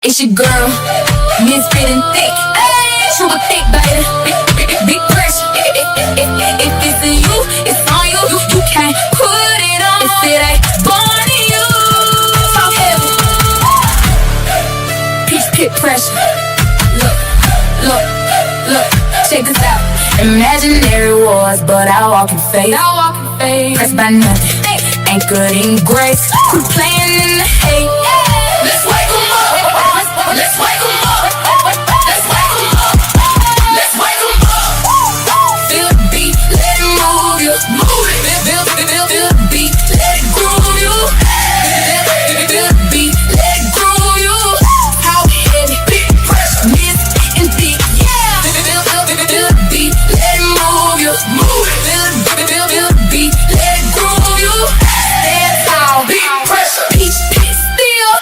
It's your girl, misfitting thick, super thick, baby. Big pressure. If it's in you, it's on you. You can't put it on if it ain't born in you. Talk heavy. Peach pit pressure. Look, check this out. Imaginary wars, but I walk in faith. Pressed by nothing, anchored in grace. Quit playing in the hate. Let's wake 'em up. Let's wake 'em up. Let's wake 'em up. Let's wake 'em up. Feel the beat, let it move you. Move it. Feel the beat, let it groove you. Feel the beat, let it groove you. How heavy, big pressure, miss and thick. Yeah. Feel the beat, let it move you. Move it. Feel the beat, let it groove you. Stand tall, big pressure, peach pit still.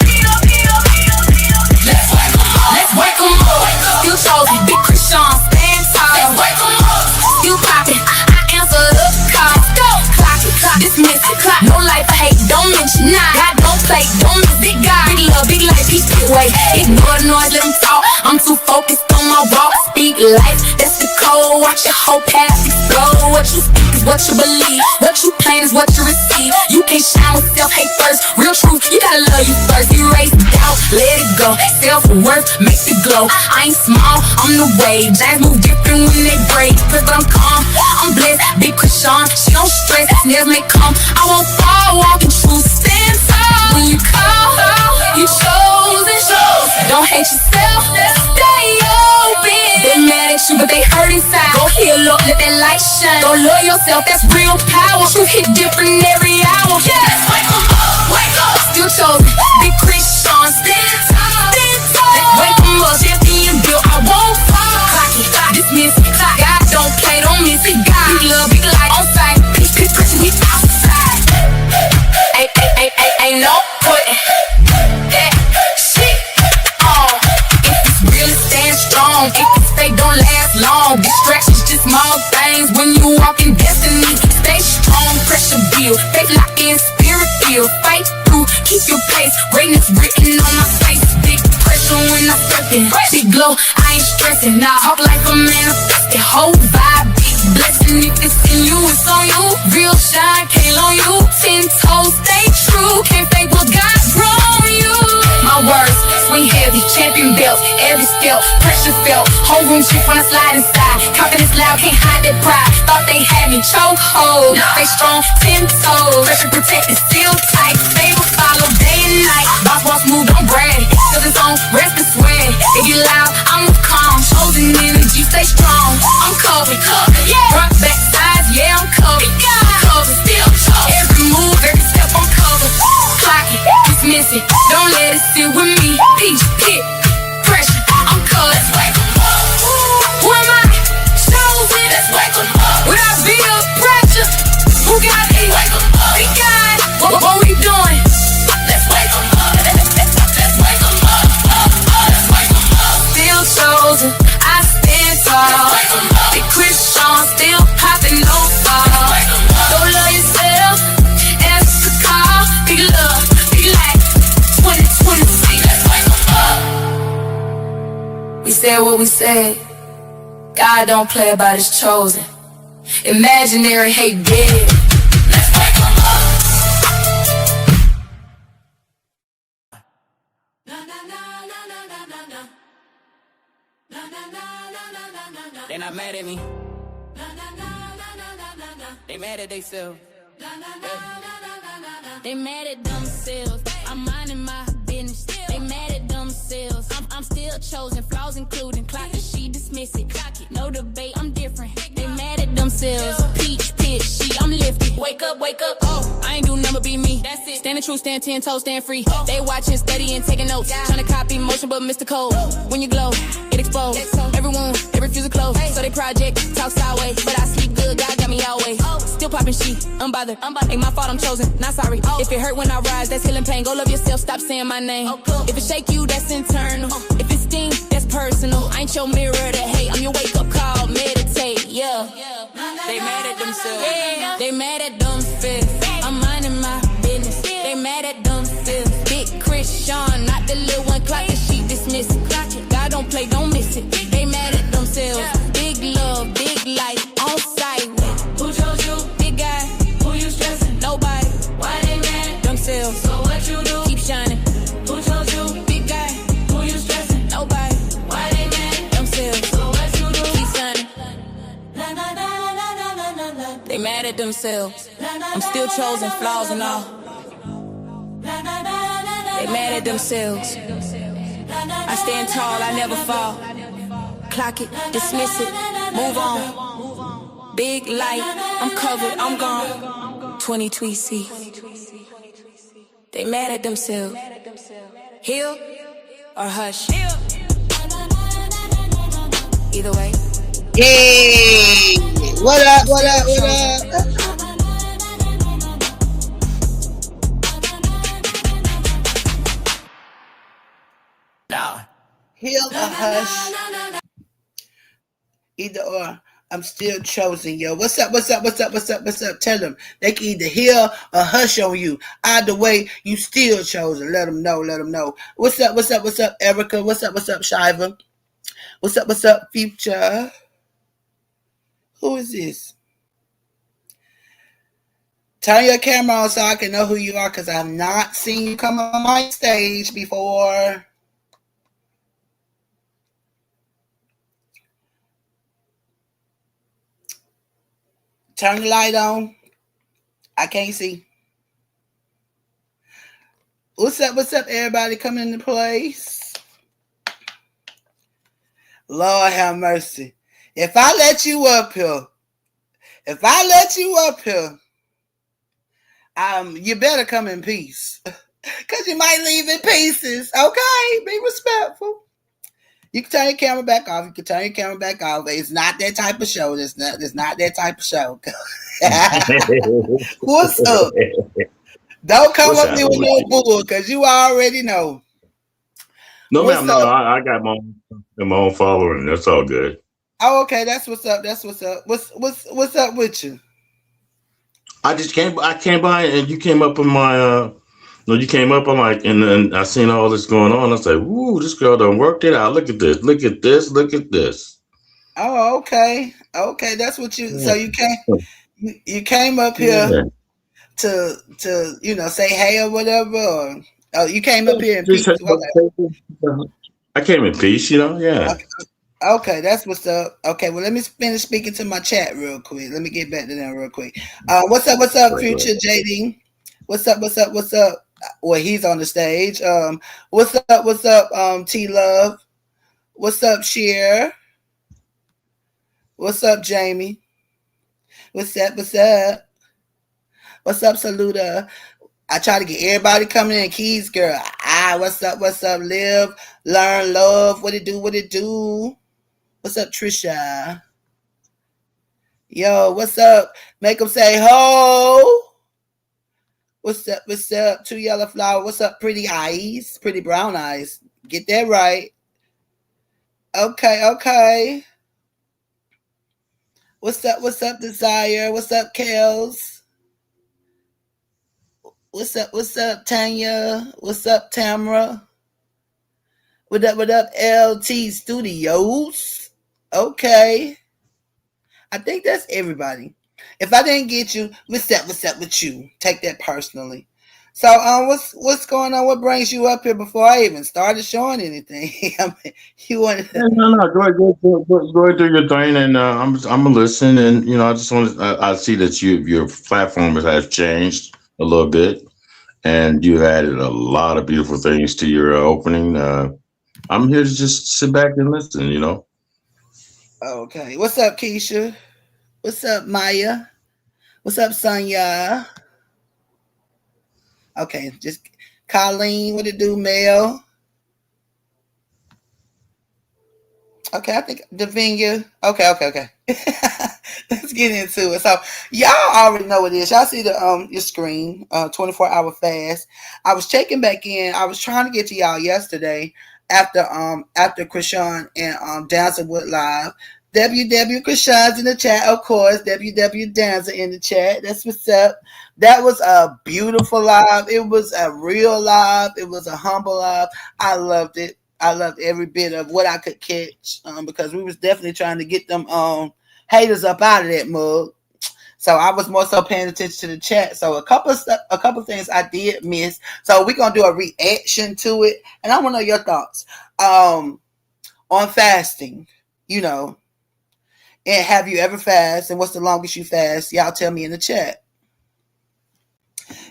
Let's wake 'em up. Still chosen, big Chrisean, stand tall. Let's wake 'em up. Still poppin', I answer the call. Go, clock, dismiss it. Clock, no life, I hate, don't mention. Nah, God don't play, don't miss. Big guy, big love, big life, peace, big way. Ignore the noise, let them talk. I'm too focused on my walk. Speak life, that's the code. Watch your whole path explode. What you speak is what you believe. What you plan is what you receive. You can't shine with self-hate first. Real truth, you gotta love you first. Erase doubt, let it go. Self-worth makes it glow. I ain't small, I'm the wave. Giants move different when they break. But I'm calm, I'm blessed. Big Chrisean, she don't stress. Nails may come, I won't fall. Walking truth, stand tall. When you call, you chose and chose. Don't hate yourself, stay open. They mad at you, but they hurt inside. Go heal up, let that light shine. Don't love yourself, that's real power. Truth hit different every hour. Yeah. Let's wake 'em up, wake up. Still chosen, big Chrisean, stand tall. Let's wake 'em up, champion built, I won't fall. Clock it, dismiss it. God don't play, don't miss it. God, big love, big light on sight. Peace, pressure, we outside. Ain't no putting that shit on. If it's real, it stand strong. If it's fake, don't last long. Distractions, just small things. When you walk in destiny, stay strong. Pressure build, faith lock in, spirit feel. Fight through, keep your pace. Greatness written on my face. Big pressure when I'm stepping. Big glow, I ain't stressing. Now talk like a manifested. Whole vibe, big blessing. If it's in you, it's on you. Real shine, can't on you. 10 toes, stay true. Can't fake what God's grown you. My words swing heavy, champion belt. Every step, pressure felt. Whole room shift when I slide inside. Confidence loud, can't hide that pride. Thought they had me chokehold. Stay strong, 10 toes. Pressure protected, still tight. Stay will follow day and night. Boss move, don't brag. Feel this on, rest and sweat. If you loud, I'm calm. Chosen energy, stay strong. I'm covered, yeah. Front, back, sides, yeah, I'm covered. Covered, still chosen. Every move, every step, I'm covered. Clock it, dismiss it. Don't let it sit with me. Peace, pit, pressure, I'm covered. Let's wake 'em up. Who am I? Chosen. Let's wake 'em up. Would I be a pressure? Who got it? Wake 'em up. Big God, what we doing? Let's wake 'em up. Let's wake 'em up. Let's wake 'em up. Still chosen, I stand tall. Big Chrisean, still popping, no fall. Don't love yourself, answer the call. Big love, big life, 2020. Let's wake 'em up. We said what we said. God don't play about his chosen. Imaginary hate dead. Let's wake 'em up. They not mad at me. They mad at themselves. They mad at themselves. I'm minding my business. They mad at themselves. I'm still chosen, flaws including. Clock it, she dismiss it. No debate, I'm different. They mad at themselves. Peach pit, I'm lifted. Wake up, oh, I ain't do nothing but be me. That's it. Standing true, stand 10 toes, stand free. They watching steady and taking notes. Trying to copy motion, but Mr. Cole. When you glow, it explodes. Every wound, they refuse to close. So they project, talk sideways. But I sleep good, God got me always. Still popping shit, unbothered. Ain't my fault, I'm chosen, not sorry. If it hurt when I rise, that's healing pain. Go love yourself, stop saying my name. If it shake you, that's internal. If it sting, that's personal. I ain't your mirror to hate, I'm your wake up call, meditate, yeah. They mad at themselves. They mad at themselves. I'm minding my business. They mad at themselves. Big Chrisean, not the little one. Clock the sheet, dismiss it. God don't play, don't miss it. They mad at themselves. Big love, big life, on sight. Who chose you? Big guy. Who you stressing? Nobody. Why they mad at themselves? So what you do? Keep shining. Who chose you? Big guy. Who you stressing? Nobody. Why they mad at themselves? So what you do? Keep shining. They mad at themselves. I'm still chosen, flaws and all. They mad at themselves. I stand tall, I never fall. Clock it, dismiss it, move on. Big light, I'm covered, I'm gone. 20 tweets. They mad at themselves. Heal or hush. Either way. Hey, what up? Heal or hush. Either or. I'm still chosen, yo. What's up? Tell them they can either heal or hush on you. Either way, you still chosen. Let them know. What's up, Erica? What's up, Shiva? What's up, Future? Who is this? Turn your camera on so I can know who you are, because I've not seen you come on my stage before. Turn the light on. I can't see. What's up, everybody coming into place? Lord have mercy. If I let you up here, you better come in peace. Because you might leave in pieces. Okay? Be respectful. You can turn your camera back off. It's not that type of show. It's not that type of show. What's up? Don't come up here with no bull, because you already know. No, ma'am. No, I got my own following. That's all good. Oh, okay. That's what's up. What's up with you? I came by and you came up on my you came up on like, and I seen all this going on. I was like, "Woo, this girl done worked it out. Look at this. Look at this." Oh, okay. That's what you. Yeah. So you came up here to say hey or whatever. Or you came up here in peace. I came in peace. Yeah. Okay, that's what's up. Okay, well, let me finish speaking to my chat real quick. Let me get back to them real quick. What's up, Future JD? What's up? Well, he's on the stage. What's up, T Love? What's up, Sheer? What's up, Jamie? What's up? What's up, Saluda? I try to get everybody coming in. Keys, girl. What's up? Live, learn, love. What it do? What's up, Trisha? Yo, what's up? Make them say ho. What's up? Two Yellow Flower. What's up, pretty eyes? Pretty brown eyes. Get that right. Okay. What's up, Desire? What's up, Kels? What's up, Tanya? What's up, Tamara? What up, LT Studios? Okay. I think that's everybody. If I didn't get you, what's up with you? Take that personally. So, what's going on? What brings you up here before I even started showing anything? I mean, you want to? No. Go ahead, do your thing, and I'm gonna listen. And I just want to. I see that your platform has changed a little bit, and you've added a lot of beautiful things to your opening. I'm here to just sit back and listen. Okay. What's up, Keisha? What's up, Maya? What's up, Sonya? Okay, just Colleen, what it do, Mel? Okay, I think Davinia. Okay. Let's get into it. So y'all already know what it is. Y'all see the your screen, 24-hour fast. I was checking back in. I was trying to get to y'all yesterday after Chrisean and Danza went live. WW Chrisean's in the chat, of course. WW Danza in the chat. That's what's up. That was a beautiful live. It was a real live. It was a humble live. I loved it. I loved every bit of what I could catch because we was definitely trying to get them haters up out of that mug. So I was more so paying attention to the chat. So a couple things I did miss. So we're gonna do a reaction to it, and I want to know your thoughts on fasting. You know, and have you ever fast? And what's the longest you fast? Y'all tell me in the chat.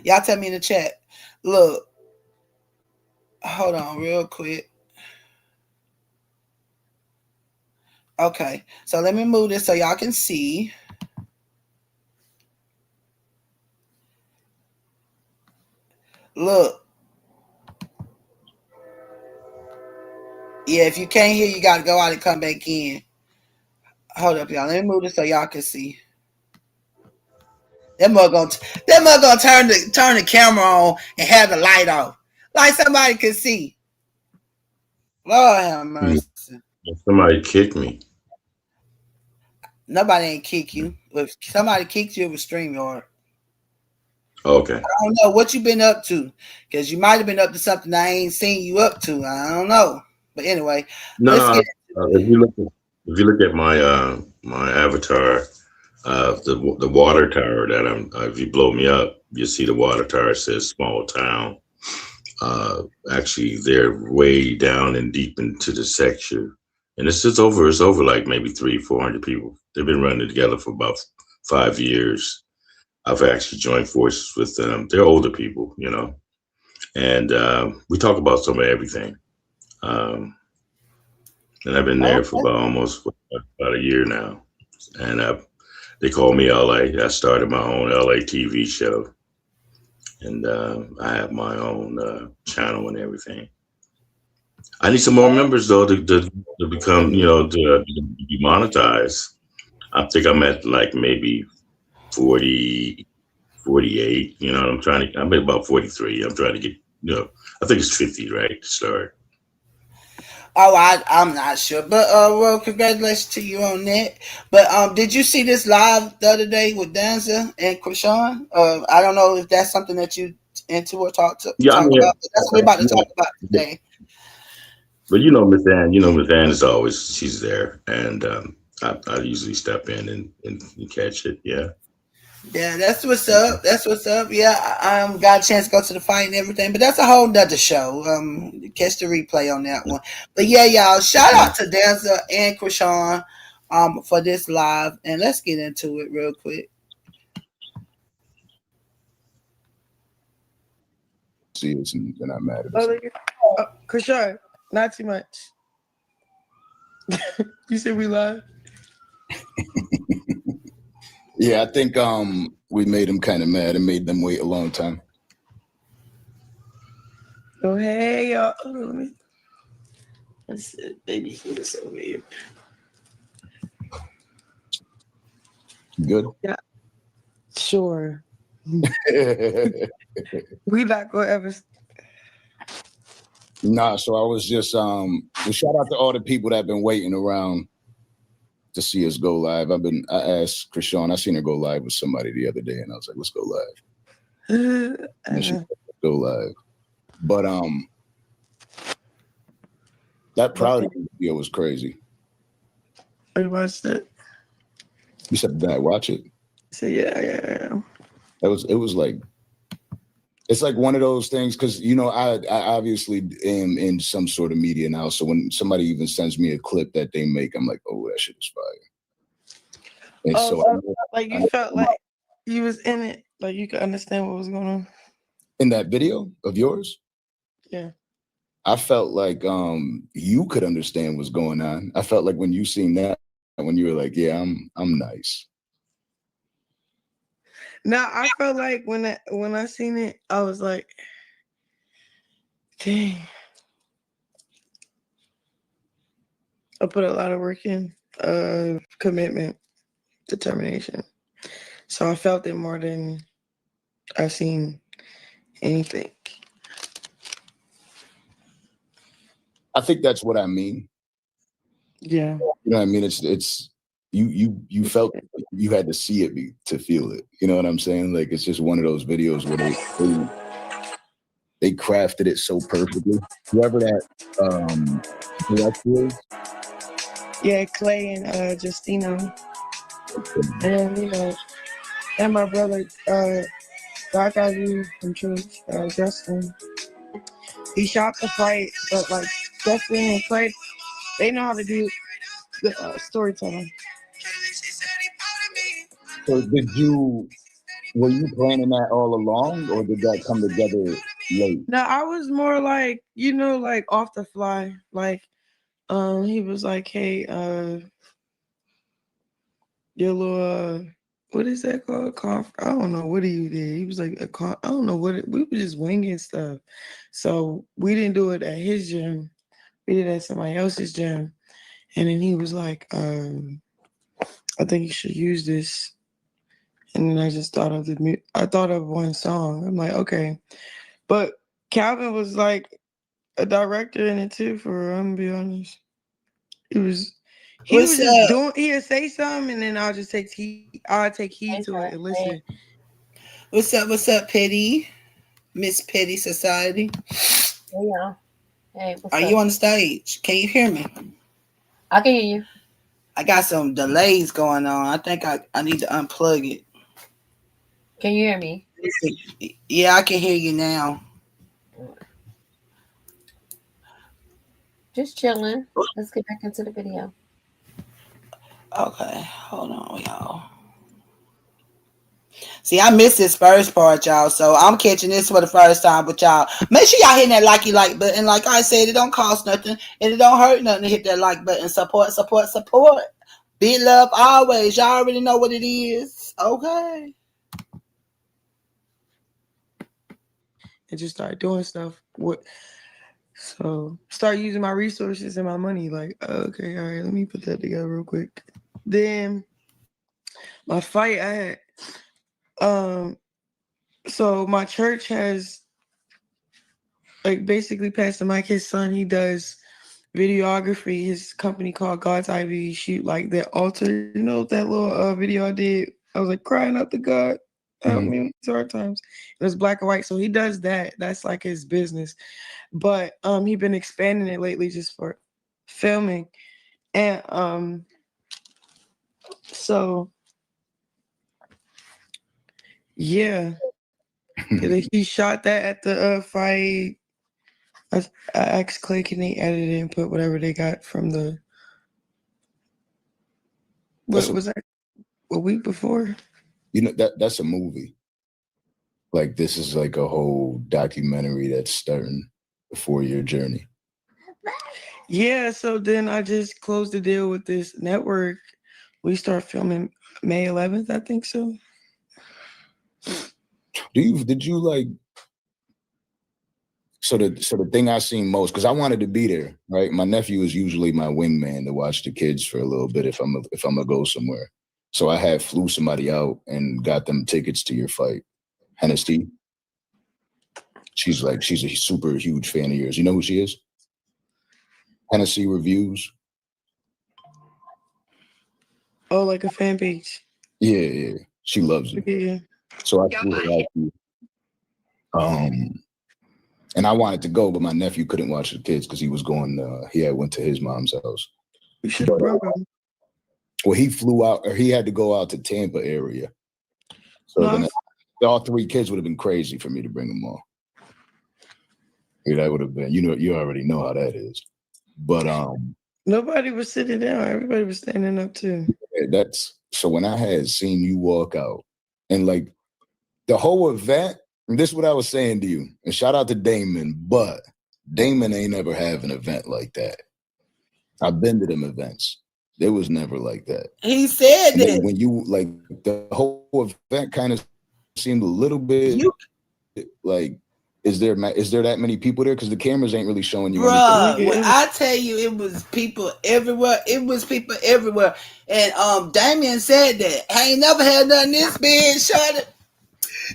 Y'all tell me in the chat. Look, hold on real quick. Okay, so let me move this so y'all can see. Look. Yeah, if you can't hear, you got to go out and come back in. Hold up, y'all. Let me move this so y'all can see. That mug gonna turn the camera on and have the light off, like somebody could see. Lord have mercy. Somebody kicked me. Nobody ain't kick you. If somebody kicked you, it was StreamYard. Okay. I don't know what you been up to, because you might have been up to something I ain't seen you up to. I don't know. But anyway, No. If you look at my my avatar, the water tower that I'm, if you blow me up, you see the water tower says small town. Actually, they're way down and deep into the section, and it's over like maybe 300-400 people. They've been running together for about 5 years. I've actually joined forces with them. They're older people, you know, and we talk about some of everything. And I've been there for about a year now, and they call me LA. I started my own LA TV show, and I have my own channel and everything. I need some more members though to become, you know, to be monetized. I think I'm at like maybe 40, 48. You know, I'm at about 43. I'm trying to get, you know, I think it's 50, right, to start. Oh, I'm not sure, but well, congratulations to you on that. But did you see this live the other day with Danza and Chrisean? I don't know if that's something that you into or talk about. But that's what we're about to talk about today. But you know, Miss Ann is always, she's there, and I usually step in and catch it. Yeah. Yeah, that's what's up. That's what's up. Yeah, I got a chance to go to the fight and everything, but that's a whole nother show. Catch the replay on that one. But yeah, y'all, shout out to Danza and Chrisean for this live, and let's get into it real quick. See us and I'm mad at us. Chrisean, not too much. You said we live? Yeah, I think we made them kind of mad and made them wait a long time. Oh, hey, y'all. Let's baby food is over here. Good? Yeah. Sure. We not gonna ever. Nah, so I was just shout out to all the people that have been waiting around to see us go live. I asked Chrisean, I seen her go live with somebody the other day, and I was like, let's go live. And she go live. But that Proud video was crazy. I watched it. You said, did I watch it? So yeah. It was like, it's like one of those things, because you know I obviously am in some sort of media now, so when somebody even sends me a clip that they make, I'm like, oh, that shit is fire. And so like you felt like you was in it, like you could understand what was going on in that video of yours. Yeah, I felt like you could understand what's going on. I felt like when you seen that, when you were like, yeah, I'm nice. Now I felt like when I seen it, I was like, dang. I put a lot of work in, commitment, determination. So I felt it more than I've seen anything. I think that's what I mean. Yeah. You know what I mean? It's you felt you had to see it to feel it. You know what I'm saying? Like it's just one of those videos where they crafted it so perfectly. Whoever that director is, Yeah, Clay and Justino. And you know, and my brother, God got you from church, Justin. He shot the fight, but like Justin and Clay, they know how to do the storytelling. so were you planning that all along, or did that come together late? No, I was more like, you know, like off the fly. Like, he was like, "Hey, your little, what is that called? I don't know. What do you did?" He was like, I don't know what. We were just winging stuff, so we didn't do it at his gym. We did it at somebody else's gym, and then he was like, "I think you should use this." And then I just thought of I thought of one song. I'm like, okay, but Calvin was like a director in it too. I'm gonna be honest, he was What's just up? doing. He'd say something, and then I'll take heed to it and listen. What's up? What's up, Petty? Miss Petty Society. Hey, y'all. Hey, what's Are up? you on the stage? Can you hear me? I can hear you. I got some delays going on. I think I need to unplug it. Can you hear me? Yeah, I can hear you now. Just chilling. Let's get back into the video. Okay, hold on, y'all. See, I missed this first part, y'all, so I'm catching this for the first time with y'all. Make sure y'all hitting that like button. Like I said, it don't cost nothing, and it don't hurt nothing to hit that like button. Support. Big love always. Y'all already know what it is. Okay. And just start doing stuff. So start using my resources and my money. Like, okay, all right, let me put that together real quick. Then my fight, I had, so my church has, like, basically Pastor Mike, his son, he does videography. His company called God's Ivy shoot like that altar. You know that little video I did? I was like crying out to God, help me in these hard times. It was black and white, so he does that. That's like his business. But he been expanding it lately just for filming, and so yeah, he shot that at the fight. I asked Clay, can they edit it and put whatever they got from the what was that a week before? You know, that's a movie. Like, this is like a whole documentary that's starting before your journey. Yeah, so then I just closed the deal with this network. We start filming May 11th, I think so. Did you like, so the thing I seen most, because I wanted to be there, right? My nephew is usually my wingman to watch the kids for a little bit if I'm gonna go somewhere. So I flew somebody out and got them tickets to your fight. Hennessy. She's a super huge fan of yours. You know who she is? Hennessy Reviews. Oh, like a fan page. Yeah. She loves you. Yeah. So I flew her out. And I wanted to go, but my nephew couldn't watch the kids because he was going. He went to his mom's house. You should have brought him. Well, he flew out, or he had to go out to Tampa area. So then all three kids would have been crazy for me to bring them all. Yeah, that would have been. You already know how that is. But nobody was sitting down. Everybody was standing up too. That's so. When I had seen you walk out, and like the whole event. And this is what I was saying to you. And shout out to Damon, but Damon ain't ever have an event like that. I've been to them events. It was never like that. He said that. When you, like, the whole event kind of seemed a little bit like, is there that many people there? Because the cameras ain't really showing you anything. When I tell you it was people everywhere. And Damien said that. I ain't never had nothing this big, short.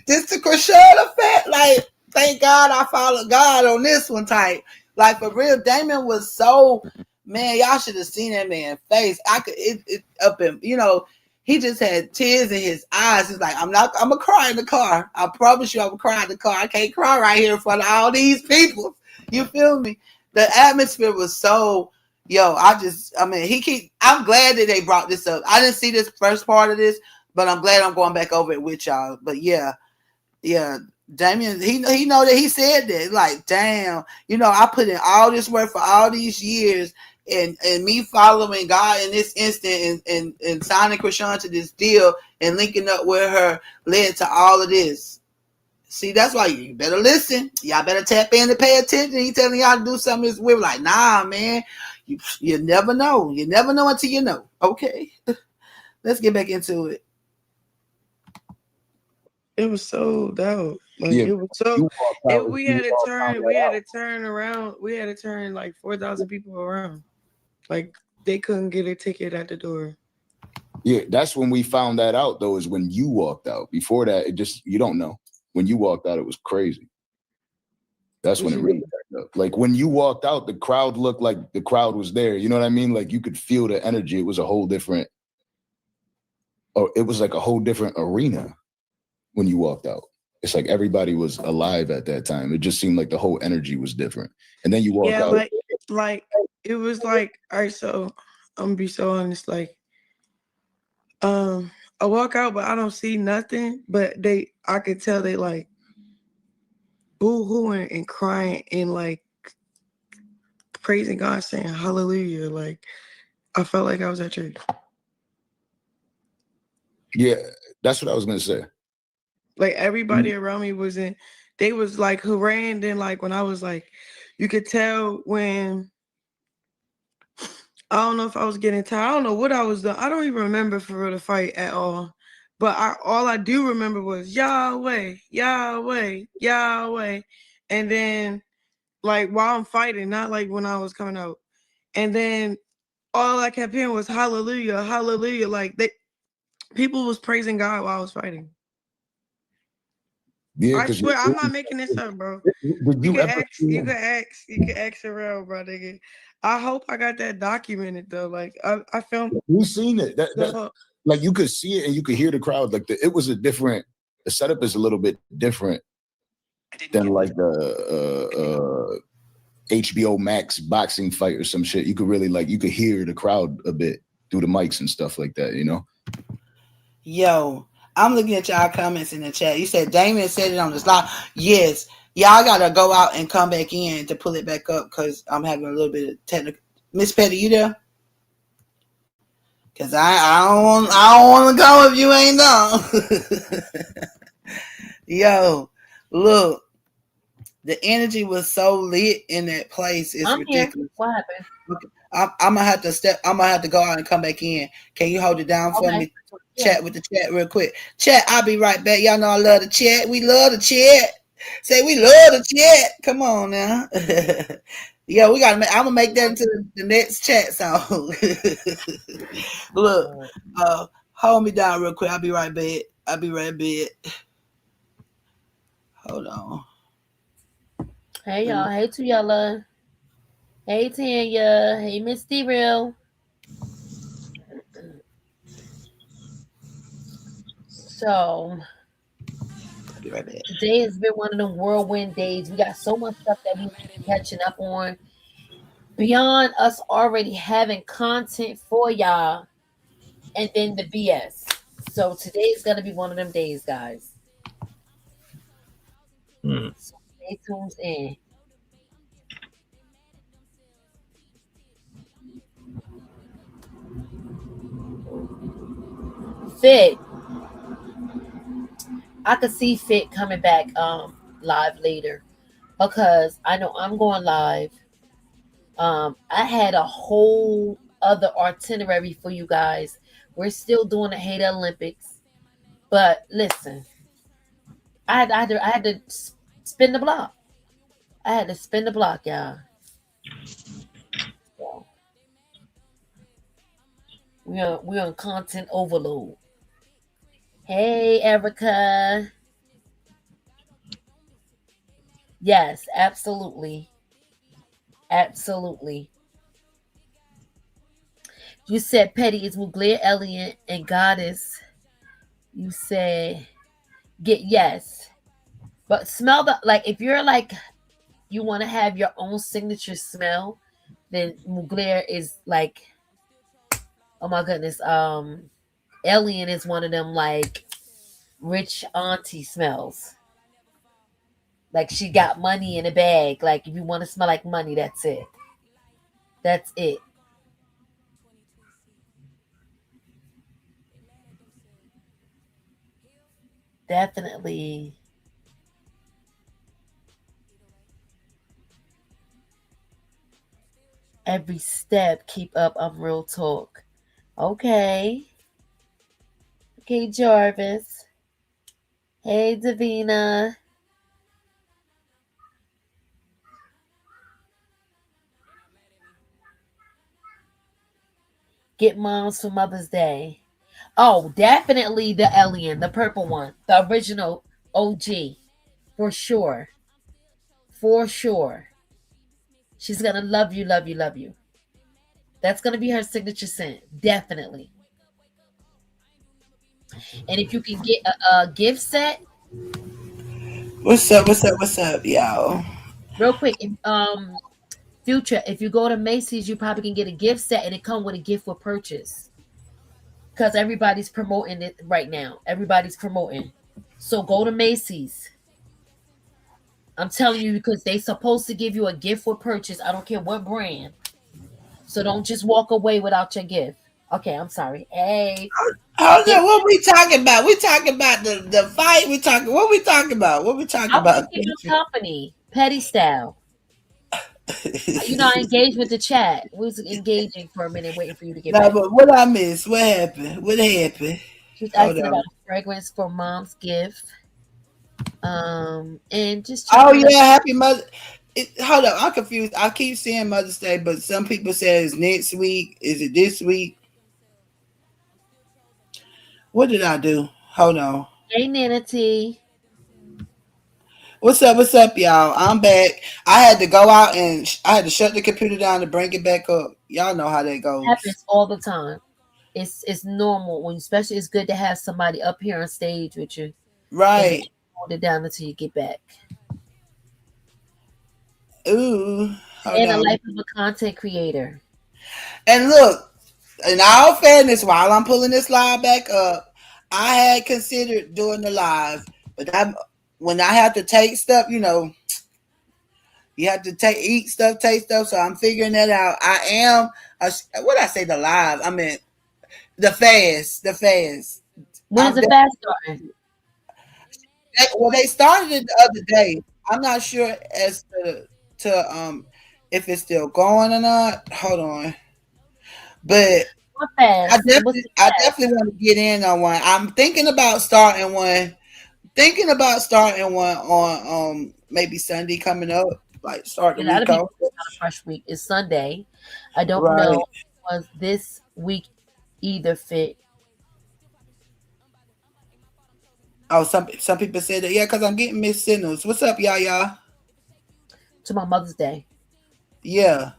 This the Chrisean effect. Like, thank God I followed God on this one type. Like, for real, Damon was so, man, y'all should have seen that man's face. I could, it up in, he just had tears in his eyes. He's like, I'm gonna cry in the car. I promise you I'm gonna cry in the car. I can't cry right here in front of all these people. You feel me? The atmosphere was so, I'm glad that they brought this up. I didn't see this first part of this, but I'm glad I'm going back over it with y'all. But yeah, Damien, he know that he said that. Like, damn, I put in all this work for all these years, and me following God in this instant, and signing Chrisean to this deal and linking up with her led to all of this. See, that's why you better listen. Y'all better tap in and pay attention. He telling y'all to do something that's weird. Like, nah, man, you never know. You never know until you know. Okay, let's get back into it. It was so dope. Like, Yeah, it was so. We had to out. turn around. We had to turn like 4,000 people around. Like, they couldn't get a ticket at the door. Yeah, that's when we found that out, though, is when you walked out. Before that, you don't know. When you walked out, it was crazy. That's when it really backed up. Like, when you walked out, the crowd looked like the crowd was there. You know what I mean? Like, you could feel the energy. It was a whole different, it was like a whole different arena when you walked out. It's like everybody was alive at that time. It just seemed like the whole energy was different. And then you walk out. Like, it was like, all right, so I'm gonna be so honest, like, I walk out, but I don't see nothing. But I could tell they like boo-hooing and crying and like praising God, saying hallelujah. Like, I felt like I was at church. Yeah, that's what I was gonna say. Like, everybody around me they was like hurrahing. Then like when I was like, you could tell when, I don't know if I was getting tired. I don't know what I was doing. I don't even remember for real the fight at all. But all I do remember was Yahweh, Yahweh, Yahweh. And then like while I'm fighting, not like when I was coming out. And then all I kept hearing was hallelujah, hallelujah. Like, people was praising God while I was fighting. Yeah, I swear, I'm not making this up, bro. Did you ever? You can ask around, bro, nigga. I hope I got that documented though. Like, I filmed. We seen it. Like, you could see it and you could hear the crowd. Like, it was the setup is a little bit different than like the HBO Max boxing fight or some shit. You could really you could hear the crowd a bit through the mics and stuff like that, Yo, I'm looking at y'all comments in the chat. You said Damien said it on the slide. Yes. Y'all gotta go out and come back in to pull it back up because I'm having a little bit of technical. Miss Petty, you there? Cause I don't want to go if you ain't done. Yo, look, the energy was so lit in that place. It's ridiculous. Here. What happened? I'm gonna have to go out and come back in. Can you hold it down for me? Yeah. Chat with the chat real quick. Chat, I'll be right back. Y'all know I love the chat. We love the chat. Say we love the chat. Come on now. Yeah, I'm gonna make that into the next chat song. Look, hold me down real quick. I'll be right back. Hold on. Hey y'all. Hey Tuyella. Hey Tanya. Hey Misty Real. So I'll be right back. Today has been one of them whirlwind days. We got so much stuff that we need to be catching up on. Beyond us already having content for y'all, and then the BS. So today is gonna be one of them days, guys. So stay tuned in. Fit. I could see Fit coming back live later because I know I'm going live. I had a whole other itinerary for you guys. We're still doing the Hater Olympics, but listen, I had to spin the block. I had to spin the block, y'all. So, we're on content overload. Hey, Erica. Yes, absolutely. Absolutely. You said petty is Mugler, alien, and goddess. You said get yes. But smell the like if you're like you want to have your own signature smell, then Mugler is like oh my goodness, alien is one of them like rich auntie smells. Like she got money in a bag. Like if you want to smell like money, that's it. That's it. Definitely. Every step, keep up. I'm real talk. Okay. Okay, Jarvis. Hey, Davina. Get moms for Mother's Day. Oh, definitely the alien, the purple one, the original OG, for sure. For sure. She's gonna love you, love you, love you. That's gonna be her signature scent, definitely. And if you can get a gift set, What's up? What's up? What's up, y'all? real quick, future, if you go to Macy's, you probably can get a gift set and it come with a gift for purchase. Because everybody's promoting it right now. Everybody's promoting. So go to Macy's. I'm telling you because they supposed to give you a gift for purchase. I don't care what brand. So don't just walk away without your gift. Okay, I'm sorry. Hey, Hold on, what we talking about? We talking about the fight. We talking. What we talking about? What we talking I was about? keeping company, petty style. You know, I engaged with the chat. We was engaging for a minute, waiting for you to get No, back. but what I missed? What happened? What happened? She was Hold asking on. about a fragrance for mom's gift. And just Oh checking yeah, happy mother. Hold up, I'm confused. I keep saying Mother's Day, but some people say it's next week. Is it this week? What did I do? Hold on. Hey, Nanity. What's up? What's up, y'all? I'm back. I had to go out and I had to shut the computer down to bring it back up. Y'all know how that goes, Happens all the time. It's normal when especially it's good to have somebody up here on stage with you and then right? hold it down until you get back. Ooh, hold And a on. life of a content creator. And look, in all fairness, while I'm pulling this live back up, I had considered doing the live, but when I have to take stuff, you have to eat stuff, take stuff. So I'm figuring that out. I am what I say the live. I mean the fast, the fast. When is I'm the fast starting? well, they started it the other day. I'm not sure as to if it's still going or not. Hold on, but What fast? What's the I fast? definitely want to get in on one. I'm thinking about starting one. Thinking about starting one on maybe Sunday coming up, like start the Yeah, that'll week be off. not a fresh week. It's Sunday. I don't Right. know was this week either fit Oh, some people said that. Yeah, because I'm getting mixed signals. What's up, y'all? to my Mother's Day. Yeah.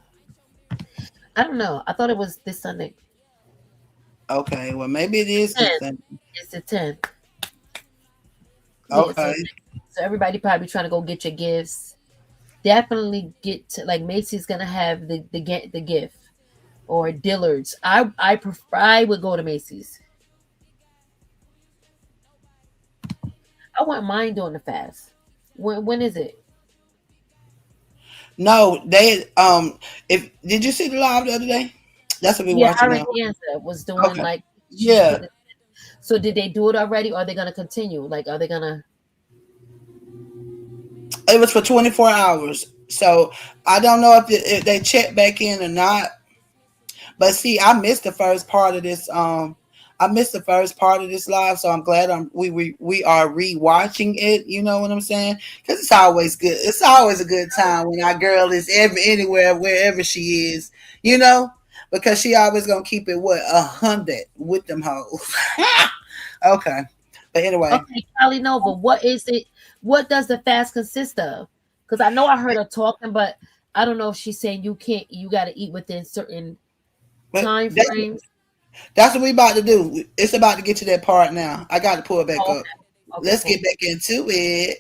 I don't know. I thought it was this Sunday. Okay. Well, maybe it is this 10th. thing. It's the 10th. Yeah, Okay. so everybody probably trying to go get your gifts. Definitely get to like Macy's gonna have the gift or Dillard's. I would go to Macy's. I wouldn't mind doing the fast. When is it? No, they if did you see the live the other day? That's what we Yeah, watching Aaron now. Danza was doing Okay. like she Yeah. put it. So did they do it already or are they gonna continue? Like are they gonna It was for 24 hours. So I don't know if they checked back in or not. But see, I missed the first part of this. I missed the first part of this live, so I'm glad we are rewatching it. You know what I'm saying? Because it's always good. It's always a good time when our girl is anywhere, wherever she is. You know, because she always gonna keep it 100 with them hoes. Okay, but anyway, Okay, Callie Nova, what is it? What does the fast consist of? Because I know I heard her talking, but I don't know if she's saying you can't. You got to eat within certain. But time frames? that's what we about to do. It's about to get to that part now. I got to pull it back Oh, up. okay, Let's cool. get back into it.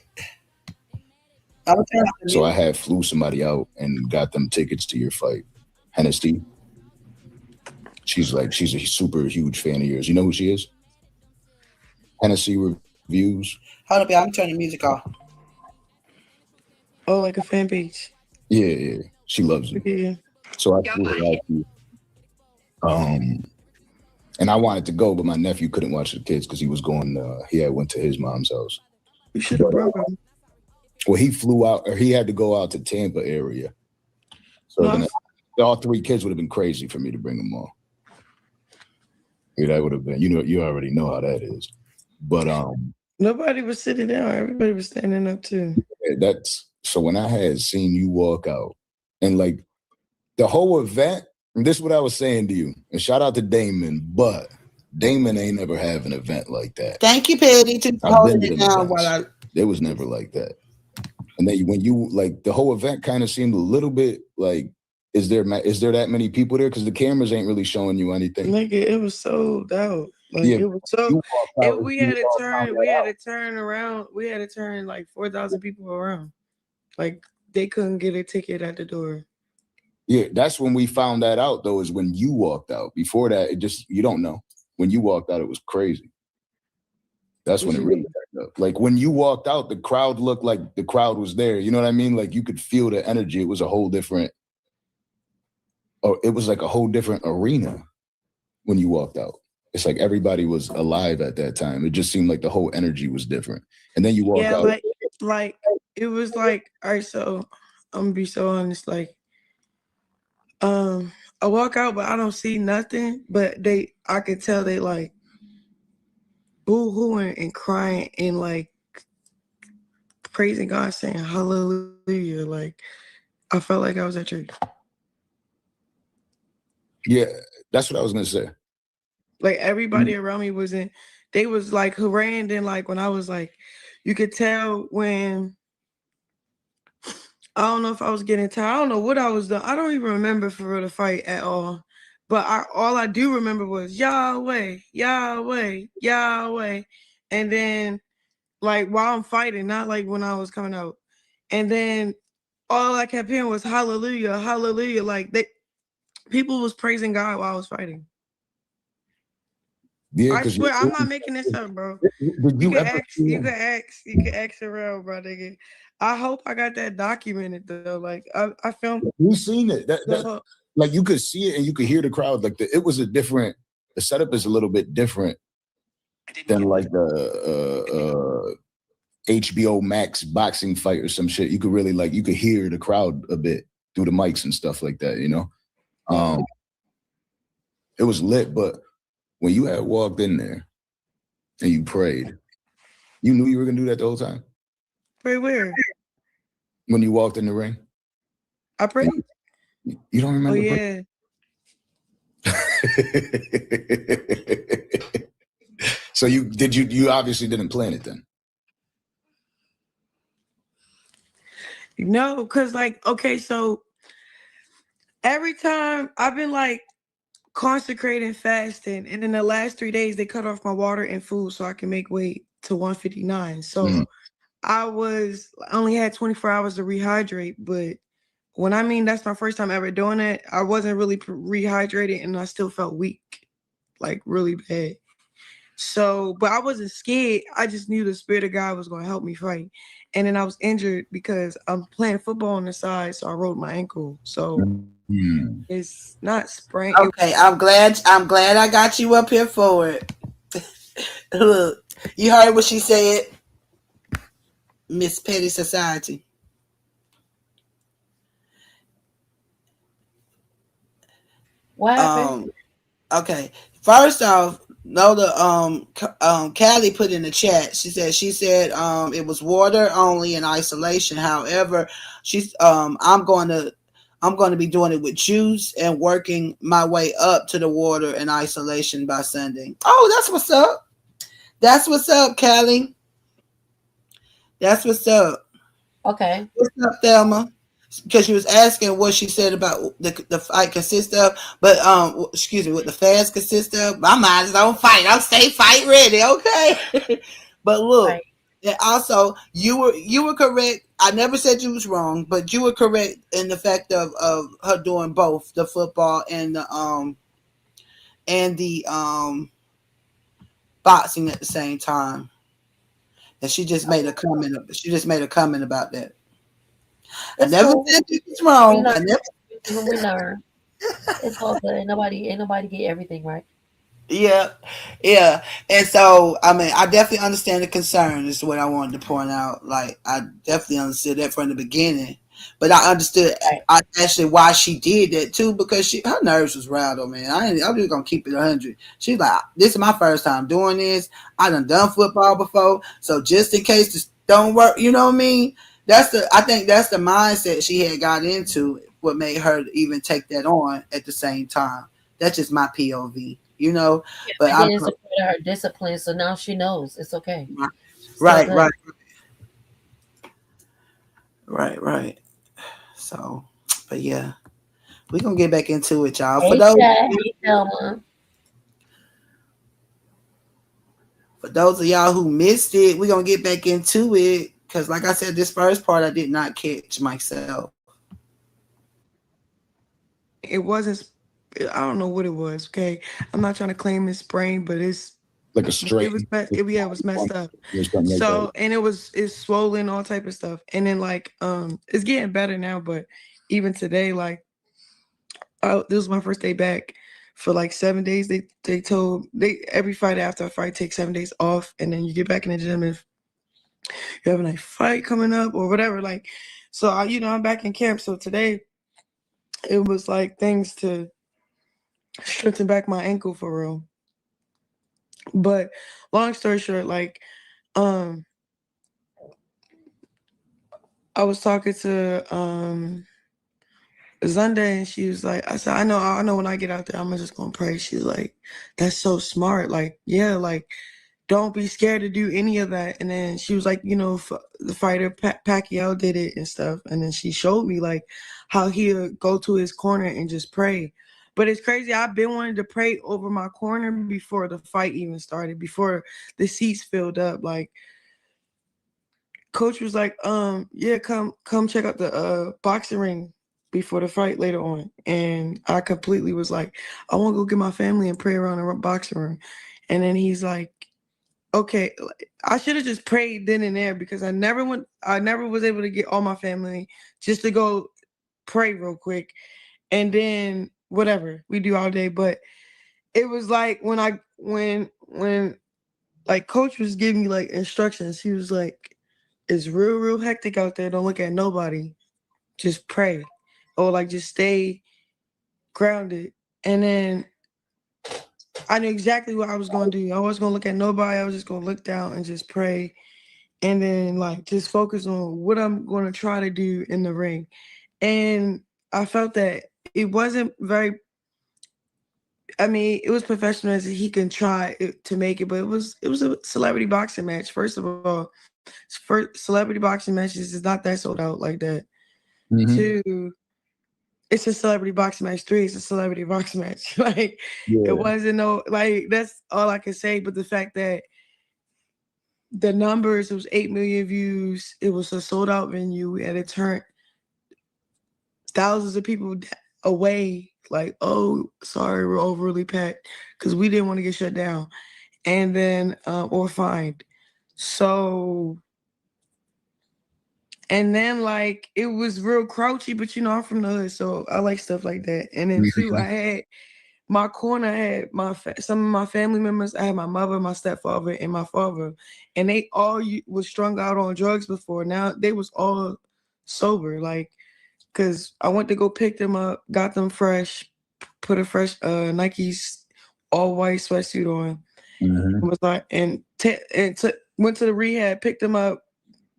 I'm gonna turn off the So I music. had flew somebody out and got them tickets to your fight. Hennessy. She's a super huge fan of yours. You know who she is? Hennessy Reviews. Hold up, y'all. I'm turning the music off. Oh, like a fan page. Yeah. She loves you. Yeah. So I flew her out to you. And I wanted to go, but my nephew couldn't watch the kids because he was going. He had went to his mom's house. You should have brought him. Well, he flew out, or he had to go out to Tampa area. So No, then all three kids would have been crazy for me to bring them all. Yeah, that would have been. You already know how that is. But nobody was sitting down. Everybody was standing up too. that's so when I had seen you walk out, and like the whole event. And this is what I was saying to you. And shout out to Damon, but Damon ain't never have an event like that. Thank you, Petty, to I've been holding to it them down events. while I. It was never like that. And then when you like the whole event kind of seemed a little bit like, is there that many people there? Because the cameras ain't really showing you anything. Nigga, it was sold out. Like Yeah, it was so. you walked out, We you had to all turn. found We that had out. to turn around. We had to turn like 4,000 people around. Like they couldn't get a ticket at the door. Yeah, that's when we found that out, though, is when you walked out. Before that, you don't know. When you walked out, it was crazy. That's when it really backed up. Like when you walked out, the crowd looked like the crowd was there. You know what I mean? Like you could feel the energy. It was a whole different, it was like a whole different arena when you walked out. It's like everybody was alive at that time. It just seemed like the whole energy was different. And then you walk out. Like it was like, all right, so I'm gonna be so honest, like I walk out, but I don't see nothing. But I could tell they like boo-hooing and crying and like praising God, saying hallelujah. Like I felt like I was at church. Yeah, that's what I was gonna say. Like everybody around me they was like hurrahing. And like when I was like, you could tell when, I don't know if I was getting tired. I don't know what I was doing. I don't even remember for real the fight at all. But all I do remember was Yahweh, Yahweh, Yahweh. And then like while I'm fighting, not like when I was coming out. And then all I kept hearing was hallelujah, hallelujah. Like people was praising God while I was fighting. Yeah, I swear, I'm not making this up, bro. You can ask around, bro, nigga. I hope I got that documented though. Like I filmed. We seen it. That like you could see it and you could hear the crowd. Like it was the setup is a little bit different than like the HBO Max boxing fight or some shit. You could really you could hear the crowd a bit through the mics and stuff like that, you know? It was lit, but when you had walked in there and you prayed, you knew you were gonna do that the whole time? Pray where? When you walked in the ring? I prayed. You don't remember? Oh yeah. So you obviously didn't plan it then? No, because like, okay, so every time I've been like consecrating fasting, and in the last 3 days they cut off my water and food so I can make weight to 159. So I only had 24 hours to rehydrate, but when I mean that's my first time ever doing it, I wasn't really rehydrated and I still felt weak, like really bad. So, but I wasn't scared. I just knew the Spirit of God was going to help me fight. And then I was injured because I'm playing football on the side, so I rolled my ankle. So it's not sprained. Okay, I'm glad I got you up here for it. Look, you heard what she said, Miss Petty Society. What happened? Okay, first off, no, the Callie put in the chat. She said it was water only in isolation. However, I'm going to be doing it with juice and working my way up to the water and isolation by Sunday. Oh, that's what's up. That's what's up, Callie. That's what's up. Okay. What's up, Thelma? because she was asking what she said about the fight consists of, but excuse me, what the fast consists of. My mind is on fight. I'm stay fight ready, okay. But look, Right. and also you were correct. I never said you was wrong, but you were correct in the fact of her doing both the football and the boxing at the same time. And she just made a comment. She just made a comment about that. I It's never cool. said you was We wrong. learn. I never. When we learn, it's all good. Ain't nobody get everything right. Yeah, yeah. And so, I mean, I definitely understand the concern. Is what I wanted to point out. Like, I definitely understood that from the beginning, but I understood Right. actually why she did that too, because her nerves was rattled, man. I'm just gonna keep it 100. She's like, this is my first time doing this. I done football before, so just in case this don't work, you know what I mean? I think that's the mindset she had got into. What made her even take that on at the same time. That's just my POV, you know. But And I'm then it's a part of her discipline, so now she knows it's okay. She's still right, right, good. right. So, but yeah, we're gonna get back into it, y'all. Hey Chad, hey Thelma. For those of y'all who missed it, we're gonna get back into it because, like I said, this first part I did not catch myself. It wasn't. I don't know what it was. Okay, I'm not trying to claim it's sprain, but Like a it was strain. yeah, it was messed up. Or something like that. So and it's swollen, all type of stuff. And then like it's getting better now, but even today, like this was my first day back for like 7 days. They told every Friday after a fight take 7 days off, and then you get back in the gym if you're having a fight coming up or whatever. Like, so I'm back in camp. So today it was like things to strengthen back my ankle for real. But long story short, like um I was talking to Sunday, and she was like, I said, I know when I get out there, I'm just gonna pray. She's like, that's so smart. Like, yeah, like, don't be scared to do any of that. And then she was like, the fighter Pacquiao did it and stuff. And then she showed me like how he'll go to his corner and just pray. But it's crazy. I've been wanting to pray over my corner before the fight even started, before the seats filled up. Like, coach was like, yeah, come check out the boxing ring before the fight later on. And I completely was like, I want to go get my family and pray around the boxing ring. And then he's like, okay, I should have just prayed then and there, because I never was able to get all my family just to go pray real quick. And then whatever we do all day. But it was like when like coach was giving me like instructions, he was like, it's real hectic out there. Don't look at nobody. Just pray. Or like just stay grounded. And then I knew exactly what I was gonna do. I wasn't gonna look at nobody. I was just gonna look down and just pray. And then like just focus on what I'm gonna try to do in the ring. And I felt that it wasn't very, I mean, it was professional as he can try to make it, but it was a celebrity boxing match. First of all, for celebrity boxing matches is not that sold out like that. Mhm. 2, it's a celebrity boxing match. 3, it's a celebrity boxing match. Like it Yeah. wasn't like that's all I can say. But the fact that the numbers, it was 8 million views. It was a sold out venue, and it turned thousands of people away. Like, oh, sorry, we're overly packed because we didn't want to get shut down, and then or fined. So, and then like it was real crouchy, but I'm from the hood, so I like stuff like that. And then 2, I had my corner, I had some of my family members. I had my mother, my stepfather, and my father, and they all was strung out on drugs before. Now they was all sober, like, cause I went to go pick them up, got them fresh, put a fresh Nike's all white sweatsuit on, Mhm. and was like, went to the rehab, picked them up,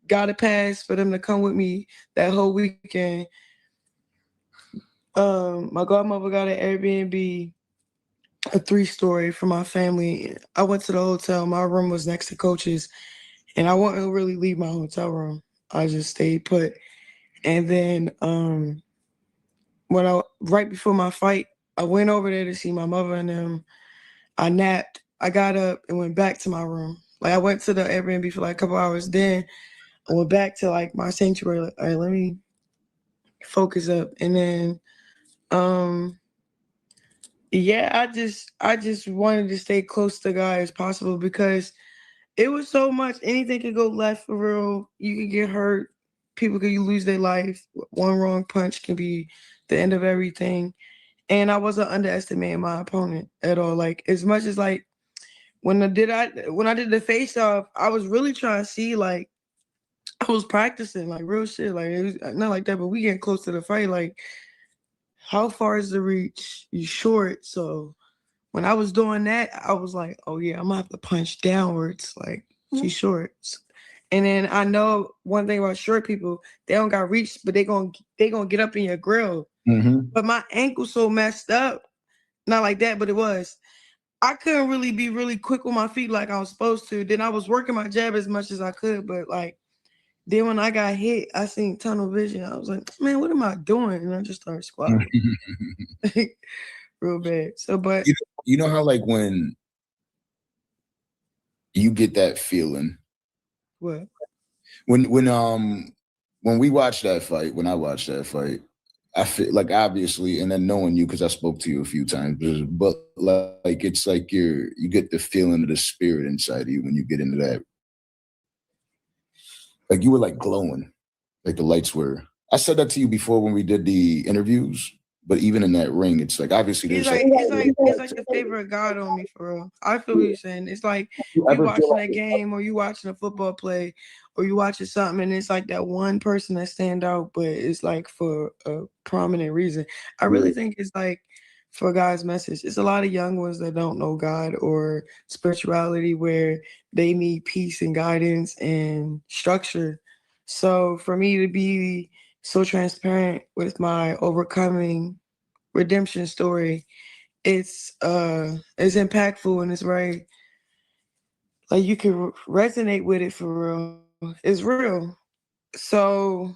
got a pass for them to come with me that whole weekend. My godmother got an Airbnb, a 3-story for my family. I went to the hotel. My room was next to coach's, and I wouldn't really leave my hotel room. I just stayed put. And then right before my fight, I went over there to see my mother and them. I napped. I got up and went back to my room. Like I went to the Airbnb for like a couple hours. Then I went back to like my sanctuary. Like, all right, let me focus up. And then yeah, I just wanted to stay close to God as possible because it was so much. Anything could go left for real. You could get hurt. People could lose their life. One wrong punch can be the end of everything. And I wasn't underestimating my opponent at all. Like as much as like when I did the face off, I was really trying to see like I was practicing like real shit. Like it was not like that, but we getting close to the fight. Like how far is the reach? You short, so when I was doing that, I was like, oh yeah, I'm gonna have to punch downwards. Like she's short. And then I know one thing about short people, they don't got reach, but they gonna get up in your grill. But my ankle so messed up, not like that, but it was. I couldn't really be really quick with my feet like I was supposed to. Then I was working my jab as much as I could, but like then when I got hit, I seen tunnel vision. I was like, man, what am I doing? And I just started squatting. Real bad. So, but you know how like when you get that feeling, what? When we watched that fight, when I watched that fight, I feel like obviously, and then knowing you because I spoke to you a few times, but like it's like you get the feeling of the spirit inside of you when you get into that. Like you were like glowing, like the lights were. I said that to you before when we did the interviews, but even in that ring, it's like obviously there's it's like the favor of God on me for real. I feel what you're saying. It's like you watching that game or you watching a football play or you watching something and it's like that one person that stand out, but it's like for a prominent reason. I really think it's like for God's message. It's a lot of young ones that don't know God or spirituality where they need peace and guidance and structure. So for me to be so transparent with my overcoming redemption story, it's impactful and it's very like you can resonate with it for real. It's real. So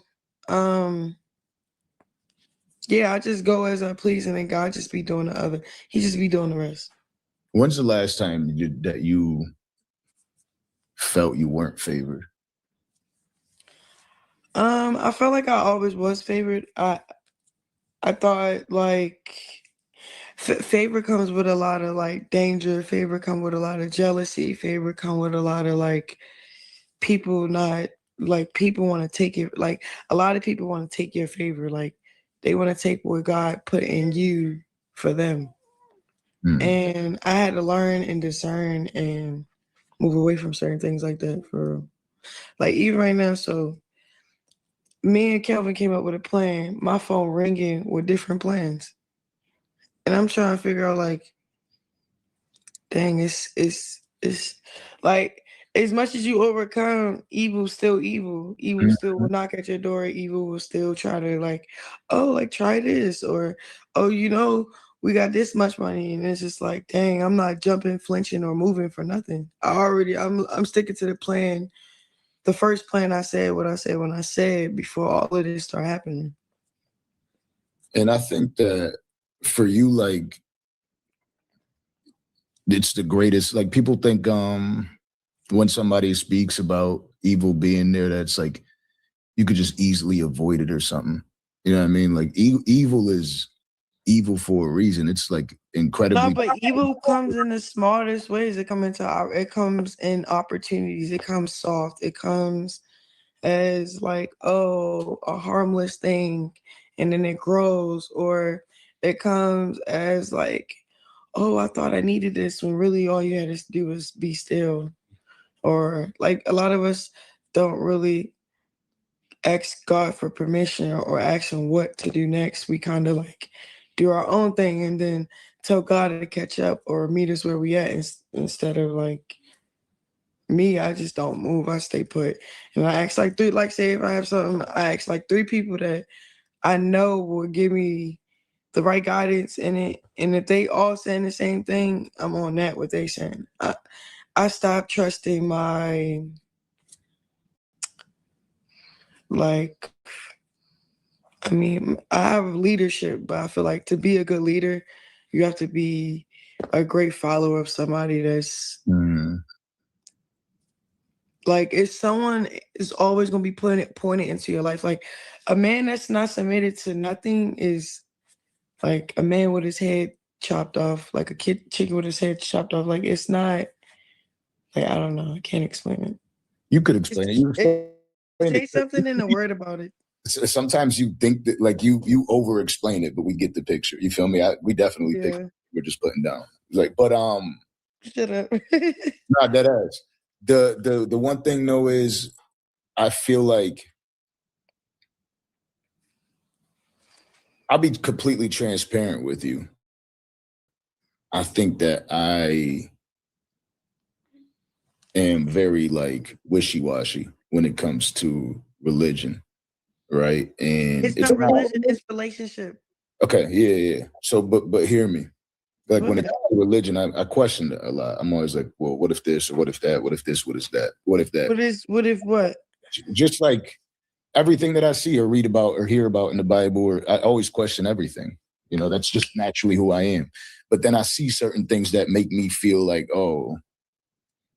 yeah, I just go as I please and then God just be doing the other. He just be doing the rest. When's the last time that you felt you weren't favored? I felt like I always was favored. I thought like favor comes with a lot of like danger. Favor come with a lot of jealousy. Favor come with a lot of like people not like people want to take it. Like a lot of people want to take your favor. Like they want to take what God put in you for them. And I had to learn and discern and move away from certain things like that for like even right now. So me and Kelvin came up with a plan. My phone ringing with different plans. And I'm trying to figure out like, dang, it's like as much as you overcome, evil still evil. Evil still will knock at your door. Evil will still try to like, oh, like try this or oh, we got this much money, and it's just like, dang, I'm not jumping, flinching, or moving for nothing. I'm sticking to the plan. The first plan I said what I said when I said before all of this started happening. And I think that for you, like it's the greatest. Like people think when somebody speaks about evil being there, that's like you could just easily avoid it or something. You know what I mean? Like evil is evil for a reason. It's like incredibly. No, but evil comes in the smartest ways. It comes in opportunities. It comes soft. It comes as like, oh, a harmless thing, and then it grows, or it comes as like, oh, I thought I needed this when really all you had to do was be still. Or like a lot of us don't really ask God for permission or ask him what to do next. We kind of like do our own thing and then tell God to catch up or meet us where we at instead of like me, I just don't move. I stay put. And I ask like three, like say if I have something, I ask like three people that I know will give me the right guidance in it. And if they all saying the same thing, I'm on that what they saying. I stopped trusting my like I mean, I have leadership, but I feel like to be a good leader, you have to be a great follower of somebody that's like, if someone is always going to be pointed into your life, like a man that's not submitted to nothing is like a man with his head chopped off, like a chicken with his head chopped off. Like, it's not, like, I don't know. I can't explain it. You could explain it. Say something in the word about it. Sometimes you think that like you over explain it, but we get the picture. You feel me? We definitely pick. We're just putting down. Like, but shut up. Nah, that ass. The one thing though is I feel like I'll be completely transparent with you. I think that I am very like wishy-washy when it comes to religion, right? And it's not religion, it's relationship. Okay, yeah. So, but hear me. Like when it comes to religion, I question it a lot. I'm always like, well, what if this or what if that? What if this? What is that? What if that? What if what? Just like everything that I see or read about or hear about in the Bible, or I always question everything. You know, that's just naturally who I am. But then I see certain things that make me feel like, oh,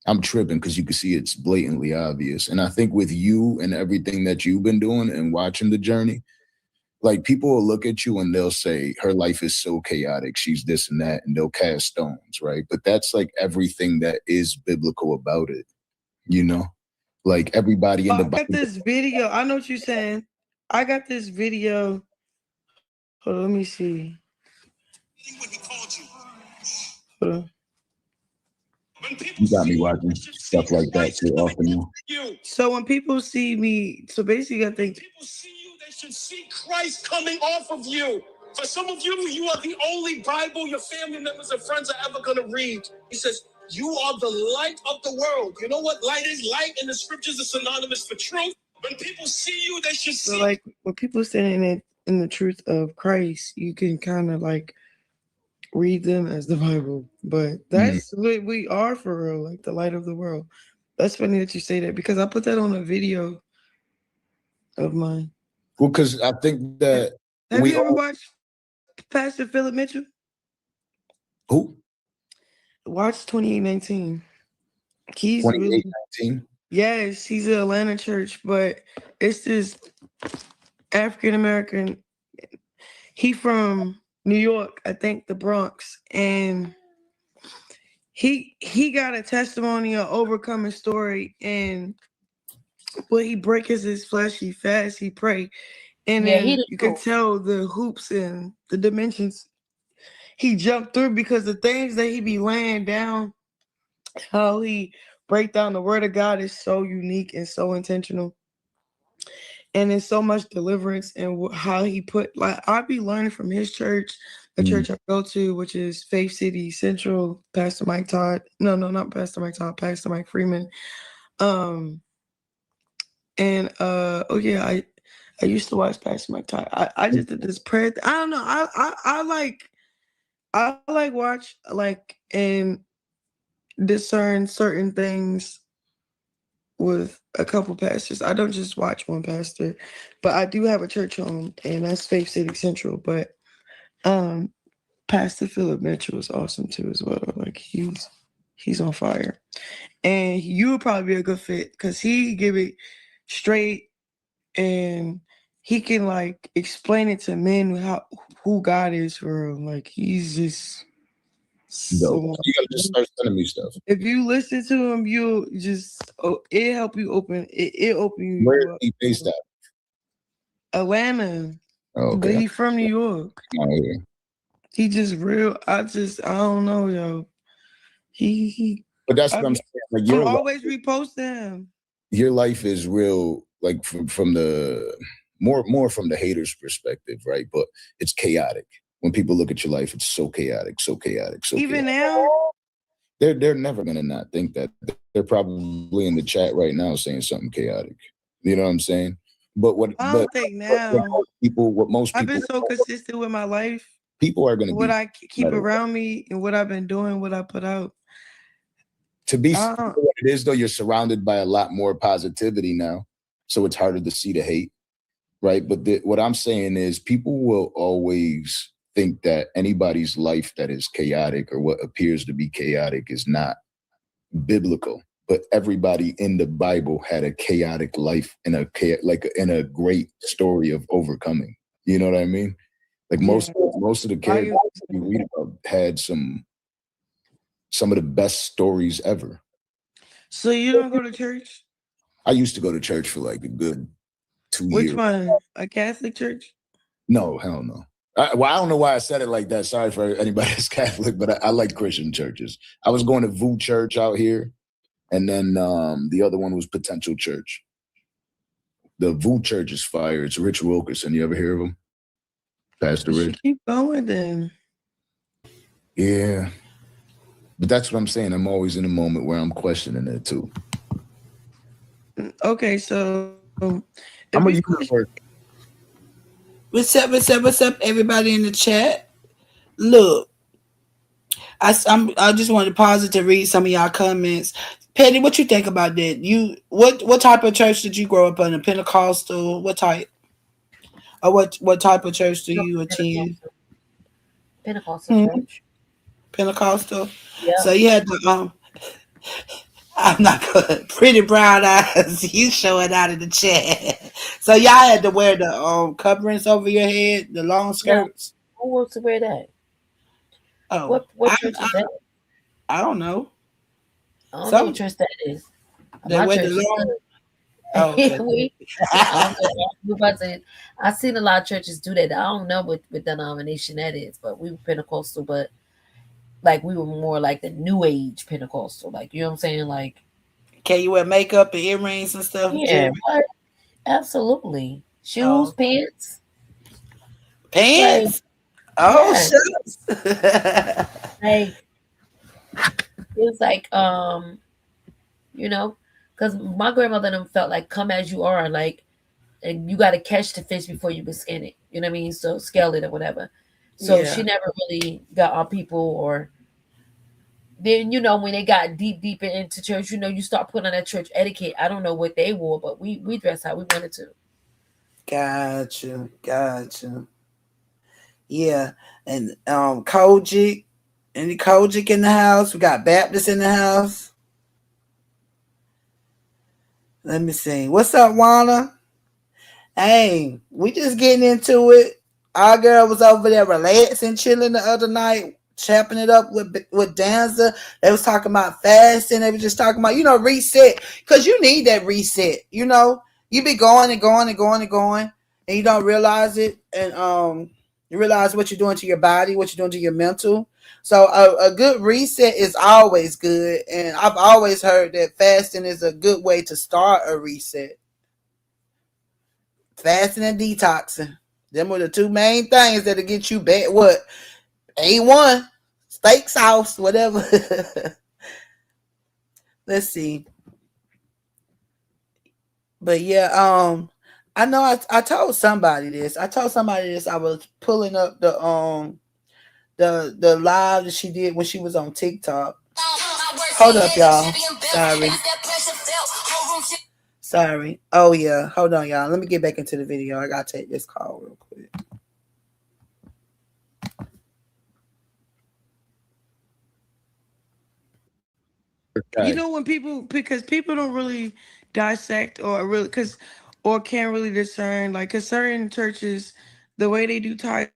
I'm tripping, because you can see it's blatantly obvious. And I think with you and everything that you've been doing and watching the journey, like people will look at you and they'll say, her life is so chaotic, she's this and that, and they'll cast stones, right? But that's like everything that is biblical about it, you know? Like everybody in the Bible. I got this video. I know what you're saying. I got this video. Hold on, let me see. Hold on. You got me watching stuff like that too often. So when people see me, so basically I think people see you, they should see Christ coming off of you. For some of you, you are the only Bible your family members and friends are ever going to read. He says, you are the light of the world. You know what light is? Light in the scriptures is synonymous for truth. When people see you, they should see. So like when people stand in the truth of Christ, you can kind of like read them as the Bible. But that's what we are for real, like the light of the world. That's funny that you say that, because I put that on a video of mine. Well, because I think that have you ever watched Pastor Philip Mitchell? Who? Watch 2819. He's 2819. Yes, he's an Atlanta church, but it's this African American. He from New York, I think the Bronx, and he got a testimony of overcoming story, and when he break his flesh, he fast, he pray, and then you can tell the hoops and the dimensions he jumped through, because the things that he be laying down, how he break down the word of God is so unique and so intentional. And there's so much deliverance, and how he put, like, I'll be learning from his church, the church I go to, which is Faith City Central, Pastor Mike Todd. No, not Pastor Mike Todd, Pastor Mike Freeman. I used to watch Pastor Mike Todd. I just did this prayer. I don't know. I like watch like and discern certain things with a couple pastors. I don't just watch one pastor, but I do have a church home, and that's Faith City Central. But Pastor Philip Mitchell is awesome too as well. Like he's on fire, and you would probably be a good fit because he give it straight, and he can like explain it to men who God is for real. Like he's just. So, you gotta just start sending me stuff. If you listen to him, you'll just it help you open it open you. Where is he based at? Atlanta. Oh, okay. But he from New York. Oh, yeah. He just real. I don't know, yo. He But that's what I'm saying. Like I'm always reposting him. Your life is real, like from the more from the haters' perspective, right? But it's chaotic. When people look at your life, it's so chaotic, so chaotic, so even chaotic. now. They're never gonna not think that. They're probably in the chat right now saying something chaotic. You know what I'm saying? But what I don't think now. What most people I've been so consistent with my life. People are gonna what I keep around me and what I've been doing, what I put out. To be what it is though, you're surrounded by a lot more positivity now. So it's harder to see the hate. right? But what I'm saying is people will always think that anybody's life that is chaotic or what appears to be chaotic is not biblical. But everybody in the Bible had a chaotic life and in a great story of overcoming. You know what I mean? Like most of the characters you read about had some of the best stories ever. So you don't go to church? I used to go to church for like a good 2 Which years. one? A Catholic church? No, hell no. I don't know why I said it like that. Sorry for anybody that's Catholic, but I like Christian churches. I was going to VOO Church out here. And then the other one was Potential Church. The VOO Church is fire. It's Rich Wilkerson. You ever hear of him? Pastor Rich. Keep going then. Yeah. But that's what I'm saying. I'm always in a moment where I'm questioning it too. Okay, so I'm a universe. What's up, everybody in the chat? Look, I just wanted to pause it to read some of y'all comments. Petty, what you think about that? What type of church did you grow up in? A Pentecostal? What type? Or what type of church do you attend? Pentecostal church. Pentecostal. Yeah. So you had the I'm not good. Pretty brown eyes. You showing out in the chat. So y'all had to wear the coverings over your head, the long skirts. Yeah. Who wants to wear that? Oh, what church is that? I don't know. I don't know what church that is. They wear the long. Oh, okay. I've seen a lot of churches do that. I don't know what denomination that is, but we were Pentecostal, but like we were more like the New Age Pentecostal. Like, you know what I'm saying? Like, can you wear makeup and earrings and stuff? Yeah, absolutely. Shoes, pants. Pants? Like, shucks. Like, it's like, you know, because my grandmother and them felt like come as you are, like, and you got to catch the fish before you can skin it. You know what I mean? So scale it or whatever. So she never really got on people, or then, you know, when they got deep into church, you know, you start putting on that church etiquette. I don't know what they wore, but we dressed how we wanted to. Gotcha. Yeah. And Kojic. Any Kojic in the house? We got Baptist in the house. Let me see. What's up, Wana? Hey, we just getting into it. Our girl was over there relaxing, chilling the other night, chopping it up with Danza. They was talking about fasting. They were just talking about, you know, reset. Because you need that reset. You know, you be going and going and going and going, and you don't realize it. And you realize what you're doing to your body, what you're doing to your mental. So a good reset is always good. And I've always heard that fasting is a good way to start a reset. Fasting and detoxing. Them are the two main things that'll get you back. What? A1, steak sauce, whatever. Let's see. But yeah, I know I told somebody this. I was pulling up the live that she did when she was on TikTok. Hold up, y'all. Sorry. Oh yeah. Hold on, y'all. Let me get back into the video. I gotta take this call real quick. You know, when because people don't really dissect or can't really discern, like, because certain churches, the way they do tithes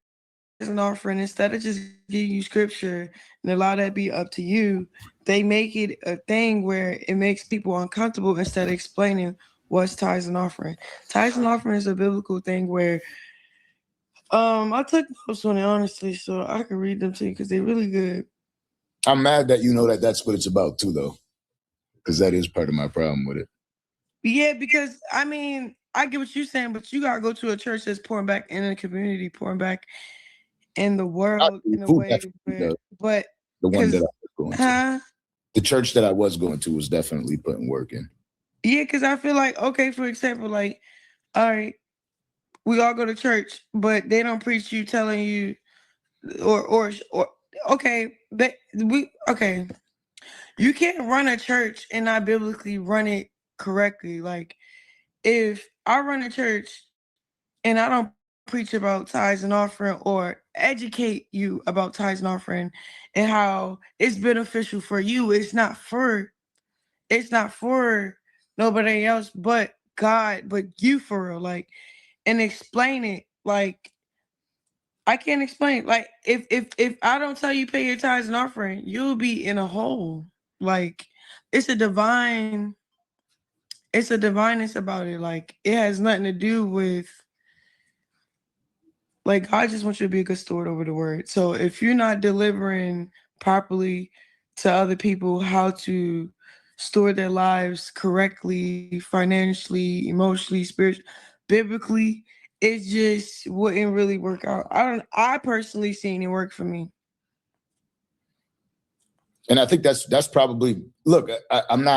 and offering, instead of just giving you scripture and allow that be up to you, they make it a thing where it makes people uncomfortable instead of explaining what's tithes and offering. Tithes and offering is a biblical thing where I took notes on it, honestly, so I can read them to you because they're really good. I'm mad that you know that that's what it's about too, though, because that is part of my problem with it. Yeah, because I mean, I get what you're saying, but you gotta go to a church that's pouring back in the community, pouring back in the world in a way where, but the one that I was going to, the church that I was going to was definitely putting work in. Yeah, because I feel like, okay, for example, like, all right, we all go to church, but they don't preach you telling you, or okay, you can't run a church and not biblically run it correctly. Like, if I run a church And I don't preach about tithes and offering or educate you about tithes and offering and how it's beneficial for you. It's not for nobody else but God, but you for real. Like, and explain it. Like, I can't explain. Like, if I don't tell you pay your tithes and offering, you'll be in a hole. Like, it's a divine, it's a divineness about it. Like, it has nothing to do with, like, God just wants you to be a good steward over the word. So if you're not delivering properly to other people how to store their lives correctly, financially, emotionally, spiritually, biblically, it just wouldn't really work out. I personally seen it work for me. And I think that's probably, look, I'm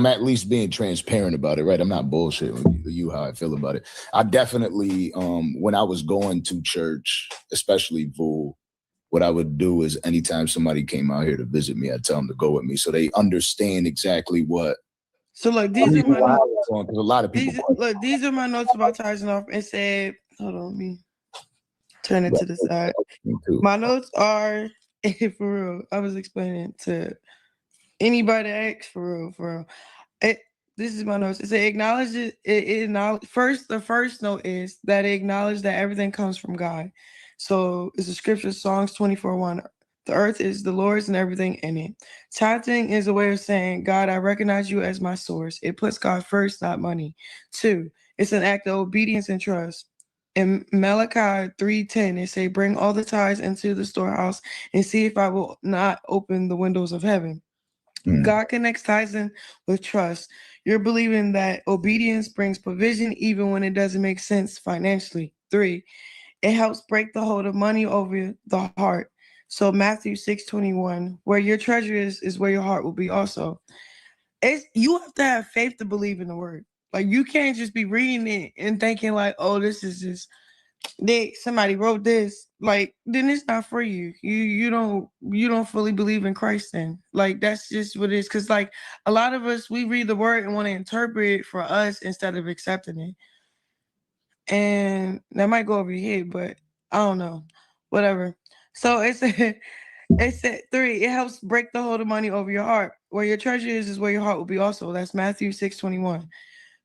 at least being transparent about it, right? I'm not bullshitting with you how I feel about it. I definitely, when I was going to church, especially Vul, what I would do is anytime somebody came out here to visit me, I'd tell them to go with me so they understand exactly what. So look, these are my notes. Because a lot of people. These are my notes about tithes and offering. It said, hold on, let me turn it to the side. My notes are, for real, I was explaining to anybody that asks, for real. This is my notes. It said acknowledge it. First, the first note is that it acknowledge that everything comes from God. So it's a scripture, Psalms 24:1. The earth is the Lord's and everything in it. Tithing is a way of saying, God, I recognize you as my source. It puts God first, not money. 2, it's an act of obedience and trust. In Malachi 3:10, it say, bring all the tithes into the storehouse and see if I will not open the windows of heaven. God connects tithing with trust. You're believing that obedience brings provision even when it doesn't make sense financially. 3, it helps break the hold of money over the heart. So Matthew 6:21, where your treasure is where your heart will be also. You have to have faith to believe in the word. Like, you can't just be reading it and thinking like, oh, this is just somebody wrote this. Like, then it's not for you. You don't fully believe in Christ then. Like, that's just what it is. Because like a lot of us, we read the word and want to interpret it for us instead of accepting it. And that might go over your head, but I don't know. Whatever. So it said 3, it helps break the hold of money over your heart. Where your treasure is where your heart will be also. That's Matthew 6:21.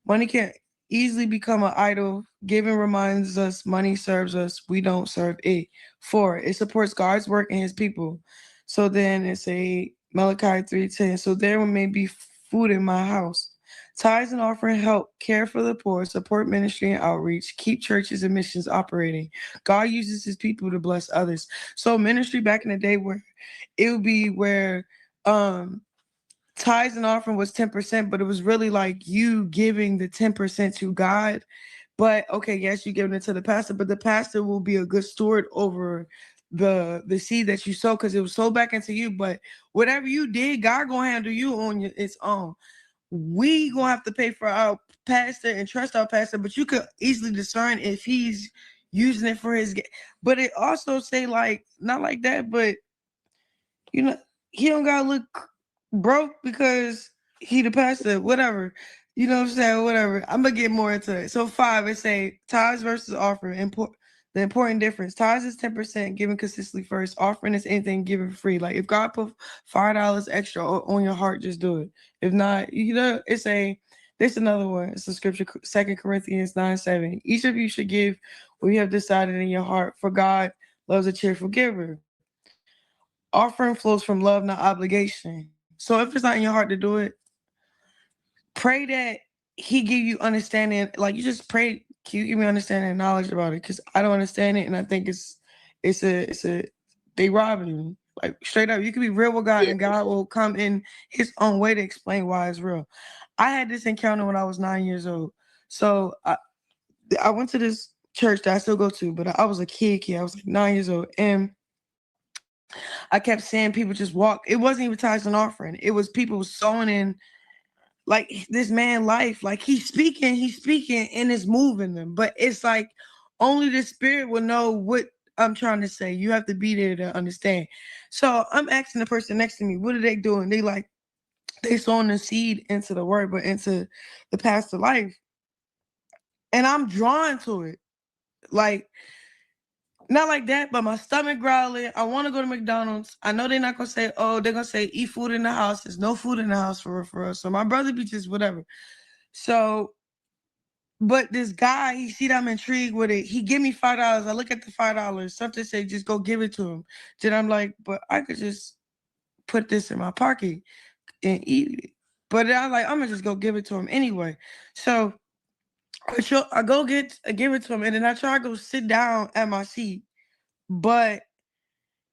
Money can easily become an idol. Giving reminds us money serves us. We don't serve it. 4, it supports God's work and his people. So then it's a Malachi 3:10. So there may be food in my house. Tithes and offering help care for the poor, support ministry and outreach, keep churches and missions operating. God uses his people to bless others. So ministry back in the day where it would be where tithes and offering was 10%, but it was really like you giving the 10% to God. But okay, yes, you're giving it to the pastor, but the pastor will be a good steward over the seed that you sow because it was sold back into you. But whatever you did, God gonna handle you on its own. We gonna have to pay for our pastor and trust our pastor, but you could easily discern if he's using it for his. But it also say like not like that, but you know he don't gotta look broke because he the pastor. Whatever, you know what I'm saying. Whatever. I'm gonna get more into it. So 5, it say tithes versus offering. The important difference: tithes is 10% given consistently first. Offering is anything given free. Like if God put $5 extra on your heart, just do it. If not, there's another one. It's a scripture, 2 Corinthians 9:7. Each of you should give what you have decided in your heart, for God loves a cheerful giver. Offering flows from love, not obligation. So if it's not in your heart to do it, pray that he give you understanding. Like you just pray, can you give me understanding and knowledge about it? Because I don't understand it, and I think they robbing me. Like straight up, you can be real with God, and God will come in his own way to explain why it's real. I had this encounter when I was 9 years old. So I went to this church that I still go to, but I was a kid. I was like 9 years old, and I kept seeing people just walk. It wasn't even tithes and offering. It was people sowing in like this man life. Like he's speaking and it's moving them. But it's like only the spirit will know what I'm trying to say. You have to be there to understand. So I'm asking the person next to me, what are they doing? They sowing the seed into the word, but into the pastor life. and I'm drawn to it. Like, not like that, but my stomach growling. I want to go to McDonald's. I know they're not gonna say, oh, they're gonna say eat food in the house. There's no food in the house for us. So my brother be just whatever. So, but this guy, he see that I'm intrigued with it. He give me $5. I look at the $5. Something say just go give it to him. Then I'm like, but I could just put this in my pocket and eat it. But I'm like, I'm gonna just go give it to him anyway. So I go give it to him, and then I try to go sit down at my seat, but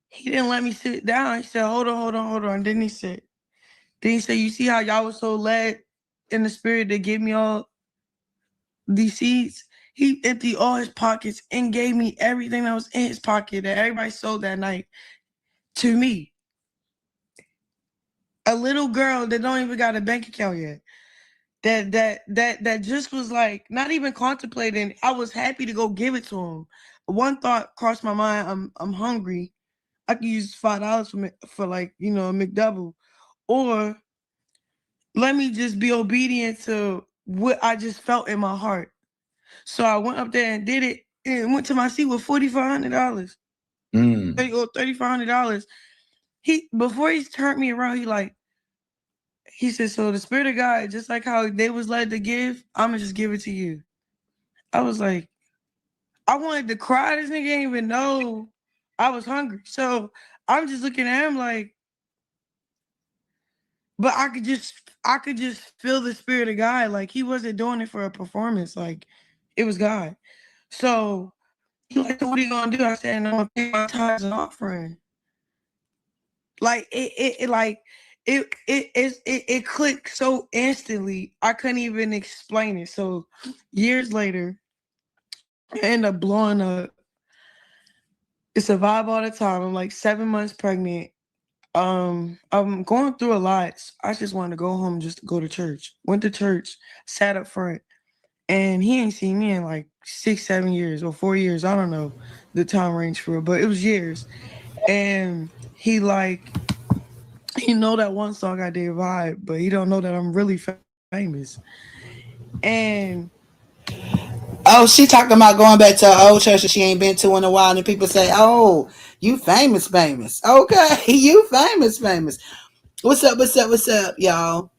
he didn't let me sit down. He said, hold on. Then he said, you see how y'all was so led in the spirit to give me all these seeds? He emptied all his pockets and gave me everything that was in his pocket that everybody sold that night to me. A little girl that don't even got a bank account yet. That just was like not even contemplating. I was happy to go give it to him. One thought crossed my mind. I'm hungry. I could use $5 for like, a McDouble, or let me just be obedient to what I just felt in my heart. So I went up there and did it, and went to my seat with $4,500, or $3,500. Before he turned me around, he said, so the spirit of God, just like how they was led to give, I'm gonna just give it to you. I was like, I wanted to cry. This nigga didn't even know I was hungry. So I'm just looking at him like, but I could just feel the spirit of God. Like, he wasn't doing it for a performance. Like, it was God. So he like, so what are you gonna do? I said, no, I'm gonna pay my tithes and offering. Like it clicked so instantly. I couldn't even explain it. So years later, I end up blowing up. It's a vibe all the time. I'm like 7 months pregnant. I'm going through a lot. I just wanted to go home, just to go to church. Went to church, sat up front, and he ain't seen me in like 6, 7 years or 4 years. I don't know the time range for it, but it was years. And he know that one song I did vibe, but he don't know that I'm really famous. And Oh, she talking about going back to an old church that she ain't been to in a while, and people say, "Oh, you famous. Okay, you famous. What's up, y'all?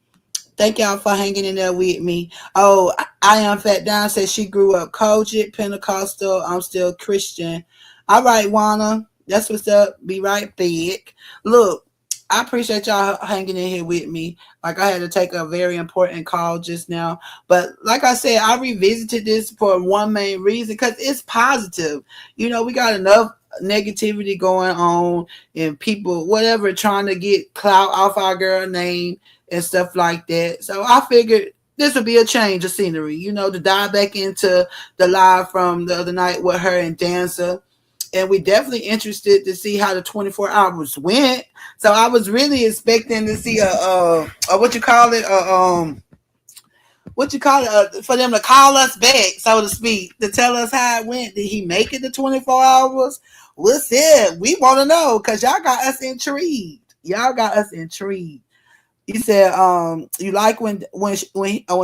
Thank y'all for hanging in there with me. Oh, I am Fat Down says she grew up Kojic, Pentecostal. I'm still Christian. All right, Wana. That's what's up. Be right back. Look, I appreciate y'all hanging in here with me. Like, I had to take a very important call just now. But like I said, I revisited this for one main reason, because it's positive. We got enough negativity going on, and people, whatever, trying to get clout off our girl name and stuff like that. So I figured this would be a change of scenery, to dive back into the live from the other night with her and Danza. And we definitely interested to see how the 24 hours went. So I was really expecting to see for them to call us back, so to speak, to tell us how it went. Did he make it to 24 hours? What's it? We want to know, because y'all got us intrigued. He said, you like when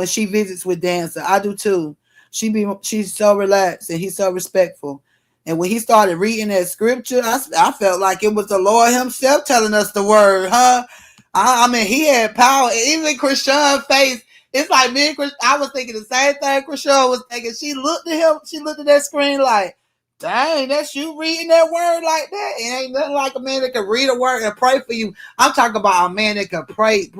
she visits with Danza. I do too. She's so relaxed, and he's so respectful. And when he started reading that scripture, I felt like it was the Lord himself telling us the word, huh? I mean, he had power. Even Chrisean's face, it's like me and Chrisean, I was thinking the same thing Chrisean was thinking. She looked at him, she looked at that screen like, dang, that's you reading that word like that? It ain't nothing like a man that can read a word and pray for you. I'm talking about a man that can pray.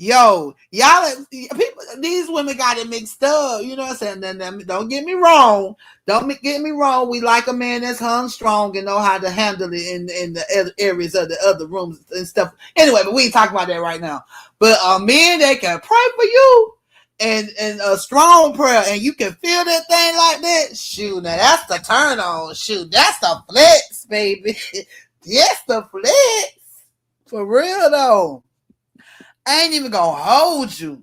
Yo, y'all, people, these women got it mixed up. You know what I'm saying? Don't get me wrong. We like a man that's hung strong and know how to handle it in the areas of the other rooms and stuff. Anyway, but we ain't talking about that right now. But a man that can pray for you and a strong prayer, and you can feel that thing like that. Shoot, now that's the turn on. Shoot, that's the flex, baby. That's the flex. For real though. I ain't even gonna hold you.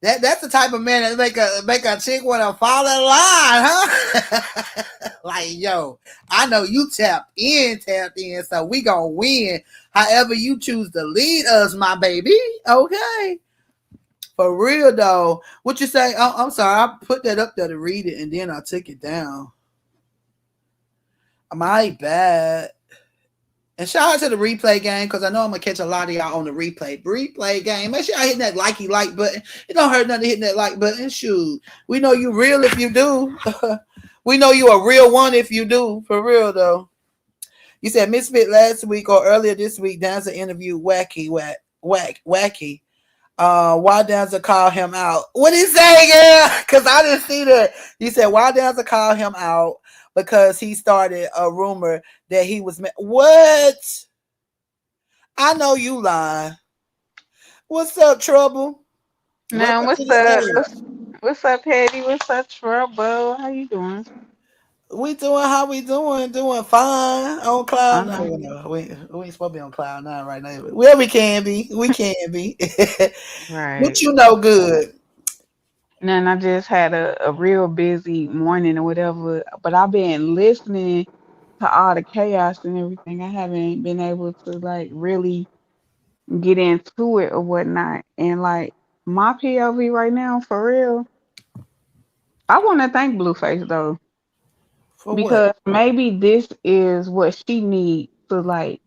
That's the type of man that make a chick want to fall in line, huh? Like, yo, I know you tapped in, so we gonna win. However you choose to lead us, my baby. Okay. For real though. What you say? I'm sorry. I put that up there to read it and then I took it down. My bad. And shout out to the replay game because I know I'm gonna catch a lot of y'all on the replay game. Make sure y'all hitting that likey like button. It don't hurt nothing hitting that like button. Shoot, we know you real if you do. We know you a real one if you do. For real though. You said Misfit last week or earlier this week. Danza interview wacky. Why Danza call him out? What he say, girl? Because I didn't see that. You said why Danza call him out because he started a rumor that he was what? I know you lying. What's up, trouble? Now, Welcome to what's the up? stage. What's up, Patty? What's up, Trouble? How you doing? We doing how we doing? Doing fine on I cloud. know. Oh no, we ain't supposed to be on cloud nine right now. Well, we can be. We can be. What Right. you know good? Then I just had a real busy morning or whatever, but I've been listening to all the chaos and everything. I haven't been able to like really get into it or whatnot. And like my POV right now, for real, I want to thank Blueface though, For what? because maybe this is what she needs to like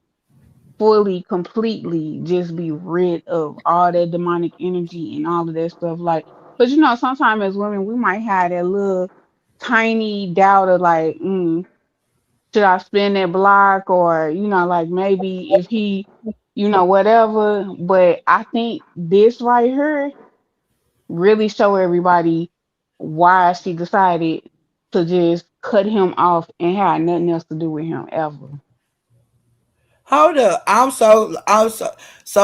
fully, completely just be rid of all that demonic energy and all of that stuff. Like, but you know, sometimes as women, we might have that little tiny doubt of like, should I spin that block or, you know, like maybe if he, you know, whatever. But I think this right here really show everybody why she decided to just cut him off and have nothing else to do with him ever. Hold up. I'm so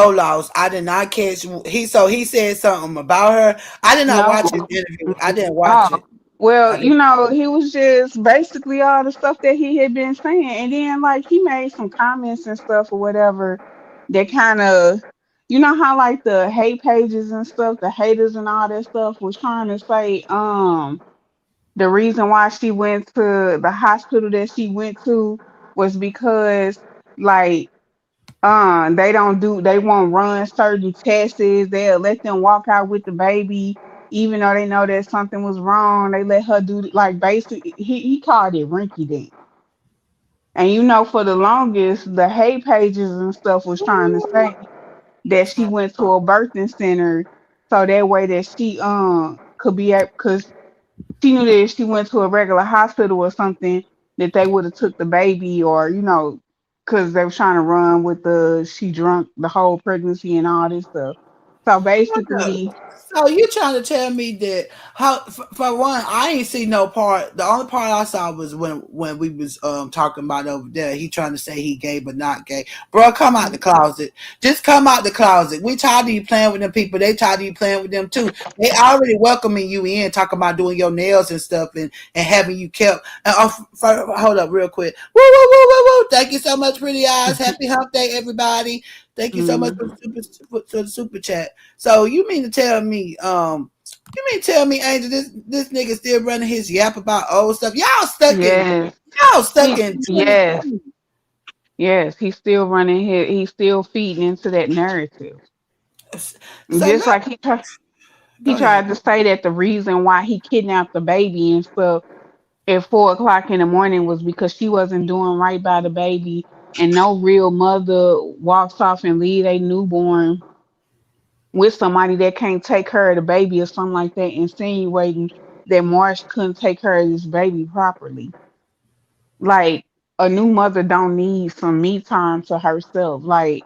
lost. I did not catch he said something about her. I did not No. watch his interview. I didn't watch Oh, it. well, I did. you know, he was just basically all the stuff that he had been saying. And then, like, he made some comments and stuff or whatever that kind of, you know, how like the hate pages and stuff, the haters and all that stuff was trying to say, the reason why she went to the hospital that she went to was because, like, they won't run certain tests. They'll let them walk out with the baby, even though they know that something was wrong. They let her do like basically he called it rinky dink. And you know, for the longest, the hate pages and stuff was trying to say that she went to a birthing center so that way that she could be at because she knew that if she went to a regular hospital or something, that they would have took the baby or, you know, because they were trying to run with the she drunk the whole pregnancy and all this stuff. So Hold up. basically, So you trying to tell me that how for one, I ain't see no part. The only part I saw was when we was talking about over there. He trying to say he gay but not gay. Bro, come out the closet. Just come out the closet. We tired of you playing with them people. They tired of you playing with them too. They already welcoming you in, talking about doing your nails and stuff and having you kept. Hold up, real quick. Woo woo woo woo woo. Thank you so much, pretty eyes. Happy hump day, everybody. Thank you so much mm, for the super chat. So you mean to tell me, Angel, this nigga still running his yap about old stuff? yes, Y'all stuck in yes, 2020. yes, he's still running his, he's still feeding into that narrative. So Just let like he go ahead. tried to say that the reason why he kidnapped the baby and stuff at 4 o'clock in the morning was because she wasn't doing right by the baby, and no real mother walks off and leave a newborn with somebody that can't take care of the baby or something like that, insinuating that Marsh couldn't take care of this baby properly. Like a new mother don't need some me time to herself. Like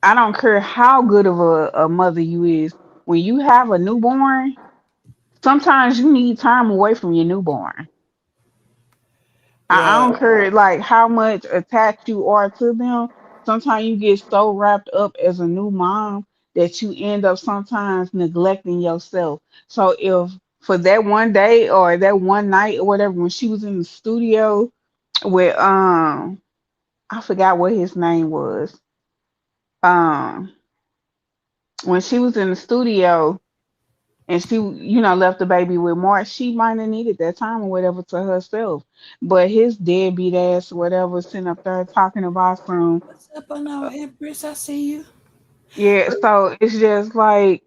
I don't care how good of a mother you is. When you have a newborn, sometimes you need time away from your newborn. I Well, don't care like how much attached you are to them. Sometimes you get so wrapped up as a new mom that you end up sometimes neglecting yourself. So if for that one day or that one night or whatever, when she was in the studio with I forgot what his name was. Um when she was in the studio and she, you know, left the baby with Mark, she might have needed that time or whatever to herself. But his deadbeat ass, whatever, sitting up there talking about some, what's up on our Empress? I see you. yeah. So it's just like,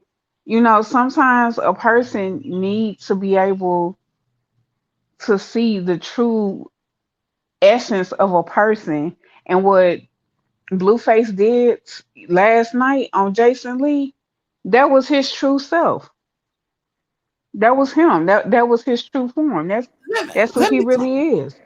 sometimes a person needs to be able to see the true essence of a person. And what Blueface did last night on Jason Lee, that was his true self. That was him. That was his true form. That's who let he me really is.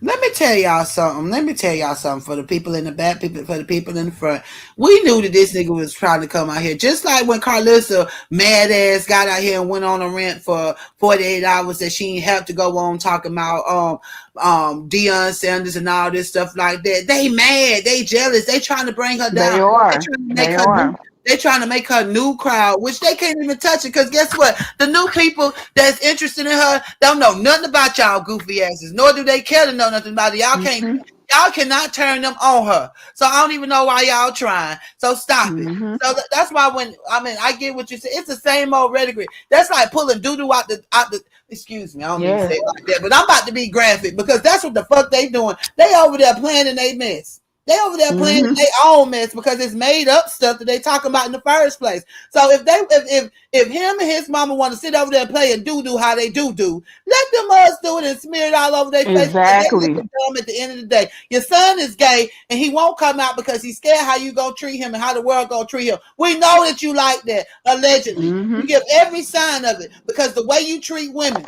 Let me tell y'all something. Let me tell y'all something for the people in the back, people for the people in the front. We knew that this nigga was trying to come out here. Just like when Carlissa mad ass got out here and went on a rant for 48 hours that she didn't have to go on talking about Deion Sanders and all this stuff like that. They mad, they jealous, they trying to bring her They down. They are. trying to make They her new are. they trying to make her new crowd, which they can't even touch it. Because guess what? The new people that's interested in her don't know nothing about y'all goofy asses, nor do they care to know nothing about it. Mhm. Y'all cannot turn them on her. So I don't even know why y'all trying. So stop it. Mhm. So that's why I get what you said. It's the same old rhetoric. That's like pulling doo doo out the. Excuse me, I don't mean to say Yes. it like that, but I'm about to be graphic because that's what the fuck they doing. They over there playing in they mess. They over there playing in Mhm. their own mess because it's made up stuff that they talking about in the first place. So if him and his mama want to sit over there and play and do how they do, let them us do it and smear it all over their face because they Exactly. looking dumb at the end of the day. Your son is gay and he won't come out because he's scared how you gonna treat him and how the world gonna treat him. We know that you like that, allegedly. You Mhm. give every sign of it because the way you treat women,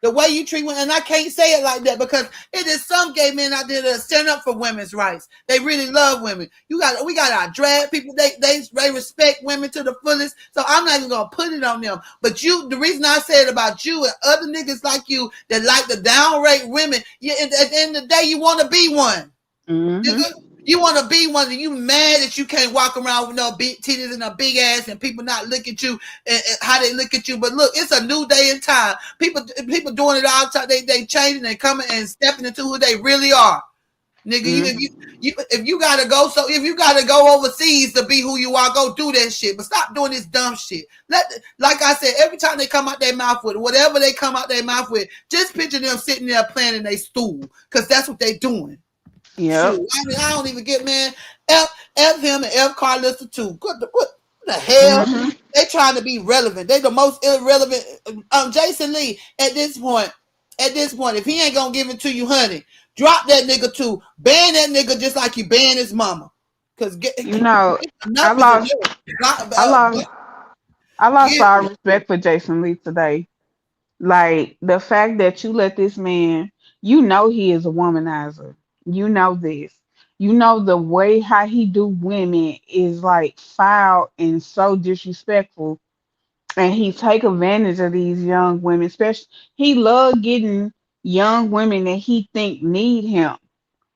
the way you treat women, and I can't say it like that because it is some gay men out there that stand up for women's rights. They really love women. We got our drag people. They respect women to the fullest. So I'm not even gonna put it on them. But the reason I said about you and other niggas like you that like to downrate women, at the end of the day, you want to be one. Mhm. You want to be one, and you mad that you can't walk around with no big titties and a big ass, and people not look at you and how they look at you. But look, it's a new day and time. People doing it all the time. They changing, they coming and stepping into who they really are. Nigga, Mhm. if you gotta go, so if you gotta go overseas to be who you are, go do that shit. But stop doing this dumb shit. Like I said, every time they come out their mouth with whatever they come out their mouth with, just picture them sitting there playing in their stool, because that's what they doing. Shoot, Yep. I mean, I don't even get, man. F him and F Carlista too. What the hell? Mhm. They trying to be relevant. They the most irrelevant. Jason Lee at this point. If he ain't gonna give it to you, honey, drop that nigga too. Ban that nigga just like you ban his mama. Cause You know, I enough is enough. lost. I lost. I lost Get all it. respect for Jason Lee today. Like the fact that you let this man, he is a womanizer. You know this. You know the way how he do women is like foul and so disrespectful. And he take advantage of these young women, especially he love getting young women that he think need him.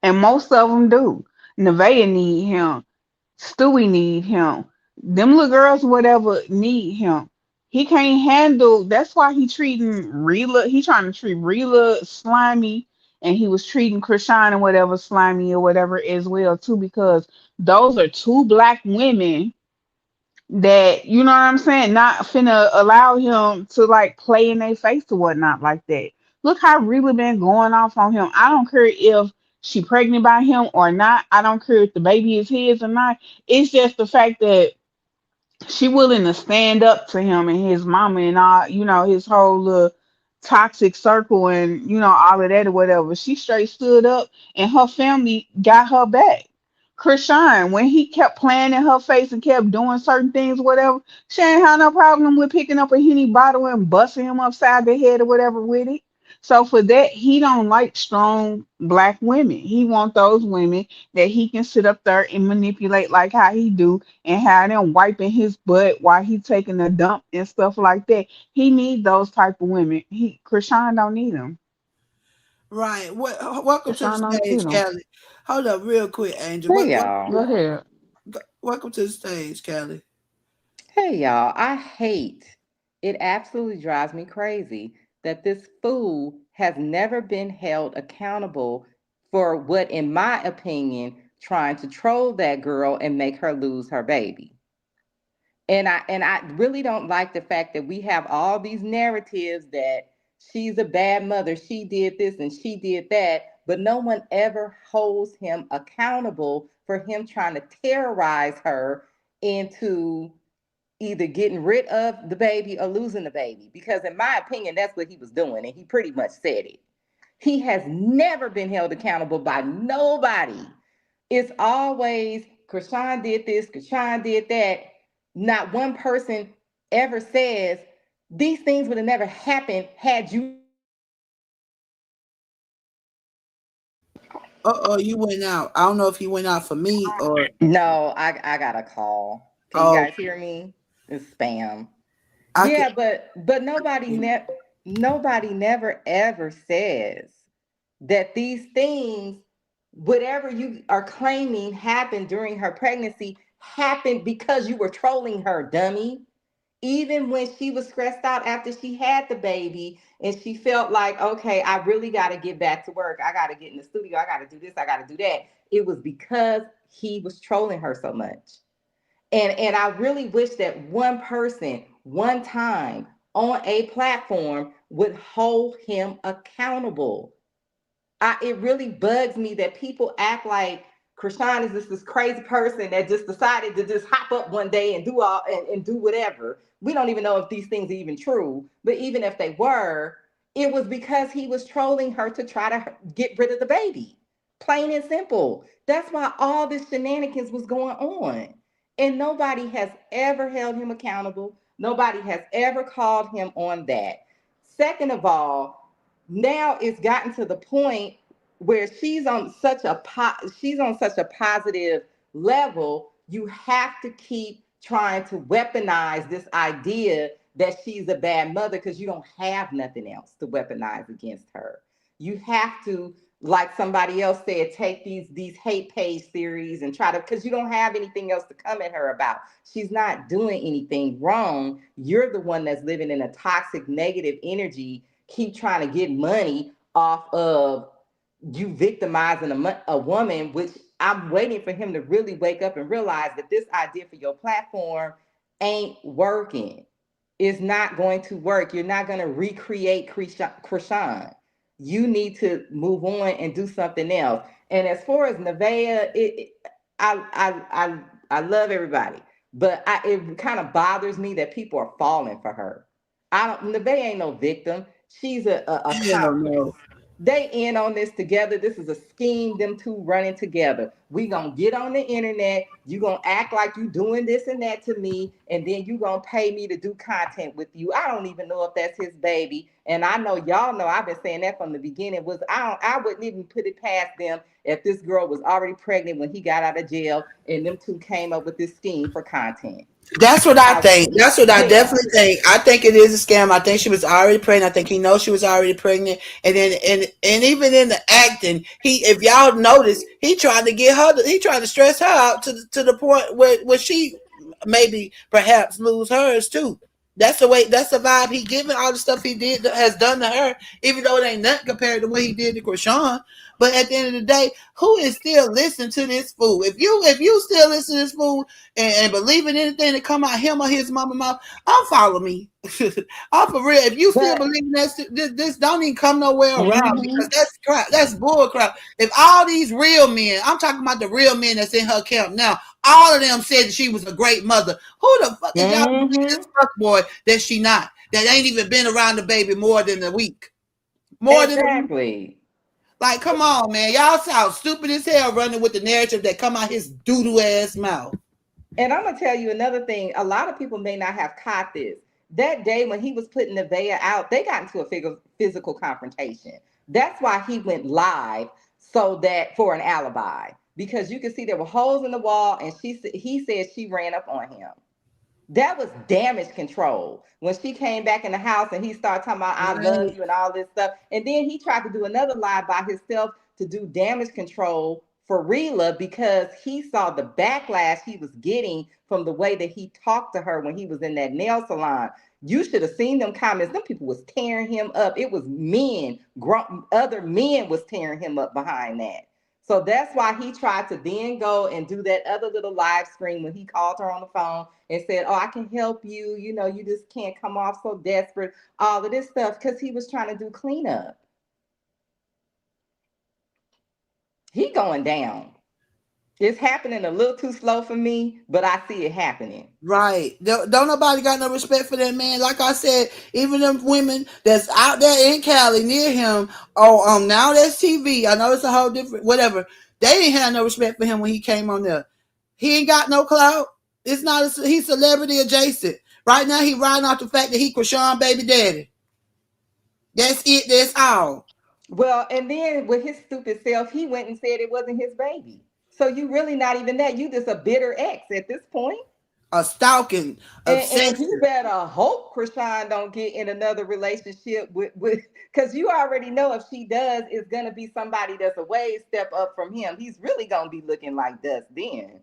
And most of them do. Nevaeh need him. Stewie need him. Them little girls, whatever, need him. He can't handle. That's why he trying to treat Rila slimy, and he was treating Krishan and whatever slimy or whatever as well too, because those are two black women that what I'm saying, not finna allow him to like play in their face or whatnot like that. Look how really been going off on him. I don't care if she pregnant by him or not. I don't care if the baby is his or not. It's just the fact that she willing to stand up to him and his mama and all, his whole little toxic circle and all of that or whatever. She straight stood up and her family got her back. Krishan, when he kept playing in her face and kept doing certain things, whatever, she ain't had no problem with picking up a Henny bottle and busting him upside the head or whatever with it. So for that, he don't like strong black women. He want those women that he can sit up there and manipulate like how he do and have them wiping his butt while he taking a dump and stuff like that. He need those type of women. Krishan don't need them. Right. Welcome to the Krishan don't need stage, them. Callie. Hold up, real quick, Angel. Hey y'all. Go ahead. Welcome to the stage, Callie. Hey y'all. I hate it absolutely drives me crazy that this fool has never been held accountable for what, in my opinion, trying to troll that girl and make her lose her baby. And I really don't like the fact that we have all these narratives that she's a bad mother, she did this and she did that, but no one ever holds him accountable for him trying to terrorize her into either getting rid of the baby or losing the baby. Because in my opinion, that's what he was doing, and he pretty much said it. He has never been held accountable by nobody. It's always Chrisean did this, Chrisean did that. Not one person ever says these things would have never happened had you. You went out. I don't know if you went out for me or. No, I got a call. Can you Oh, guys hear me? It's spam. I can. Yeah, but nobody never ever says that these things, whatever you are claiming happened during her pregnancy, happened because you were trolling her, dummy. Even when she was stressed out after she had the baby and she felt like, okay, I really got to get back to work. I got to get in the studio. I got to do this. I got to do that. It was because he was trolling her so much. And I really wish that one person, one time on a platform would hold him accountable. It really bugs me that people act like Chrisean is just this crazy person that just decided to just hop up one day and do all and do whatever. We don't even know if these things are even true, but even if they were, it was because he was trolling her to try to get rid of the baby. Plain and simple. That's why all this shenanigans was going on. And nobody has ever held him accountable. Nobody has ever called him on that. Second of all, now it's gotten to the point where she's on such a positive level. You have to keep trying to weaponize this idea that she's a bad mother because you don't have nothing else to weaponize against her. You have to, like somebody else said, take these hate page series and try to, because you don't have anything else to come at her about. She's not doing anything wrong. You're the one that's living in a toxic negative energy, keep trying to get money off of you victimizing a woman, which I'm waiting for him to really wake up and realize that this idea for your platform ain't working. It's not going to work. You're not going to recreate Chrisean. You need to move on and do something else. And as far as Nevaeh, I love everybody, but it kind of bothers me that people are falling for her. Nevaeh ain't no victim. She's a Hell accomplice. no. They in on this together. This is a scheme, them two running together. We gonna get on the internet. You gonna act like you doing this and that to me, and then you gonna pay me to do content with you. I don't even know if that's his baby. And I know y'all know I've been saying that from the beginning. I wouldn't even put it past them if this girl was already pregnant when he got out of jail and them two came up with this scheme for content. That's what I I, think. That's what I yeah. definitely think. I think it is a scam. I think she was already pregnant. I think he knows she was already pregnant. And then and even in the acting, if y'all notice, he tried to get her. He tried to stress her out to the point where she maybe perhaps lose hers too. That's the way. That's the vibe he giving. All the stuff he did has done to her, even though it ain't nothing compared to what he did to Chrisean. But at the end of the day, who is still listening to this fool? If you still listen to this fool and believe in anything that come out him or his mama mouth, unfollow me. I'm for real. If you still But believe in that, this don't even come nowhere around because mhm. that's crap. That's bull crap. If all these real men, I'm talking about the real men that's in her camp now, all of them said that she was a great mother. Who the fuck is y'all believe this Mhm. fuck boy that she not? That ain't even been around the baby more than a week. More than a week. Exactly. Like, come on, man. Y'all sound stupid as hell running with the narrative that come out his doodoo ass mouth. And I'm gonna tell you another thing. A lot of people may not have caught this. That day when he was putting Nevaeh out, they got into a physical confrontation. That's why he went live, so that for an alibi, because you can see there were holes in the wall, and he said she ran up on him. That was damage control. When she came back in the house and he started talking about I love Right. you and all this stuff. And then he tried to do another lie by himself to do damage control for Rila because he saw the backlash he was getting from the way that he talked to her when he was in that nail salon. You should have seen them comments. Them people was tearing him up. It was men, other men was tearing him up behind that. So that's why he tried to then go and do that other little live stream when he called her on the phone and said, "Oh, I can help you. You know, you just can't come off so desperate." All of this stuff because he was trying to do cleanup. He going down. It's happening a little too slow for me, but I see it happening. Right. Don't nobody got no respect for that man. Like I said, even them women that's out there in Cali near him, oh now that's TV. I know it's a whole different whatever. They didn't have no respect for him when he came on there. He ain't got no clout. It's not he's celebrity adjacent. Right now he riding off the fact that he Chrisean baby daddy. That's it, that's all. Well, and then with his stupid self, he went and said it wasn't his baby. So you really not even that. You just a bitter ex at this point. A stalking, And obsessive. you better hope Krishan don't get in another relationship with because you already know if she does, it's gonna be somebody that's a way step up from him. He's really gonna be looking like dust then.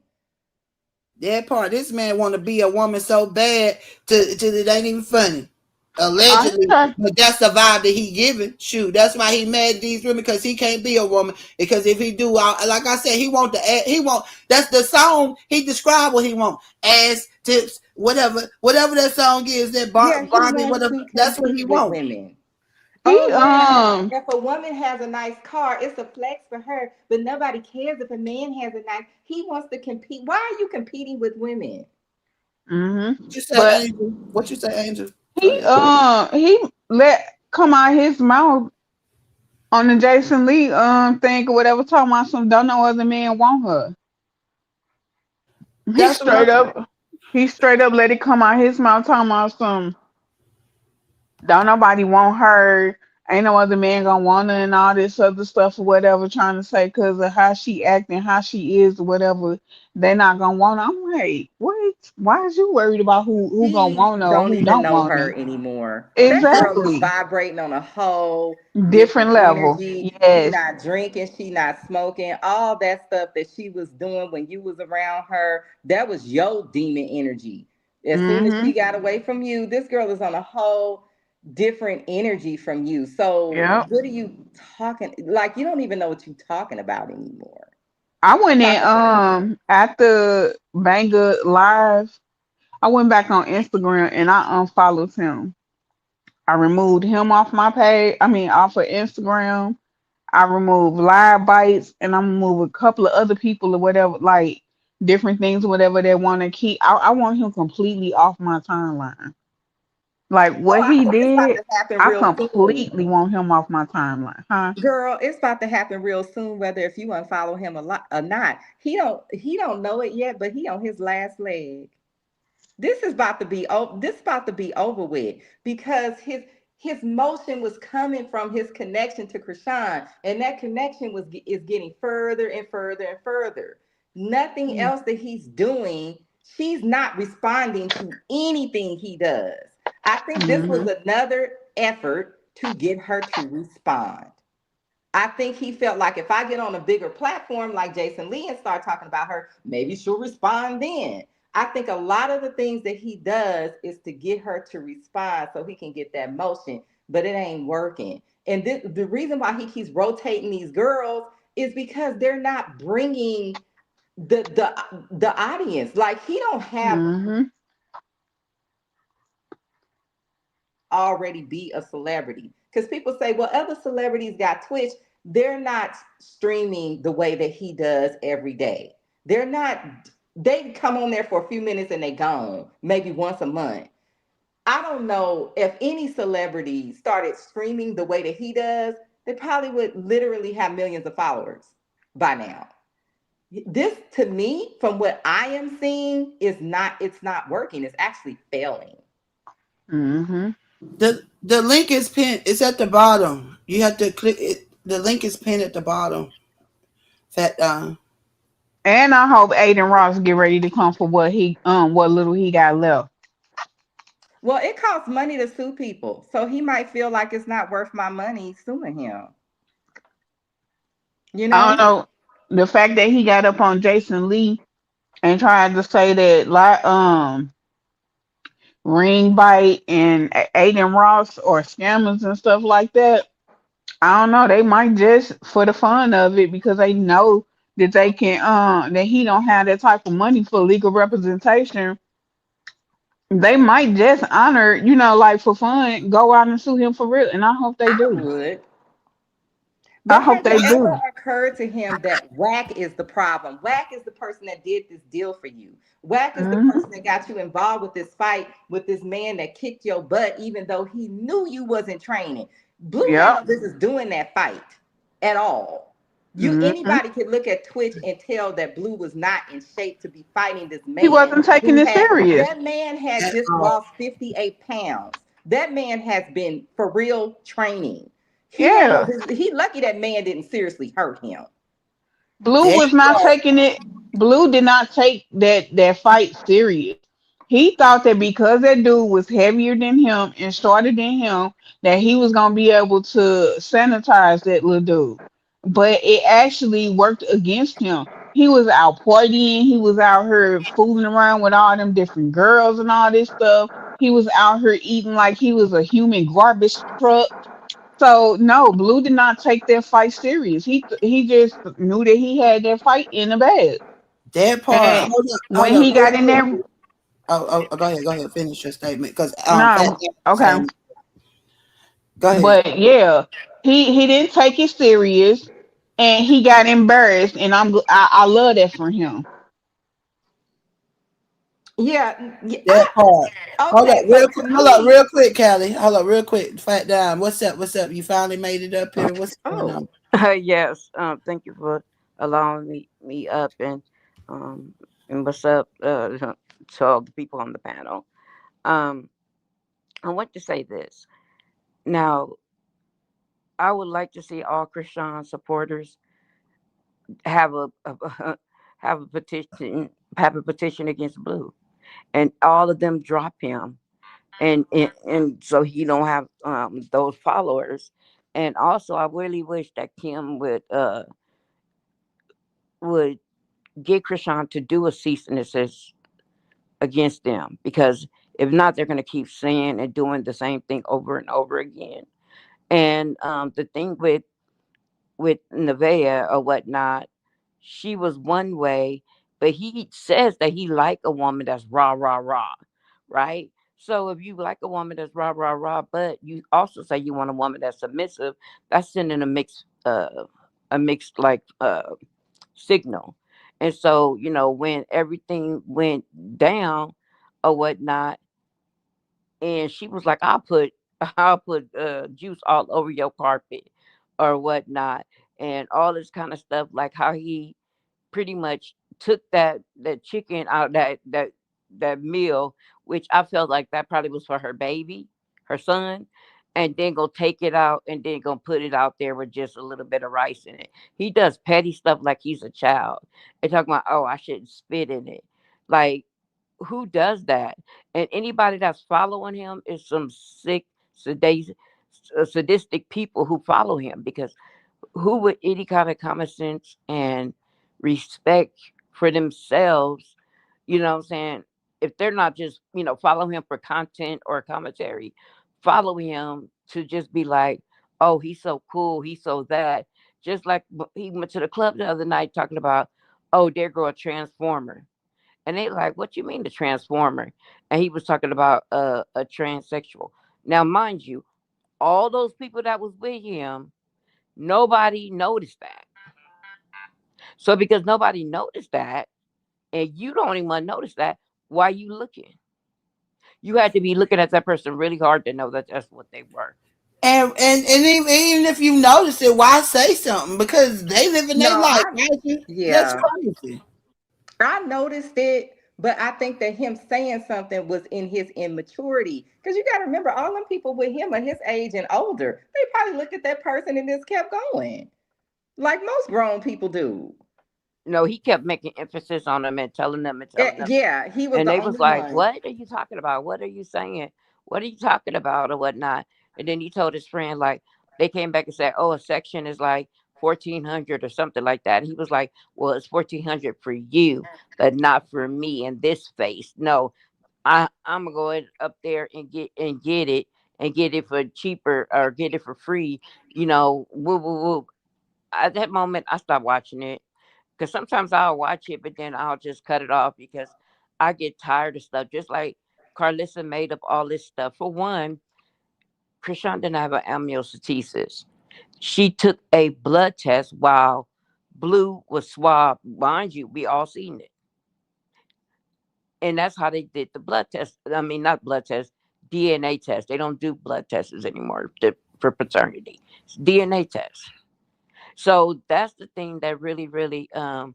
That part, this man want to be a woman so bad to it ain't even funny. I Allegedly, try. but that's the vibe that he giving. Shoot, that's why he mad at these women because he can't be a woman. Because if he do, like I said, he want the he want. That's the song he described what he want. Ass, tips, whatever that song is. That Yeah, he Barbie, wants whatever. to That's what compete he with want. women. Oh He yeah. If a woman has a nice car, it's a flex for her, but nobody cares if a man has a nice. He wants to compete. Why are you competing with women? What you say, but Angel? What you say, Angel? Go he ahead. he let come out his mouth on the Jason Lee thing or whatever, talking about some don't know other man want her. He That's what straight I'm. up he straight up let it come out his mouth talking about some don't nobody want her. Ain't no other man gonna want her and all this other stuff or whatever, trying to say because of how she acting, how she is, or whatever, they not gonna want her. I'm like, what? Why is you worried about who gonna He want her or don't who even don't know want her her? anymore. That girl is Exactly. vibrating on a whole Different different level. energy. She Yes. not drinking, she not smoking. All that stuff that she was doing when you was around her, that was your demon energy. As soon as she Mm-hmm. got away from you, this girl is on a whole different energy from you. So Yep. what are you talking? Like you don't even know what you're talking about anymore. I went in Talking to after Banga Live, I went back on Instagram and I unfollowed him. I removed him off my page. I mean off of Instagram. I removed live bites and I removed a couple of other people or whatever, like different things or whatever they want to keep. I want him completely off my timeline. Like oh, what I he think it's about did, to happen I real soon. completely want him off my timeline. Huh? Girl, it's about to happen real soon, whether if you unfollow him a lot or not. He don't know it yet, but he on his last leg. This about to be over with because his motion was coming from his connection to Krishan, and that connection is getting further and further and further. Nothing else that he's doing, she's not responding to anything he does. I think this was Mm-hmm. another effort to get her to respond. I think he felt like if I get on a bigger platform like Jason Lee and start talking about her, maybe she'll respond then. I think a lot of the things that he does is to get her to respond so he can get that motion, but it ain't working. And the reason why he keeps rotating these girls is because they're not bringing the audience. Like he don't have Mm-hmm. already be a celebrity. Because people say, well, other celebrities got Twitch. They're not streaming the way that he does every day. They're not, they come on there for a few minutes and they gone, maybe once a month. I don't know if any celebrity started streaming the way that he does, they probably would literally have millions of followers by now. This to me, from what I am seeing, it's not working. It's actually failing. Mm-hmm. The link is pinned. It's at the bottom. You have to click it. The link is pinned at the bottom. Fat And I hope Aiden Ross get ready to come for what little he got left. Well, it costs money to sue people, so he might feel like it's not worth my money suing him. You I don't know? know. The fact that he got up on Jason Lee and tried to say that like Ring Bite and Aiden Ross or scammers and stuff like that. I don't know. They might just for the fun of it because they know that they can that he don't have that type of money for legal representation. They might just honor, like for fun, go out and sue him for real. And I hope they I do. would. I But hope has they it ever do. occurred to him that Whack is the problem? Whack is the person that did this deal for you. Whack is the Mhm. person that got you involved with this fight with this man that kicked your butt, even though he knew you wasn't training. Blue had Yep. no business doing that fight at all. You Mhm. anybody could look at Twitch and tell that Blue was not in shape to be fighting this He man wasn't taking who it had serious. that man had At just all. lost 58 pounds. That man has been for real training. He had no Yeah. business. He lucky that man didn't seriously hurt him. Blue That was not part. taking it. Blue did not take that fight serious. He thought that because that dude was heavier than him and shorter than him, that he was gonna be able to sanitize that little dude. But it actually worked against him. He was out partying. He was out here fooling around with all them different girls and all this stuff. He was out here eating like he was a human garbage truck. So no, Blue did not take that fight serious. He just knew that he had that fight in the bag. That part. And when Hold up, he real got in quick. there, Go ahead, finish your statement. Because Fat no, Man was okay. saying, go ahead. But yeah, he didn't take it serious, and he got embarrassed, and I love that for him. Yeah, yeah That part. okay, but to Hold up, me, real quick, Callie. Hold up, real quick. Fat Down. What's up? What's up? You finally made it up here. What's going on? oh, Yes. Thank you for allowing me up um and what's up to all the people on the panel. Um, I want to say this. Now, I would like to see all Christian supporters have a have a petition against Blue, and all of them drop him, and so he don't have those followers. And also, I really wish that Kim would get Krishan to do a cease and desist against them, because if not, they're going to keep saying and doing the same thing over and over again. And the thing with Nevaeh or whatnot, she was one way, but he says that he like a woman that's rah rah rah, right? So if you like a woman that's rah rah rah, but you also say you want a woman that's submissive, that's sending a mixed like signal. And so, when everything went down or whatnot, and she was like, I'll put juice all over your carpet or whatnot, and all this kind of stuff, like how he pretty much took that chicken out, that meal, which I felt like that probably was for her baby, her son, and then go take it out and then go put it out there with just a little bit of rice in it. He does petty stuff like he's a child. And talking about, oh, I shouldn't spit in it. Like, who does that? And anybody that's following him is some sick, sadistic people who follow him, because who with any kind of common sense and respect for themselves, what I'm saying, if they're not just, follow him for content or commentary, follow him to just be like, oh, he's so cool, he's so that. Just like he went to the club the other night talking about, oh, there go a transformer. And they like, what you mean the transformer? And he was talking about a transsexual. Now, mind you, all those people that was with him, nobody noticed that. So because nobody noticed that, and you don't even notice that, why you looking? You had to be looking at that person really hard to know that that's what they were. And even if you notice it, why say something? Because they live in no, their life. That's yeah, crazy. I noticed it, but I think that him saying something was in his immaturity. Because you got to remember, all them people with him are his age and older. They probably looked at that person and just kept going, like most grown people do. No, he kept making emphasis on them and telling them and telling them. Yeah, he was And the they was only like, one. what are you talking about? What are you saying? What are you talking about or whatnot? And then he told his friend, like, they came back and said, oh, a section is like 1,400 or something like that. He was like, well, it's 1,400 for you, but not for me in this face. No, I'm gonna go up there and get it for cheaper or get it for free. Woo woo woo. At that moment, I stopped watching it, because sometimes I'll watch it, but then I'll just cut it off because I get tired of stuff. Just like Carlissa made up all this stuff. For one, Krishan didn't have an amniocentesis. She took a blood test while Blue was swabbed. Mind you, we all seen it. And that's how they did the blood test. I mean, not blood test, DNA test. They don't do blood tests anymore for paternity. It's DNA test. So that's the thing that really, really, and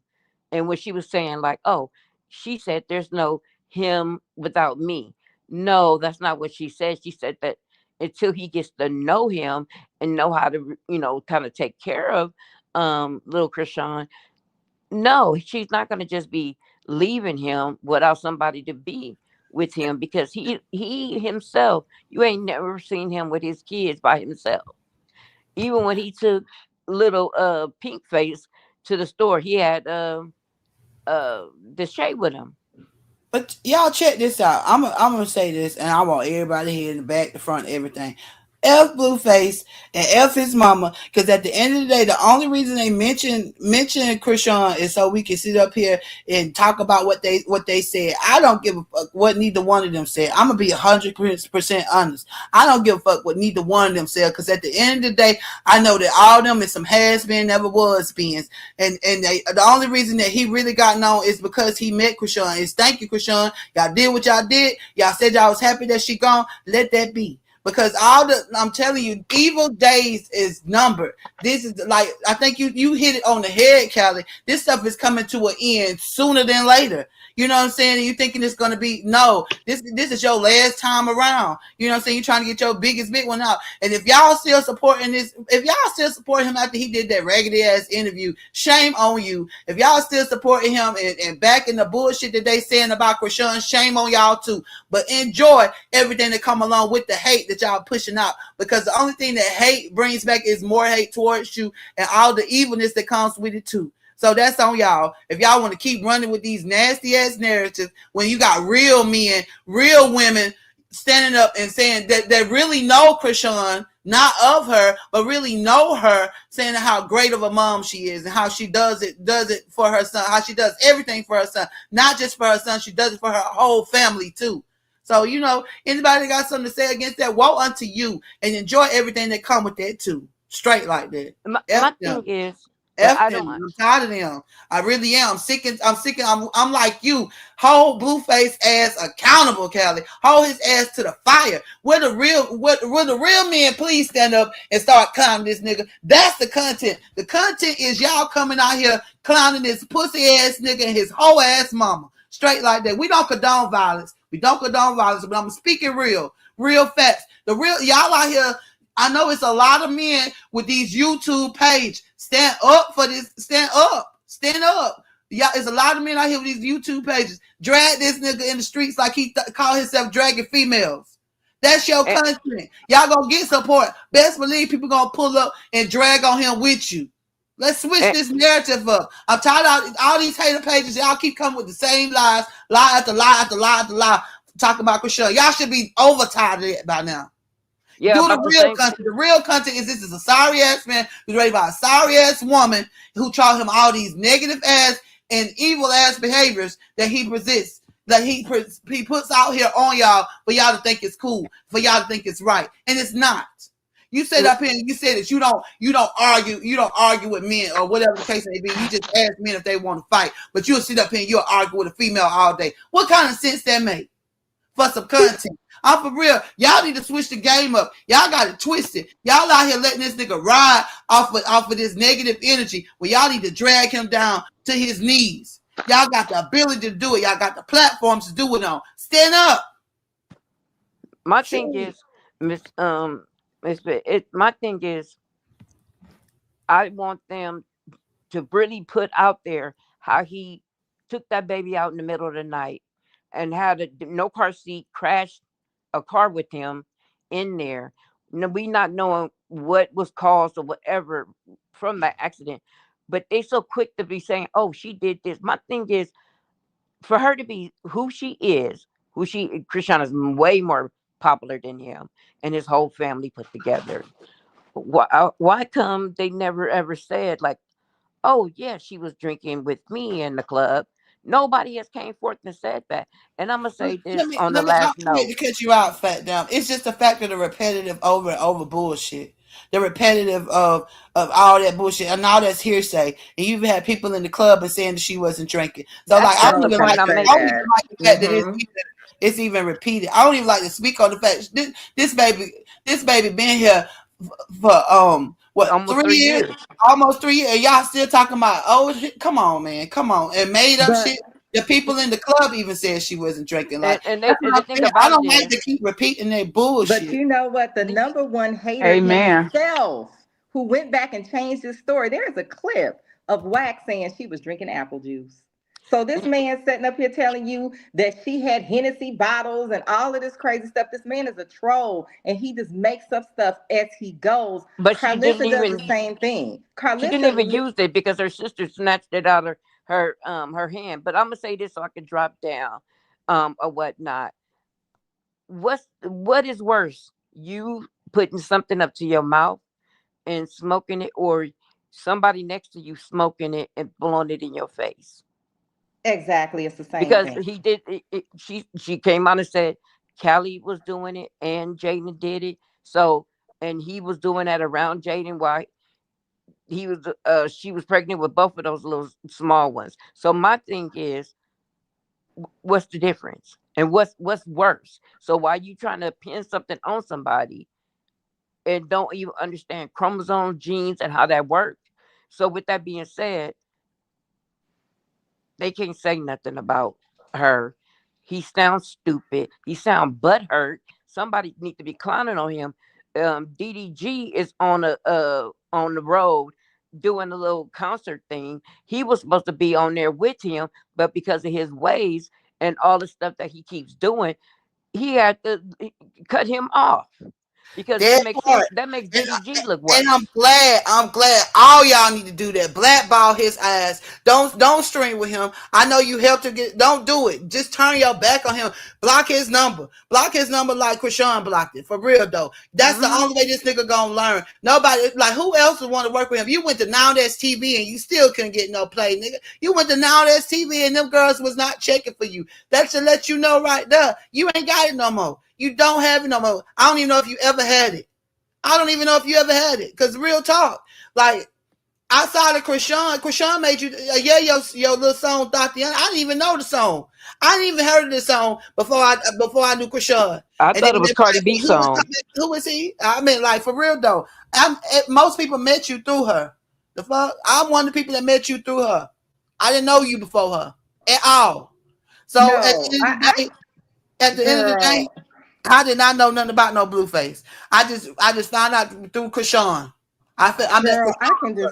when she was saying like, oh, she said there's no him without me. No, that's not what she said. She said that until he gets to know him and know how to, kind of take care of little Krishan, no, she's not going to just be leaving him without somebody to be with him, because he himself, you ain't never seen him with his kids by himself. Even when he took little pink face to the store, he had the Shay with him. But y'all check this out. I'm gonna say this, and I want everybody here in the back, the front, everything. F Blueface and F his mama, because at the end of the day, the only reason they mention Krishan is so we can sit up here and talk about what they said. I don't give a fuck what neither one of them said. I'm gonna be 100% honest. I don't give a fuck what neither one of them said, because at the end of the day, I know that all of them is some has been, never was beings, and the only reason that he really got known is because he met Krishan. Is thank you, Krishan. Y'all did what y'all did. Y'all said y'all was happy that she gone. Let that be. Because I'm telling you, evil days is numbered. This is like, I think you hit it on the head, Callie. This stuff is coming to an end sooner than later. You know what I'm saying? And you thinking it's going to be, no, this is your last time around. You know what I'm saying? You're trying to get your biggest big one out. And if y'all still supporting this, if y'all still support him after he did that raggedy ass interview, shame on you. If y'all still supporting him and backing the bullshit that they saying about Krishan, shame on y'all too. But enjoy everything that come along with the hate that y'all pushing out, because the only thing that hate brings back is more hate towards you and all the evilness that comes with it too. So that's on y'all. If y'all want to keep running with these nasty ass narratives, when you got real men, real women standing up and saying that really know Krishan, not of her, but really know her, saying how great of a mom she is and how she does it for her son, how she does everything for her son, not just for her son, she does it for her whole family too. So, anybody got something to say against that, woe unto you, and enjoy everything that come with that too. Straight like that. My thing is, F them. I'm tired of them. I really am. I'm like you. Hold Blueface ass accountable, Callie. Hold his ass to the fire. Will the real men please stand up and start clowning this nigga? That's the content. The content is y'all coming out here clowning this pussy ass nigga and his whole ass mama. Straight like that. We don't condone violence. But I'm speaking real facts. The real y'all out here. I know it's a lot of men with these YouTube pages. Stand up for this. Stand up. Yeah, it's a lot of men out here with these YouTube pages. Drag this nigga in the streets like he call himself dragging females. That's your content. Y'all gonna get support. Best believe people gonna pull up and drag on him with you. Let's switch this narrative up. I'm tired of all these hater pages. Y'all keep coming with the same lies, lie after lie after lie after lie. Talking about Krishan. Y'all should be over tired of it by now. Yeah, do the real content. The real content is this is a sorry ass man who's raised by a sorry ass woman who taught him all these negative ass and evil ass behaviors that he presents, that he puts out here on y'all for y'all to think it's cool, for y'all to think it's right, and it's not. You said up here and you said that you don't argue with men or whatever the case may be. You just ask men if they want to fight, but you'll sit up here and you'll argue with a female all day. What kind of sense that make? For some content. I'm for real. Y'all need to switch the game up. Y'all got it twisted. Y'all out here letting this nigga ride off of this negative energy. Well, y'all need to drag him down to his knees. Y'all got the ability to do it. Y'all got the platforms to do it on. Stand up. My thing is, my thing is, I want them to really put out there how he took that baby out in the middle of the night and had no car seat, crashed a car with him in there. We not knowing what was caused or whatever from that accident, but they so quick to be saying, "Oh, she did this." My thing is, for her to be who she is, Krishan is way more popular than him and his whole family put together. Why come they never ever said like, "Oh yeah, she was drinking with me in the club"? Nobody has came forth and said that. And I'm gonna say this on the last note. To cut you out, Fat Dumb. It's just the fact of the repetitive over and over bullshit. the repetitive of all that bullshit and all that's hearsay. And you've had people in the club and saying that she wasn't drinking. So That's like I that's don't the even point like I'm I don't making. even like the fact that Mm-hmm. it's even repeated. I don't even like to speak on the fact this baby been here for what Almost 3 years, 3 years. almost 3 years. And y'all still talking about oh shit. Come on, man, come on, and made up But shit. The people in the club even said she wasn't drinking. And Like and that's they and what the I'm thing saying. I about it don't like is, to keep repeating that But bullshit. you know what? The the, number one hater Amen. himself, who went back and changed his story, there is a clip of Wax saying she was drinking apple juice. So this man sitting up here telling you that she had Hennessy bottles and all of this crazy stuff. This man is a troll and he just makes up stuff as he goes. but Carlissa does the same thing. she didn't even use it because her sister snatched it out of her hand. But I'm gonna say this so I can drop down or whatnot. What is worse? You putting something up to your mouth and smoking it, or somebody next to you smoking it and blowing it in your face? Exactly, it's the same Because thing. he did she came out and said Callie was doing it and Jaden did it. So and he was doing that around Jaden while he was she was pregnant with both of those little small ones. So my thing is, what's the difference? And what's worse? So why you trying to pin something on somebody and don't even understand chromosomes, genes, and how that works? So with that being said, they can't say nothing about her. He sounds stupid. He sounds butthurt. Somebody need to be clowning on him. DDG is on the road doing a little concert thing. He was supposed to be on there with him, but because of his ways and all the stuff that he keeps doing, he had to cut him off because That part. that makes And, DDG look and worse. I'm glad all y'all need to do that. Blackball his ass. Don't stream with him. I know you helped him get. Don't do it. Just turn your back on him. Block his number. Block his number like Chrisean blocked it. For real though. That's the Hmm. only way this nigga gonna learn. Nobody like who else would want to work with him? You went to Now That's TV and you still couldn't get no play, nigga. You went to Now That's TV and them girls was not checking for you. That should let you know right there. You ain't got it no more. You don't have it no more. I don't even know if you ever had it. I don't even know if you ever had it. Cause real talk, like outside of Chrisean made you yeah your little song Dr. Young. I didn't even know the song. I didn't even heard of this song before I knew Chrisean. I And then thought it they was were Cardi like, B well, song. who is he? I mean, like for real though. Most people met you through her. The fuck, I'm one of the people that met you through her. I didn't know you before her at all. So No, at the end of the day, girl, I did not know nothing about no Blueface. I just found out through Chrisean. I met girl, Chrisean.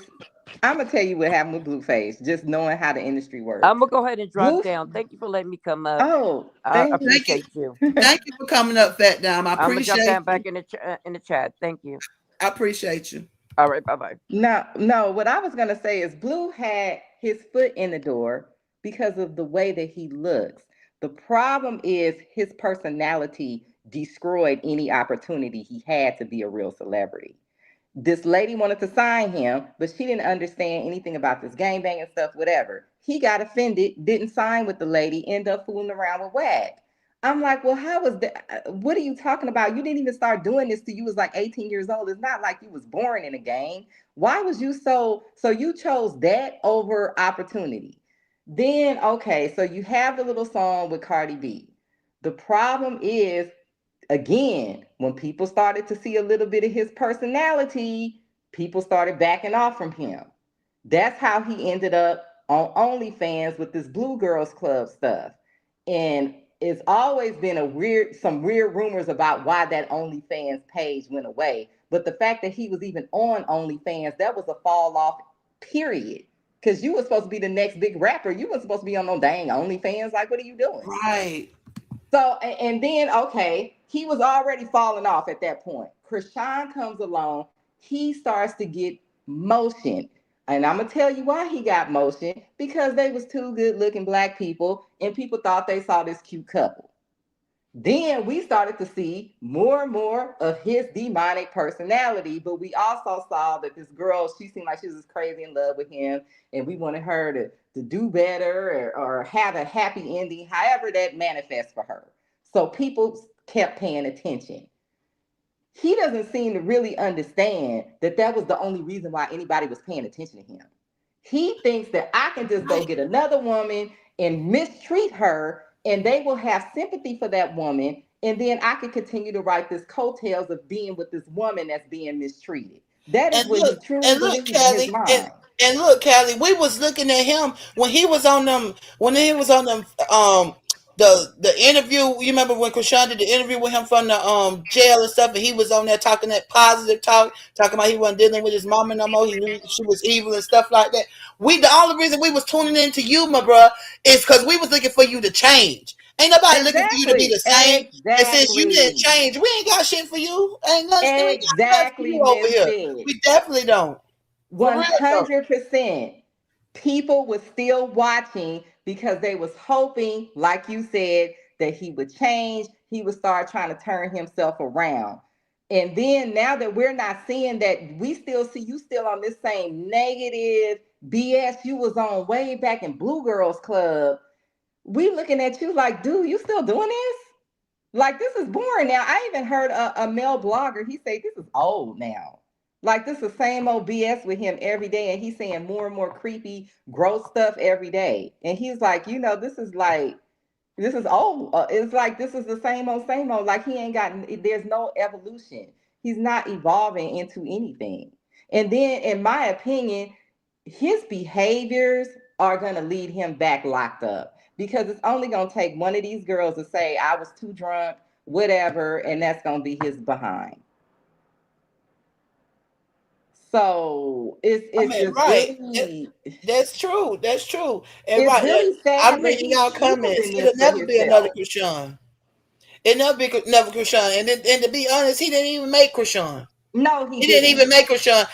I'm gonna tell you what happened with Blueface, just knowing how the industry I'm works. gonna go ahead and drop Blue, down. Thank you for letting me come up. oh, I thank Thank you. appreciate you. Thank you for coming up, Fat Dime. I'm gonna jump down You. back in the chat. Thank you. I appreciate you. All right. Bye bye. No, no, what I was going to say is Blue had his foot in the door because of the way that he looks. The problem is his personality destroyed any opportunity he had to be a real celebrity. This lady wanted to sign him, but she didn't understand anything about this gangbang and stuff, whatever. He got offended, didn't sign with the lady, ended up fooling around with WAG. I'm like, well, how was that? What are you talking about? You didn't even start doing this till you was like 18 years old. It's not like you was born in a gang. Why was you so you chose that over opportunity? Then, okay, so you have the little song with Cardi B. The problem is again, when people started to see a little bit of his personality, people started backing off from him. That's how he ended up on OnlyFans with this Blue Girls Club stuff. And it's always been some weird rumors about why that OnlyFans page went away. But the fact that he was even on OnlyFans, that was a fall off, period. Because you were supposed to be the next big rapper. You weren't supposed to be on no dang OnlyFans. Like, what are you doing? Right. So, and then, okay, he was already falling off at that point. Chrisean comes along. He starts to get motion. And I'm going to tell you why he got motion. Because they was two good looking black people and people thought they saw this cute couple. Then we started to see more and more of his demonic personality, but we also saw that this girl, she seemed like she was just crazy in love with him, and we wanted her to do better or have a happy ending, however that manifests for her. So people kept paying attention. he doesn't seem to really understand that that was the only reason why anybody was paying attention to him. He thinks that I can just go get another woman and mistreat her, and they will have sympathy for that woman, and then I can continue to write this coattails of being with this woman that's being mistreated. That is And what he truly look, believes in his Kelly, mind. and look, Kelly, we was looking at him when he was on them the interview. You remember when Chrisean did the interview with him from the jail and stuff, and he was on there talking that positive talking about he wasn't dealing with his mama no more. He knew she was evil and stuff like that. The only reason we was tuning into you, my bruh, is because we was looking for you to change. Ain't nobody looking for you to be the Exactly. same. And since you didn't Exactly. change, we ain't got shit for you. Ain't nothing. We got nothing for Exactly, you over Miss here. Fit. We definitely don't. For real though. 100%. People were still watching because they was hoping, like you said, that he would change. He would start trying to turn himself around. And then now that we're not seeing that, we still see you still on this same negative BS you was on way back in Blue Girls Club. We looking at you like, dude, you still doing this? Like, this is boring now. I even heard a male blogger, he say this is old now. Like, this is the same old BS with him every day, and he's saying more and more creepy, gross stuff every day. And he's like, this is like, this is old. It's like this is the same old, same old. Like, he ain't got, there's no evolution. He's not evolving into anything. And then, in my opinion, his behaviors are going to lead him back locked up, because it's only going to take one of these girls to say, I was too drunk, whatever, and that's going to be his behind. So I it's mean, just right. really, That's true. That's true. And it's right, really I'm sad that reading he's y'all comments. choosing this It'll for never be another himself. Chrisean. It'll never be never Chrisean. And to be honest, he didn't even make Chrisean. No, he He didn't even didn't. make Chrisean.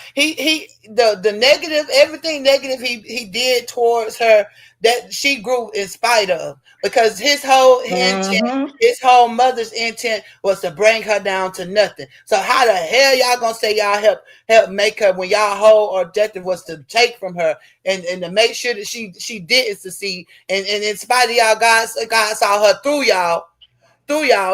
The negative, everything negative he did towards her, that she grew in spite of, because his whole intent, Mm-hmm. his whole mother's intent was to bring her down to nothing. So how the hell y'all gonna say y'all help make her, when y'all whole objective was to take from her and to make sure that she didn't succeed, and in spite of y'all, God saw her through y'all.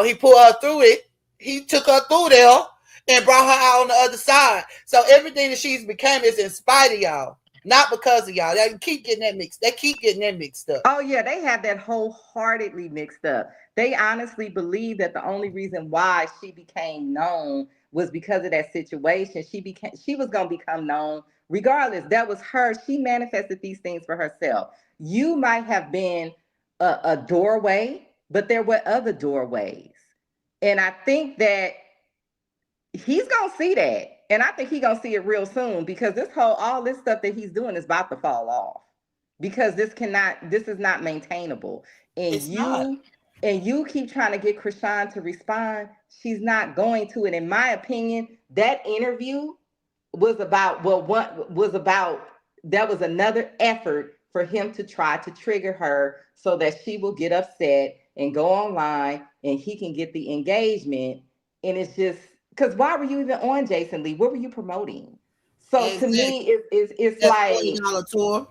He pulled her through it. He took her through there and brought her out on the other side. So everything that she's become is in spite of y'all, not because of y'all. They keep getting that mixed. They keep getting that mixed up. Oh yeah, they have that wholeheartedly mixed up. They honestly believe that the only reason why she became known was because of that situation. She was gonna become known regardless. That was her. She manifested these things for herself. You might have been a doorway, but there were other doorways. And I think that he's gonna see that. And I think he's gonna see it real soon, because all this stuff that he's doing is about to fall off, because this is not maintainable. And It's not. you keep trying to get Chrisean to respond, she's not going to. And in my opinion, that interview was about, well, what was about, that was another effort for him to try to trigger her so that she will get upset and go online and he can get the engagement. And it's just, because why were you even on Jason Lee? What were you promoting? So to Exactly. me, it's That like, $40 tour.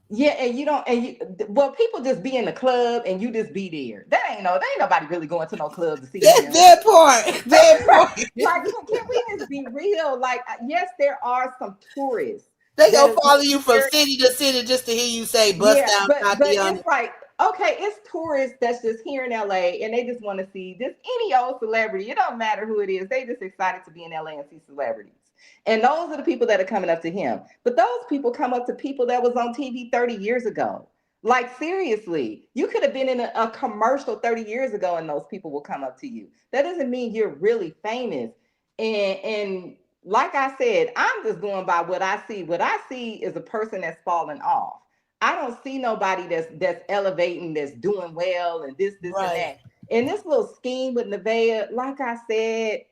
yeah, and you don't, and you, well, people just be in the club and you just be there. There ain't nobody really going to no club to see him. That part. That part. Like, can we just be real? Like, yes, there are some tourists They that gonna is follow you from here. city to city just to hear you say bust Yeah, down but Tatiana. it's like, okay, it's tourists that's just here in LA and they just want to see this any old celebrity. It don't matter who it is. They just excited to be in LA and see celebrities. And those are the people that are coming up to him. But those people come up to people that was on TV 30 years ago. Like, seriously, you could have been in a commercial 30 years ago and those people will come up to you. That doesn't mean you're really famous. And like I said, I'm just going by what I see. What I see is a person that's falling off. I don't see nobody that's elevating, that's doing well, and this, and Right. that. And this little scheme with Nevaeh, like I said,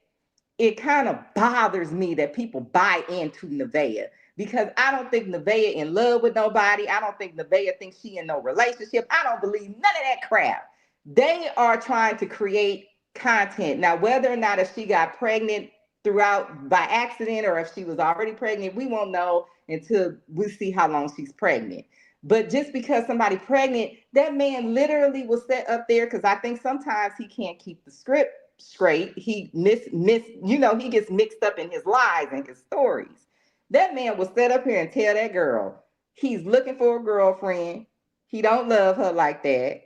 it kind of bothers me that people buy into Nevaeh, because I don't think Nevaeh in love with nobody. I don't think Nevaeh thinks she in no relationship. I don't believe none of that crap. They are trying to create content. Now, whether or not if she got pregnant throughout by accident or if she was already pregnant, we won't know until we see how long she's pregnant. But just because somebody pregnant, that man literally was set up there, because I think sometimes he can't keep the script straight. He he gets mixed up in his lies and his stories. That man will sit up here and tell that girl he's looking for a girlfriend. He don't love her like that.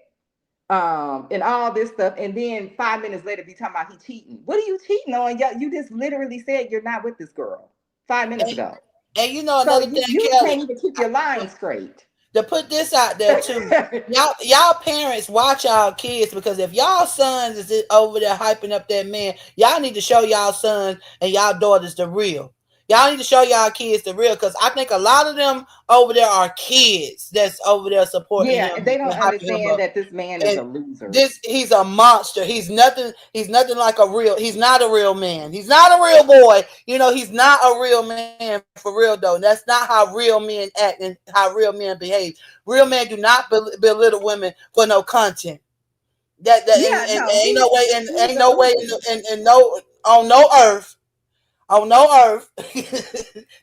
And all this stuff. And then 5 minutes later, be talking about he cheating. What are you cheating on? You just literally said you're not with this girl 5 minutes ago. And you know So another thing, you Kelly, can't even keep your line straight. to put this out there too. Y'all parents watch y'all kids, because if y'all sons is over there hyping up that man, y'all need to show y'all sons and y'all daughters the real. Y'all need to show y'all kids the real, because I think a lot of them over there are kids that's over there supporting him Yeah, they and don't hyping him understand up. that this man is And a loser. he's a monster. He's nothing like he's not a real man. He's not a real boy. He's not a real man for real though. And that's not how real men act and how real men behave. Real men do not belittle women for no content. That Yeah, and no, ain't no way and he's ain't a no way loser. and no on no earth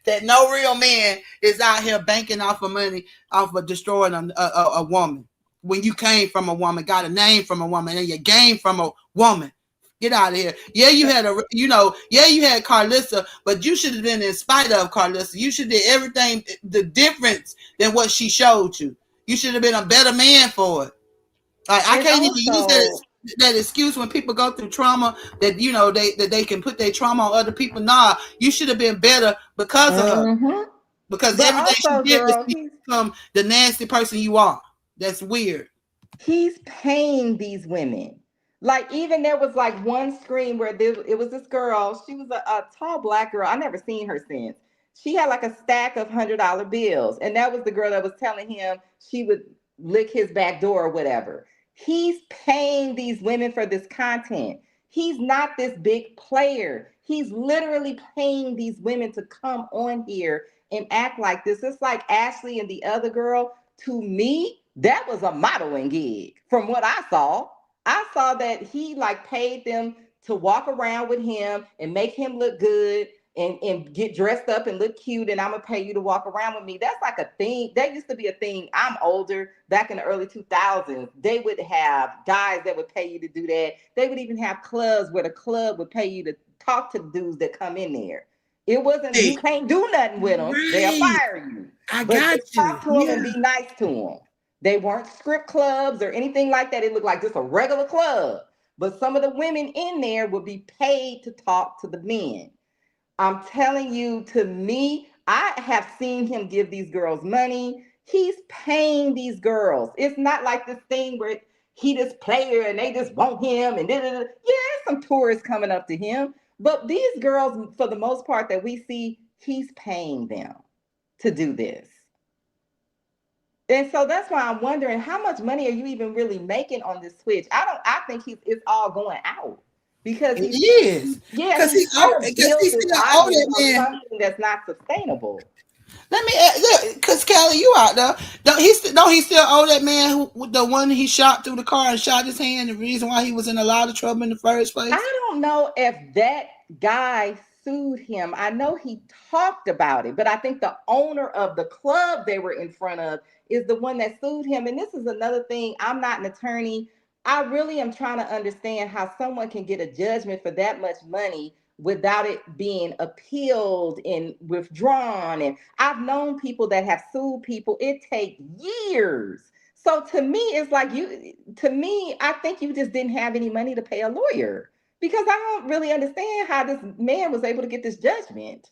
that no real man is out here banking off of money off of destroying a woman. When you came from a woman, got a name from a woman, and you gained from a woman. Get out of here. Yeah, you had you had Carlissa, but you should have been in spite of Carlissa. You should have did everything the difference than what she showed you. You should have been a better man for it. Like I And can't even use also, that excuse when people go through trauma that they can put their trauma on other people. Nah, you should have been better because of her. mm-hmm. Because But everything she also, did was girl, become the nasty person you are. That's weird. he's paying these women. Like, even there was like one screen where it was this girl. She was a tall black girl. I never seen her since. She had like a stack of $100 bills, and that was the girl that was telling him she would lick his back door or whatever. He's paying these women for this content. He's not this big player. He's literally paying these women to come on here and act like this. It's like Ashley and the other girl. To me, that was a modeling gig from what I saw. I saw that he like paid them to walk around with him and make him look good and get dressed up and look cute, and I'm gonna pay you to walk around with me. That's like a thing. That used to be a thing. I'm older. Back in the early 2000s, they would have guys that would pay you to do that. They would even have clubs where the club would pay you to talk to the dudes that come in there. It wasn't, you Hey, can't do nothing with them. They'll right. fire you. I But got just you. talk to them Yeah. and be nice to them. They weren't strip clubs or anything like that. It looked like just a regular club. But some of the women in there would be paid to talk to the men. I'm telling you, to me, I have seen him give these girls money. He's paying these girls. It's not like this thing where he this player and they just want him and da-da-da. Yeah, some tourists coming up to him. But these girls, for the most part that we see, he's paying them to do this. And so that's why I'm wondering, how much money are you even really making on this Twitch? I think it's all going out because It is. yeah, Because he's trying to because he build this still owe audience that on man. something that's not sustainable. Let me look, because Kelly, you out there. Don't he still owe that man the one he shot through the car and shot his hand, the reason why he was in a lot of trouble in the first place? I don't know if that guy sued him. I know he talked about it, but I think the owner of the club they were in front of is the one that sued him. And this is another thing. I'm not an attorney. I really am trying to understand how someone can get a judgment for that much money without it being appealed and withdrawn. And I've known people that have sued people. It takes years. So to me, it's like I think you just didn't have any money to pay a lawyer because I don't really understand how this man was able to get this judgment.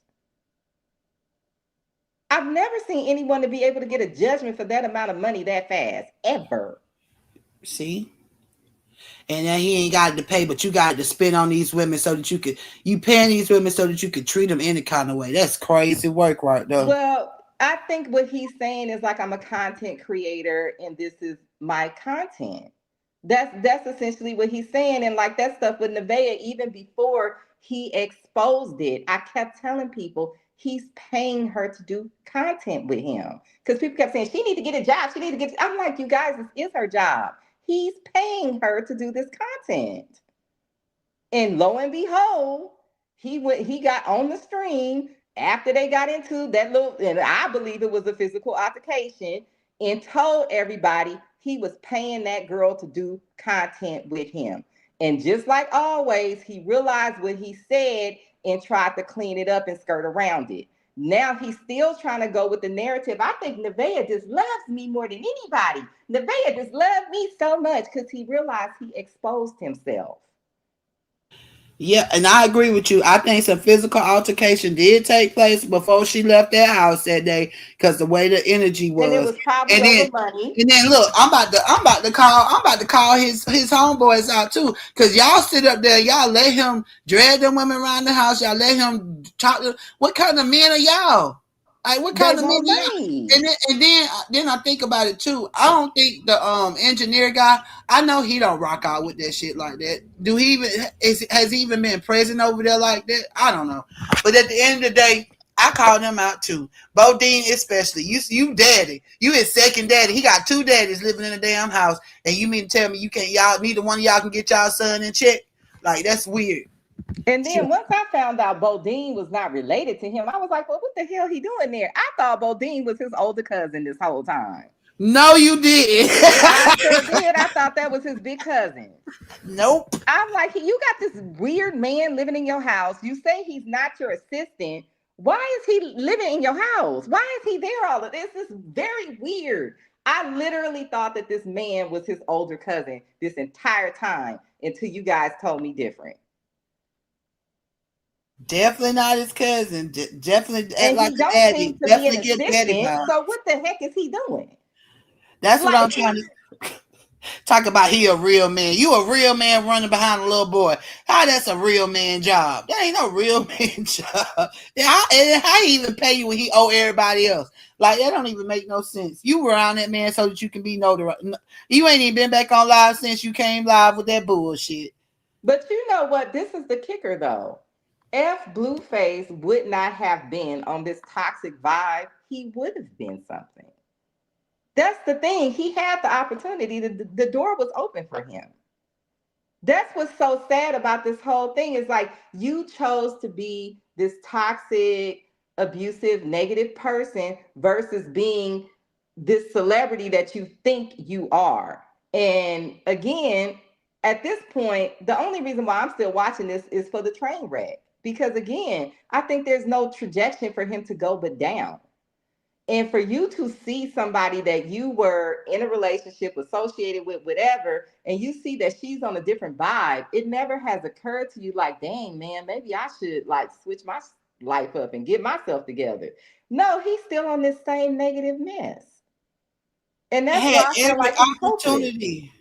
I've never seen anyone to be able to get a judgment for that amount of money that fast, ever. See? And then he ain't got to pay, but you got to spend on these women so that you paying these women so that you could treat them any kind of way. That's crazy work right there. Well, I think what he's saying is like, I'm a content creator and this is my content. That's essentially what he's saying. And like that stuff with Nevaeh, even before he exposed it, I kept telling people he's paying her to do content with him. Because people kept saying she need to get a job. She need to get. I'm like, you guys, this is her job. He's paying her to do this content. And lo and behold, he got on the stream after they got into that little, and I believe it was a physical altercation, and told everybody he was paying that girl to do content with him. And just like always, he realized what he said and tried to clean it up and skirt around it. Now he's still trying to go with the narrative. I think Nevaeh just loves me more than anybody. Nevaeh just loved me so much because he realized he exposed himself. Yeah, and I agree with you. I think some physical altercation did take place before she left that house that day because the way the energy And it was. was probably And then over money. and then look, I'm about to call his homeboys out too. Cause y'all sit up there, y'all let him drag them women around the house, y'all let him talk to what kind of men are y'all? Like what They kind of men want are y'all? money. And then I think about it too. I don't think the engineer guy. I know he don't rock out with that shit like that. Do he even has he even been present over there like that? I don't know. But at the end of the day, I called him out too. Bodine especially. You daddy. You his second daddy. He got two daddies living in a damn house, and you mean to tell me you can't y'all neither one of y'all can get y'all son in check? Like that's weird. And Sure. then once I found out Bodine was not related to him, I was like, well, what the hell he doing there? I thought Bodine was his older cousin this whole time. No, you didn't. I sure did. I thought that was his big cousin. Nope. I'm like, you got this weird man living in your house. You say he's not your assistant. Why is he living in your house? Why is he there all of this? This is very weird. I literally thought that this man was his older cousin this entire time until you guys told me different. Definitely not his cousin. Definitely act And like he a don't daddy. seem to be an Definitely get daddy assistant. vibes. So what the heck is he doing? That's what I'm Like, trying to talk about. He a real man. You a real man running behind a little boy. How that's a real man job? That ain't no real man job. How he even pay you when he owe everybody else? Like that don't even make no sense. You around that man so that you can be notarized. You ain't even been back on live since you came live with that bullshit. but you know what? This is the kicker though. If Blueface would not have been on this toxic vibe, he would have been something. That's the thing. He had the opportunity. The door was open for him. That's what's so sad about this whole thing is like you chose to be this toxic, abusive, negative person versus being this celebrity that you think you are. And again, at this point, the only reason why I'm still watching this is for the train wreck. Because again, I think there's no trajectory for him to go but down. And for you to see somebody that you were in a relationship associated with, whatever, and you see that she's on a different vibe, it never has occurred to you like, dang, man, maybe I should like switch my life up and get myself together. No, he's still on this same negative mess. And that's Had why I feel every like he's hopeless. opportunity.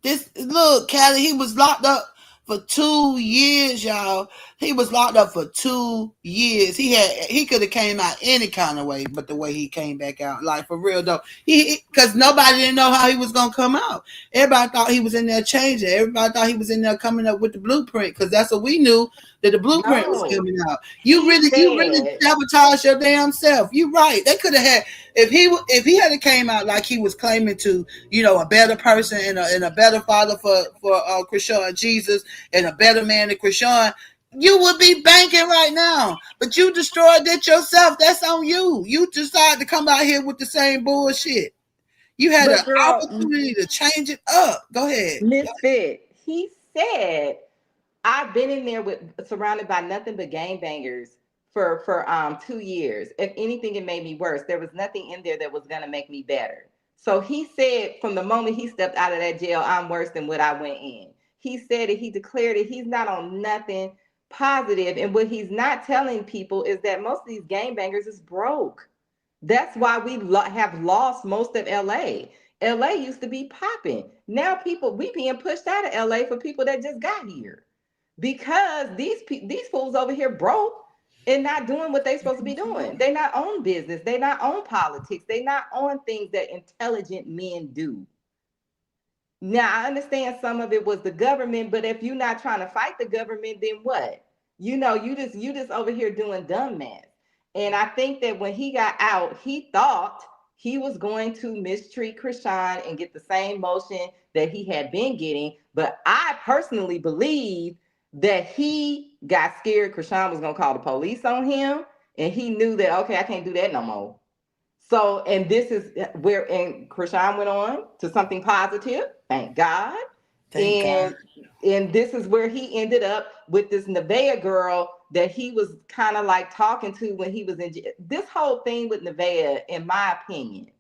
This look, Callie, he was locked up for 2 years, y'all. He was locked up for 2 years. He could have came out any kind of way, but the way he came back out, like for real though, he because nobody didn't know how he was gonna come out. Everybody thought he was in there changing. Everybody thought he was in there coming up with the blueprint because that's what we knew that the blueprint was No, coming out. he You really said, sabotaged your damn self. You right. They could have had if he had came out like he was claiming to, a better person and a better father for Chrisean Jesus and a better man than Chrisean, you would be banking right now. But you destroyed it yourself. That's on you. You decided to come out here with the same bullshit. You had an but girl, opportunity to change it up. Go ahead. Misfit, he said I've been in there with surrounded by nothing but gangbangers for 2 years. If anything, it made me worse. There was nothing in there that was gonna make me better. So he said from the moment he stepped out of that jail, I'm worse than what I went in. He said it, he declared it, he's not on nothing positive. And what he's not telling people is that most of these gangbangers is broke. That's why we have lost most of LA. LA used to be popping. Now people we being pushed out of LA for people that just got here because these fools over here broke and not doing what they supposed to be doing. They not on business. They not on politics. They not on things that intelligent men do. Now I understand some of it was the government, but if you're not trying to fight the government, then what? You just over here doing dumb math. And I think that when he got out, he thought he was going to mistreat Chrisean and get the same motion that he had been getting. But I personally believe that he got scared Chrisean was gonna call the police on him, and he knew that okay, I can't do that no more. So, and this is where and Chrisean went on to something positive, thank God. Thank God. And this is where he ended up with this Nevaeh girl that he was kind of like talking to when he was in this whole thing with Nevaeh, in my opinion.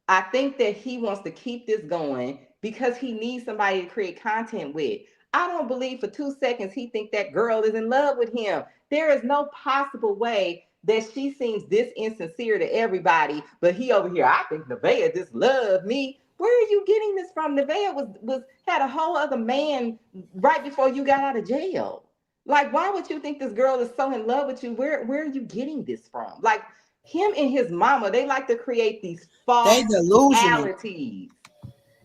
I think that he wants to keep this going because he needs somebody to create content with. I don't believe for 2 seconds he think that girl is in love with him. There is no possible way that she seems this insincere to everybody, but he over here, I think Nevaeh just loved me. Where are you getting this from? Nevaeh was had a whole other man right before you got out of jail. Like, why would you think this girl is so in love with you? Where are you getting this from? Like, him and his mama, they like to create these false They delusional. realities.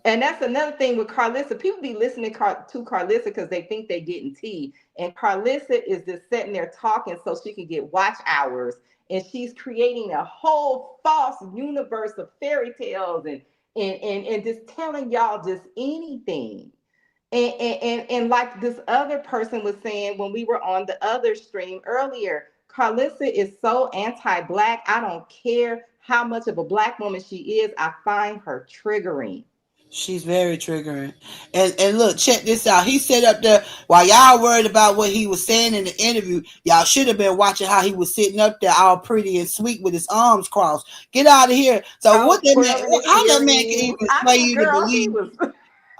And that's another thing with Carlissa. People be listening to Carlissa because they think they're getting tea. And Carlissa is just sitting there talking so she can get watch hours. And she's creating a whole false universe of fairy tales and just telling y'all just anything. And like this other person was saying when we were on the other stream earlier, Carlissa is so anti-Black. I don't care how much of a Black woman she is. I find her triggering. She's very triggering. And look, check this out. He sat up there while y'all worried about what he was saying in the interview. Y'all should have been watching how he was sitting up there all pretty and sweet with his arms crossed. Get out of here. So what that man, how that man can even sway you to believe?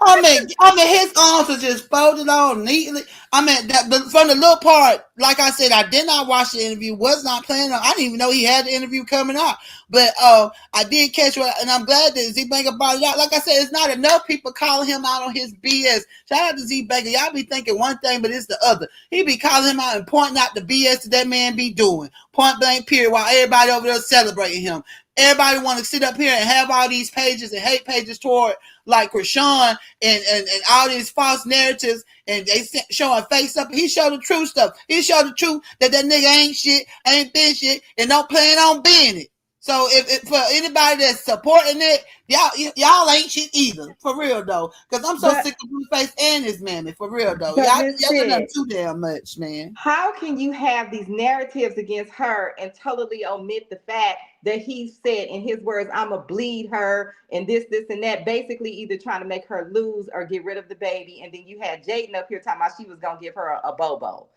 I mean, his arms are just folded on neatly. I mean, from the little part, like I said, I did not watch the interview. Was not planning on. I didn't even know he had the interview coming out. But I did catch what, and I'm glad that Z Banger brought it out. Like I said, it's not enough people calling him out on his BS. Shout out to Z Banger. Y'all be thinking one thing, but it's the other. He be calling him out and pointing out the BS that man be doing. Point blank period. While everybody over there celebrating him. Everybody want to sit up here and have all these pages and hate pages toward like Chrisean and all these false narratives, and they showing face up. He showed the true stuff. He showed the truth that nigga ain't shit, ain't been shit, and don't plan on being it. So if for anybody that's supporting it, y'all ain't shit either. For real though. Because I'm so sick of Blueface and his mammy. For real though. Y'all done too damn much, man. How can you have these narratives against her and totally omit the fact that he said in his words, I'ma bleed her and this, and that, basically either trying to make her lose or get rid of the baby. And then you had Jaden up here talking about she was gonna give her a bobo.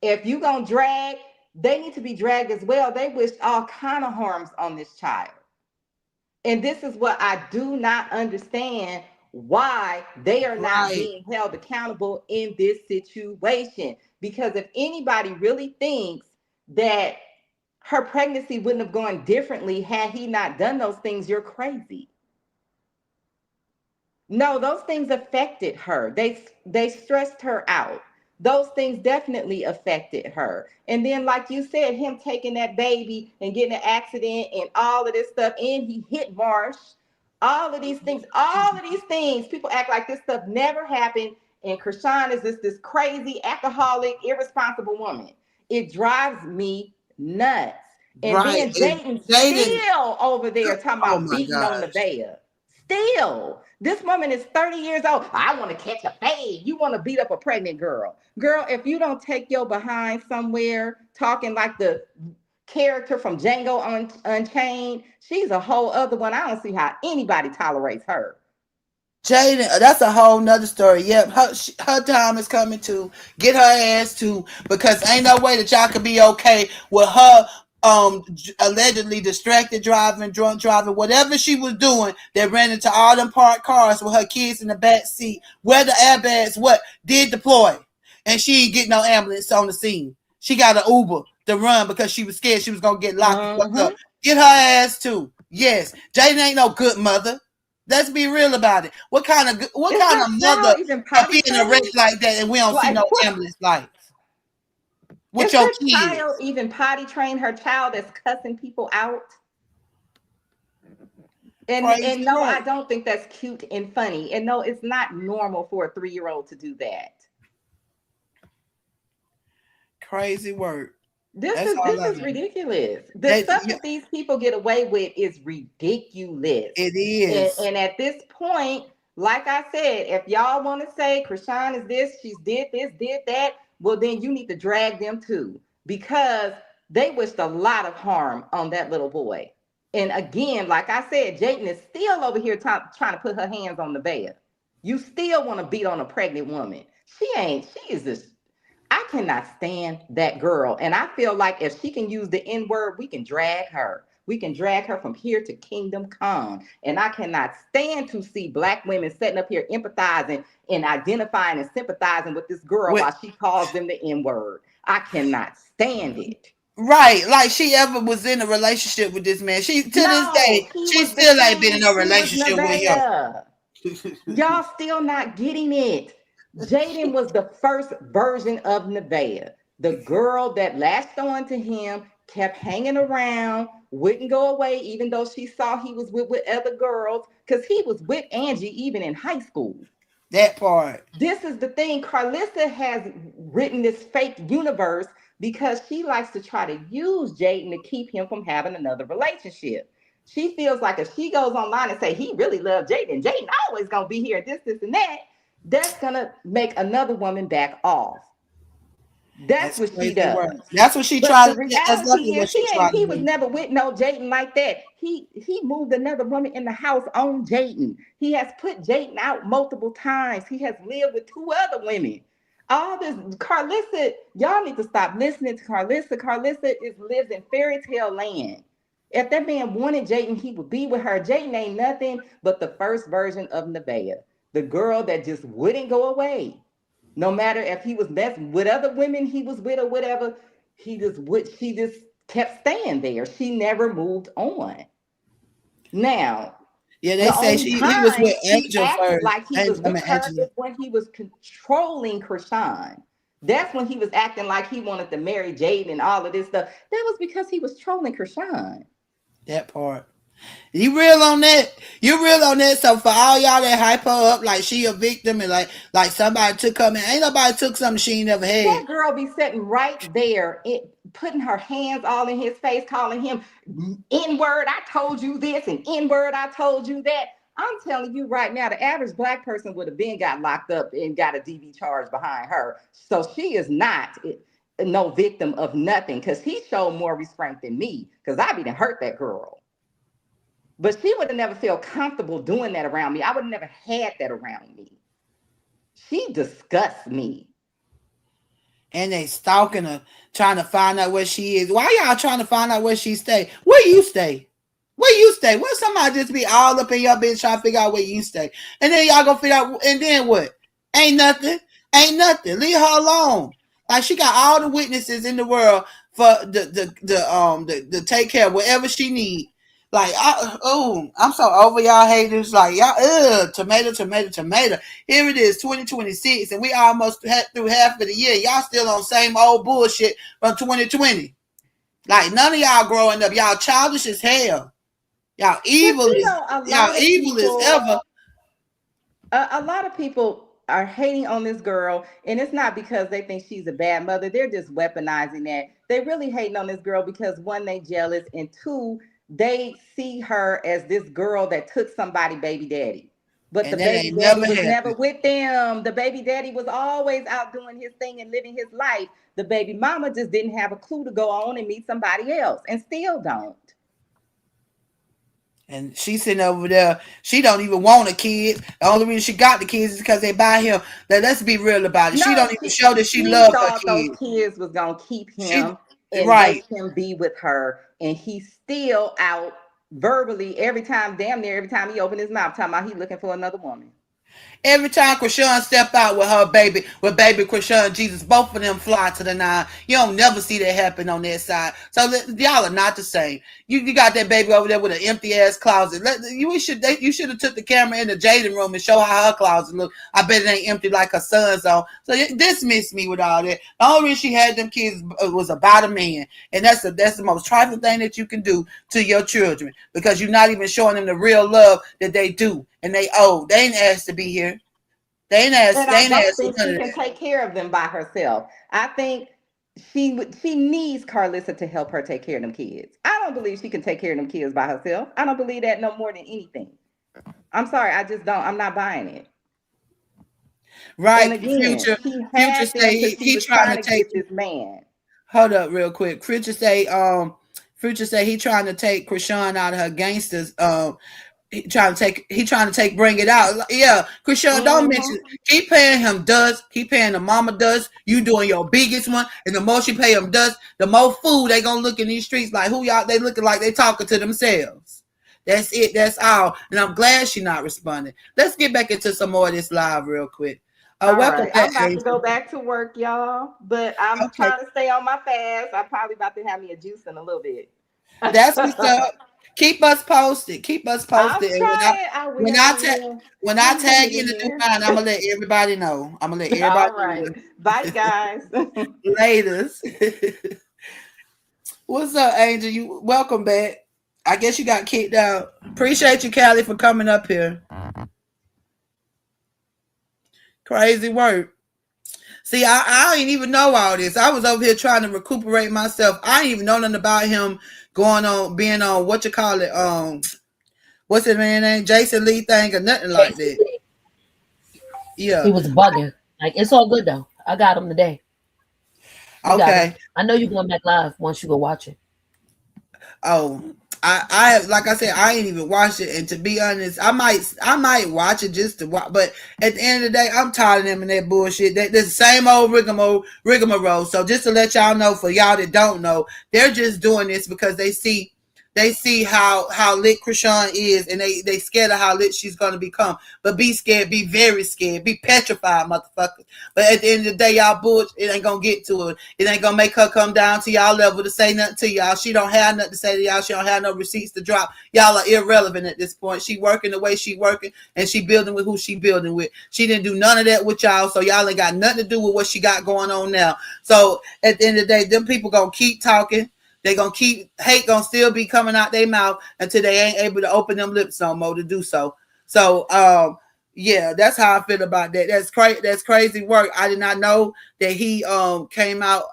If you gonna drag, they need to be dragged as well. They wished all kind of harms on this child. And this is what I do not understand, why they are not being held accountable in this situation. Because if anybody really thinks that her pregnancy wouldn't have gone differently had he not done those things, you're crazy. No, those things affected her. They stressed her out. Those things definitely affected her. And then, like you said, him taking that baby and getting an accident and all of this stuff, and he hit Marsh. All of these things, people act like this stuff never happened. And Chrisean is this crazy, alcoholic, irresponsible woman. It drives me nuts. And then Jaden still over there talking about beating on Nevaeh. Still, this woman is 30 years old. I want to catch a fade. You want to beat up a pregnant girl. Girl, if you don't take your behind somewhere talking like the character from Django Unchained, she's a whole other one. I don't see how anybody tolerates her. Jaden, that's a whole nother story. Yep, her time is coming to get her ass to, because ain't no way that y'all could be okay with her allegedly distracted driving, drunk driving, whatever she was doing, that ran into all them parked cars with her kids in the back seat, where the airbags did deploy, and she ain't get no ambulance on the scene. She got an Uber to run because she was scared she was gonna get locked up. Get her ass too. Yes, Jaden ain't no good mother. Let's be real about it. What kind of mother can be in a wreck like that and we don't see no ambulance lights? With your kids. Child even potty train her child that's cussing people out? And no, I don't think that's cute and funny. And no, it's not normal for a 3-year-old to do that. Crazy work. This is ridiculous. The stuff that these people get away with is ridiculous. It is. And at this point, like I said, if y'all want to say Chrisean is this, she's did this, did that, well, then you need to drag them too, because they wished a lot of harm on that little boy. And again, like I said, Jaden is still over here trying to put her hands on Nevaeh. You still want to beat on a pregnant woman. She is this. I cannot stand that girl. And I feel like if she can use the N word, we can drag her. We can drag her from here to kingdom come. And I cannot stand to see Black women sitting up here empathizing and identifying and sympathizing with this girl while she calls them the N word. I cannot stand it. Right, like she ever was in a relationship with this man. She this day, she still ain't been in a relationship with him. Y'all still not getting it. Jaden was the first version of Nevaeh. The girl that latched on to him, kept hanging around, wouldn't go away, even though she saw he was with other girls, because he was with Angie even in high school. That part. This is the thing. Carlissa has written this fake universe because she likes to try to use Jaden to keep him from having another relationship. She feels like if she goes online and say he really loves Jaden, Jaden always gonna be here, this, and that, that's gonna make another woman back off. That's what she does. Word. That's what she but tried. The reality is he was never with no Jaden like that. He moved another woman in the house on Jaden. He has put Jaden out multiple times. He has lived with 2 other women. All this Carlissa, y'all need to stop listening to Carlissa. Carlissa lives in fairy tale land. If that man wanted Jaden, he would be with her. Jaden ain't nothing but the first version of Nevaeh, the girl that just wouldn't go away. No matter if he was messing with other women he was with or whatever, she just kept staying there. She never moved on. Now, yeah, they say he was with Angel first. Like he was with her is when he was controlling Chrisean. That's when he was acting like he wanted to marry Jaden and all of this stuff. That was because he was trolling Chrisean. That part. You real on that? You real on that? So for all y'all that hype her up like she a victim and like somebody took her, man, ain't nobody took something she ain't never had. That girl be sitting right there, putting her hands all in his face, calling him N-word, I told you this, and N-word, I told you that. I'm telling you right now, the average Black person would have been got locked up and got a DV charge behind her. So she is not no victim of nothing, because he showed more restraint than me, because I didn't hurt that girl. But she would have never felt comfortable doing that around me. I would have never had that around me. She disgusts me. And they stalking her, trying to find out where she is. Why y'all trying to find out where she stay? Where you stay? Where you stay? Where somebody just be all up in your bitch trying to figure out where you stay? And then y'all gonna figure out, and then what? Ain't nothing. Ain't nothing. Leave her alone. Like she got all the witnesses in the world for the take care of whatever she need. Like, I'm so over y'all haters. Like, y'all, tomato. Here it is, 2026, and we almost through half of the year. Y'all still on same old bullshit from 2020. Like, none of y'all growing up. Y'all childish as hell. Y'all evil as ever. A lot of people are hating on this girl, and it's not because they think she's a bad mother. They're just weaponizing that. They really hating on this girl because 1, they jealous, and 2, they see her as this girl that took somebody baby daddy. But the baby daddy was never with them. The baby daddy was always out doing his thing and living his life. The baby mama just didn't have a clue to go on and meet somebody else, and still don't. And she's sitting over there. She don't even want a kid. The only reason she got the kids is because they buy him. Now, let's be real about it. She don't even show that she loves her kids. Those kids was gonna keep him and make him be with her, and he's still out verbally damn near every time he opened his mouth talking about he looking for another woman. Every time Chrisean step out with her baby, with baby Chrisean Jesus, both of them fly to the 9. You don't never see that happen on their side. So y'all are not the same. You got that baby over there with an empty ass closet. You should have took the camera in the Jaden room and show how her closet look. I bet it ain't empty like her son's on. So dismiss me with all that. The only reason she had them kids was about a man, and that's the most trifling thing that you can do to your children, because you're not even showing them the real love that they do. And they ain't asked to be here. They ain't asked. I don't think she can take care of them by herself. I think she needs Carlissa to help her take care of them kids. I don't believe she can take care of them kids by herself. I don't believe that no more than anything. I'm sorry, I just don't. I'm not buying it. Right. And again, Future say he trying to take this man. Hold up, real quick. Future say he trying to take Chrisean out of her gangsters He trying to take bring it out. Yeah, Chrisean, don't mention. Keep paying him dust. Keep paying the mama dust. You doing your biggest one, and the more she pay him dust, the more food they gonna look in these streets like who y'all. They looking like they talking to themselves. That's it. That's all. And I'm glad she not responding. Let's get back into some more of this live real quick. Welcome right. I'm about to go back to work, y'all. But I'm trying to stay on my fast. I'm probably about to have me a juice in a little bit. That's what's up. Keep us posted. Keep us posted. I'm trying. When I tag in the new line, I'm gonna let everybody know. I'm gonna let everybody All right. know. Bye, guys. Laters. What's up, Angel? You welcome back. I guess you got kicked out. Appreciate you, Callie, for coming up here. Crazy work. See, I didn't even know all this. I was over here trying to recuperate myself. I didn't even know nothing about him being on what you call it, what's his man name? Jason Lee thing or nothing like that. Yeah. He was bugging. Like, it's all good though. I got him today. Okay. I know you're going back live once you go watch it. Oh, I like I said, I ain't even watched it, and to be honest, I might watch it just to watch. But at the end of the day, I'm tired of them and that bullshit. That's the same old rigmarole. So just to let y'all know, for y'all that don't know, they're just doing this because they see how lit Chrisean is, and they scared of how lit she's gonna become. But be scared, be very scared, be petrified, motherfuckers. But at the end of the day, y'all bullshit, it ain't gonna get to her. It ain't gonna make her come down to y'all level to say nothing to y'all. She don't have nothing to say to y'all. She don't have no receipts to drop. Y'all are irrelevant at this point. She working the way she working, and she building with who she building with. She didn't do none of that with y'all, so y'all ain't got nothing to do with what she got going on now. So at the end of the day, them people gonna keep talking. They gonna keep hate gonna still be coming out their mouth until they ain't able to open them lips no more to do so. So yeah, that's how I feel about that. That's crazy work. I did not know that he came out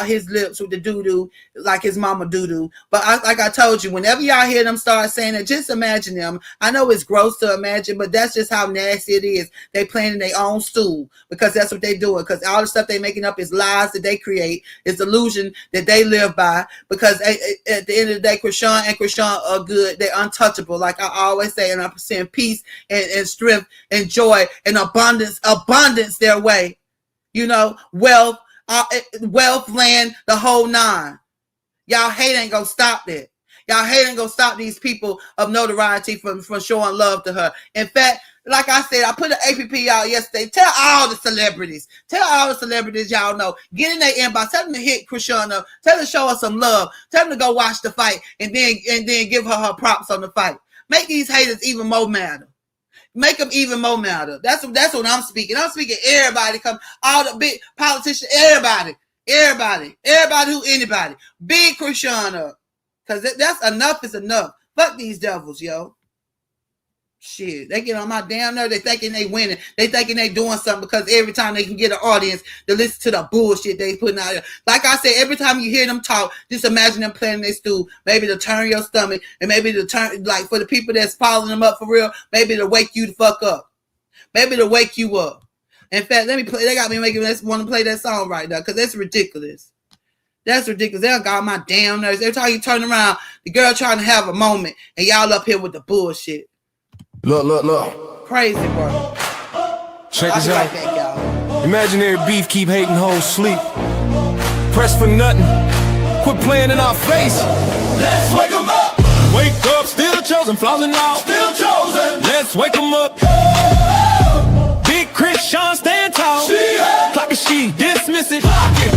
his lips with the doo-doo like his mama doo-doo. But like I told you, whenever y'all hear them start saying it, just imagine them. I know it's gross to imagine, but that's just how nasty it is. They playing in their own stool because that's what they doing. Because all the stuff they making up is lies that they create. It's illusion that they live by. Because at the end of the day, Chrisean are good. They're untouchable. Like I always say, and I'm saying peace and strength and joy and abundance their way. You know, wealth, land, the whole nine. Y'all hate ain't gonna stop that. Y'all hate ain't gonna stop these people of notoriety from showing love to her. In fact, like I said, I put an APP out yesterday. Tell all the celebrities y'all know. Get in their inbox. Tell them to hit Chrisean up. Tell them to show her some love. Tell them to go watch the fight and then give her props on the fight. Make these haters even more mad. Make them even more matter. That's what I'm speaking. I'm speaking everybody. Come all the big politicians, everybody who anybody. Big Chrisean up. Because that's enough is enough. Fuck these devils, yo. Shit, they get on my damn nerve. They thinking they winning. They thinking they doing something because every time they can get an audience to listen to the bullshit they putting out there. Like I said, every time you hear them talk, just imagine them playing their stool. Maybe to turn your stomach, and maybe to turn, like for the people that's following them up for real, maybe to wake you the fuck up. Maybe to wake you up. In fact, let me play. They got me making us want to play that song right now because that's ridiculous. That's ridiculous. They got on my damn nerves. Every time you turn around, the girl trying to have a moment, and y'all up here with the bullshit. Look. Crazy work. Check this out. Right back, Imaginary beef keep hating hoes sleep. Press for nothing. Quit playing in our face. Let's wake 'em up. Wake up, still chosen, flaws and all. Still chosen. Let's wake 'em up. Big Chrisean stand tall. Clock a she, dismiss it.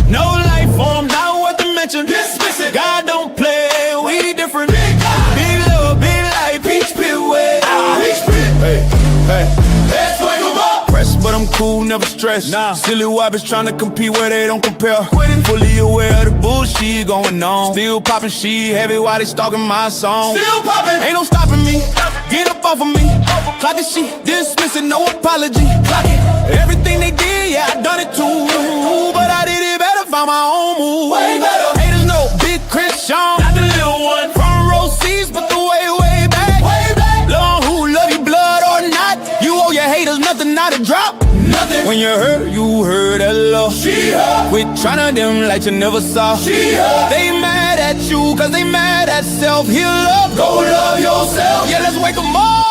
No life form, not worth the mention. Dismiss it. God don't play, we different. Big love, big life, peach pit way. Hey. Let's wake 'em up. Pressed, but I'm cool, never stressed. Nah. Silly wabbits trying to compete where they don't compare. Quitting, fully aware of the bullshit going on. Still popping shit heavy while they stalking my song. Still popping, ain't no stopping me. Get up off of me. Clock it, she dismiss it, no apology. Clock it. Everything they did, yeah, I done it too. But I did it better, found my own move. Way better. Haters know, big Chrisean, not the little one. Front row seats, but the way back. Way back. Love who love you, blood or not. You owe your haters nothing, not a drop. nothing. When you heard that love. Quit tryna them like you never saw. They mad at you cause they mad at self. Heal up, go love yourself. Yeah, let's wake 'em up.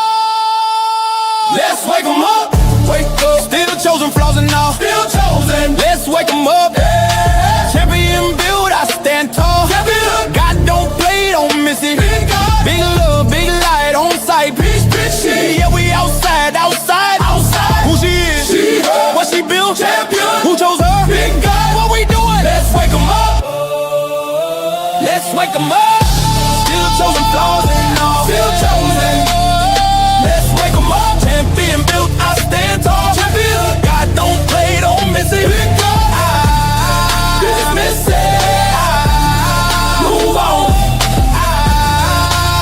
Let's wake 'em up. Wake up. Still chosen, flaws and all. Still chosen. Let's wake 'em up. Yeah. Champion build, I stand tall. Champion. God don't play, don't miss it. Big God. Big love, big light on sight. Bitch, shit. Yeah, we outside. Who she is? She, her. What she built? Champion. Who chose her? Big God. What we doing? Let's wake 'em up. Let's wake 'em up. Still chosen, flaws and all. Still chosen. Let's wake 'em up. Champion built, I stand tall. Champion. God don't play, don't miss it. Big God. Dismiss it. Move on.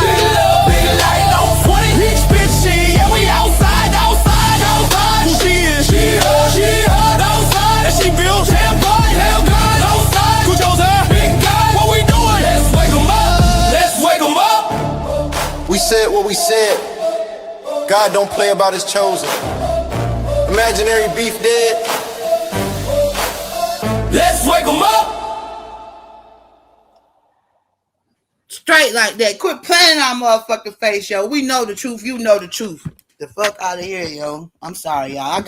Big love, big light on 20. Rich bitch, shit. Yeah, we outside. Who she is? She her. Outside. And she built. Damn God. Outside. Who chose her? Big God. What we doing? Let's wake 'em up. Let's wake 'em up. We said what we said. God don't play about his chosen. Imaginary beef dead. Let's wake 'em up. Straight like that. Quit playing our motherfucking face, yo. We know the truth. You know the truth. The fuck out of here, yo. I'm sorry, y'all. I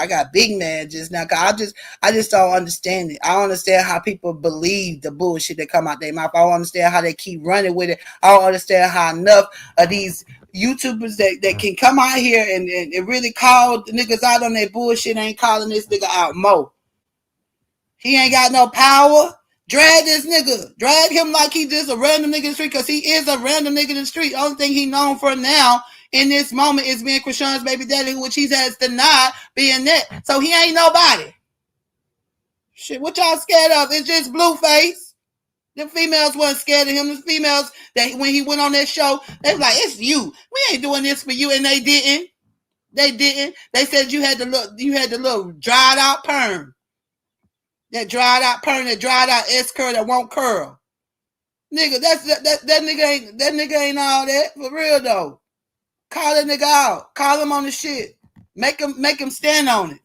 got big mad just now. Cause I just don't understand it. I don't understand how people believe the bullshit that come out their mouth. I don't understand how they keep running with it. I don't understand how enough of these YouTubers that can come out here and really call the niggas out on their bullshit ain't calling this nigga out more. He ain't got no power. Drag this nigga. Drag him like he just a random nigga in the street, because he is a random nigga in the street. Only thing he known for now in this moment is being Chrisean's baby daddy, which he has denied being that. So he ain't nobody. Shit, what y'all scared of? It's just Blueface. The females wasn't scared of him. The females that when he went on that show, they was like, it's you. We ain't doing this for you. And they didn't. They said you had the little dried out perm. That dried out perm, that dried out S curl that won't curl. Nigga, that nigga ain't all that. For real though. Call that nigga out. Call him on the shit. Make him stand on it.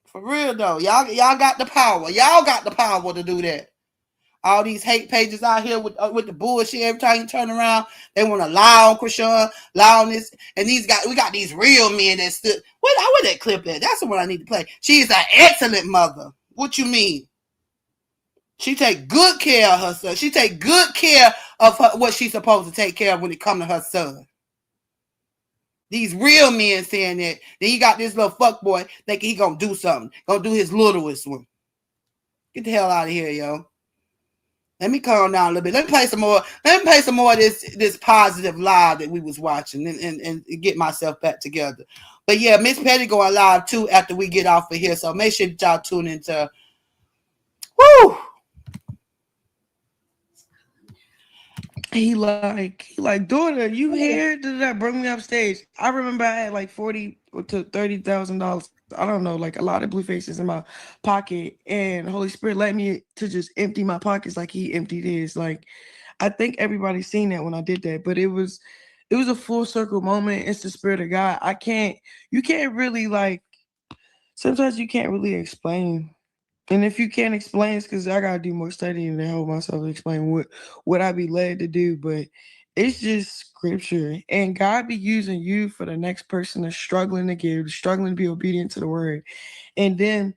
For real though. Y'all got the power. Y'all got the power to do that. All these hate pages out here with the bullshit. Every time you turn around, they want to lie on Chrisean, lie on this. And we got these real men that stood. Where that clip at? That's the one I need to play. She is an excellent mother. What you mean? She take good care of her son. She take good care of what she's supposed to take care of when it comes to her son. These real men saying that. Then you got this little fuck boy thinking he gonna do something. Gonna do his littlest one. Get the hell out of here, yo. Let me calm down a little bit. Let me play some more of this positive live that we was watching and get myself back together. But yeah, Miss Petty going live too after we get off of here. So make sure that y'all tune into. Woo! He like, daughter, you here? Did that bring me upstage? I remember I had like $40,000 to $30,000. I don't know, like a lot of blue faces in my pocket, and Holy Spirit led me to just empty my pockets like he emptied his. Like, I think everybody's seen that when I did that, but it was a full circle moment. It's the Spirit of God. You can't really sometimes you can't really explain. And if you can't explain, it's because I gotta do more studying to help myself explain what I be led to do. But it's just scripture, and God be using you for the next person that's struggling to give, struggling to be obedient to the word. And then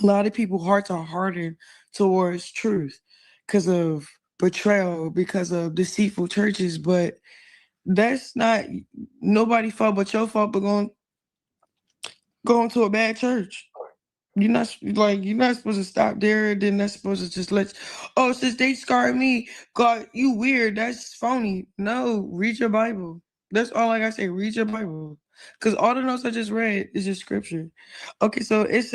a lot of people's hearts are hardened towards truth because of betrayal, because of deceitful churches. But that's not nobody's fault but your fault. But going to a bad church. You're not supposed to stop there. Then that's supposed to just since they scarred me, God, you weird. That's phony. No, read your Bible. That's all I gotta say. Read your Bible. Because all the notes I just read is just scripture. Okay, so it's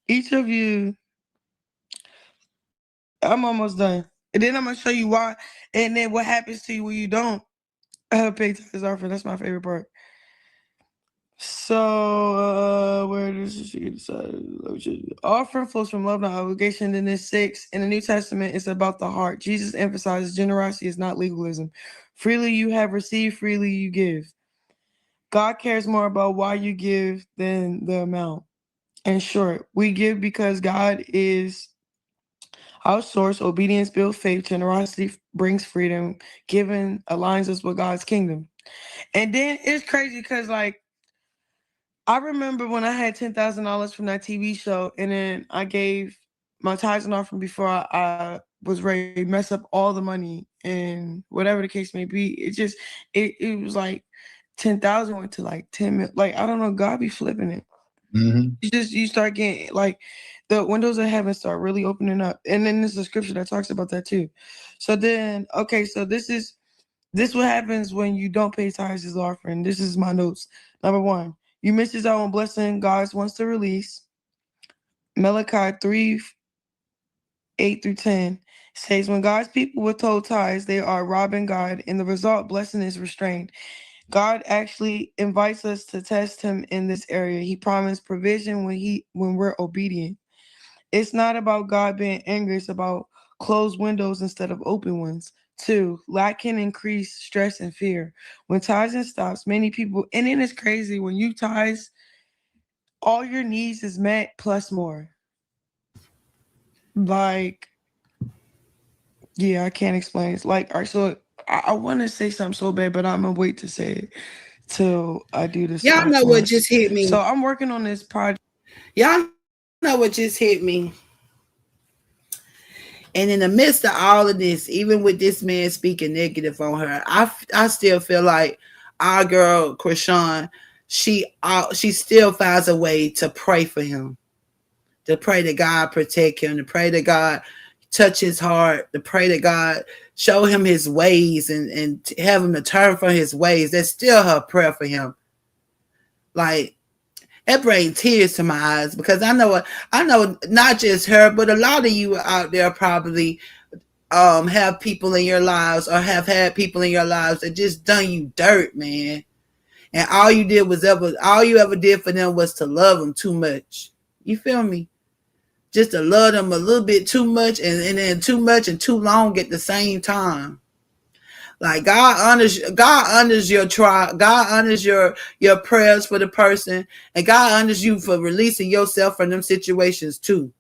each of you, I'm almost done. And then I'm gonna show you why, and then what happens to you when you don't pay tithes offering. That's my favorite part. So, where does she decide? Offering flows from love, not obligation. Then there's 6. In the New Testament, it's about the heart. Jesus emphasizes generosity is not legalism. Freely you have received, freely you give. God cares more about why you give than the amount. In short, we give because God is our source. Obedience builds faith. Generosity brings freedom. Giving aligns us with God's kingdom. And then it's crazy because, like, I remember when I had $10,000 from that TV show, and then I gave my tithes and offering before I was ready to mess up all the money, and whatever the case may be. It was like 10,000 went to like 10 million. Like, I don't know, God be flipping it. You start getting like the windows of heaven start really opening up, and then there's a scripture that talks about that too. So then, okay, so this what happens when you don't pay tithes as offering. This is my notes. Number 1, you misses out on blessing God wants to release. Malachi 3:8-10 says, when God's people withhold tithes, they are robbing God, and the result, blessing is restrained. God actually invites us to test him in this area. He promised provision when we're obedient. It's not about God being angry, it's about closed windows instead of open ones. 2, lack can increase stress and fear. When tithing stops, many people, and then it's crazy, when you tithes, all your needs is met plus more. Like, yeah, I can't explain. It's like, all right, so I want to say something so bad, but I'm gonna wait to say it till I do this. Y'all know what just hit me. So I'm working on this project. Y'all know what just hit me. And in the midst of all of this, even with this man speaking negative on her, I still feel like our girl Chrisean, she still finds a way to pray for him, to pray that God protect him, to pray that God touch his heart, to pray that God show him his ways and have him to turn from his ways. That's still her prayer for him. Like, that brings tears to my eyes, because I know not just her, but a lot of you out there probably have people in your lives, or have had people in your lives that just done you dirt, man. And all you ever did for them was to love them too much. You feel me? Just to love them a little bit too much, and then too much and too long at the same time. Like, God honors your trial. God honors your prayers for the person, and God honors you for releasing yourself from them situations too.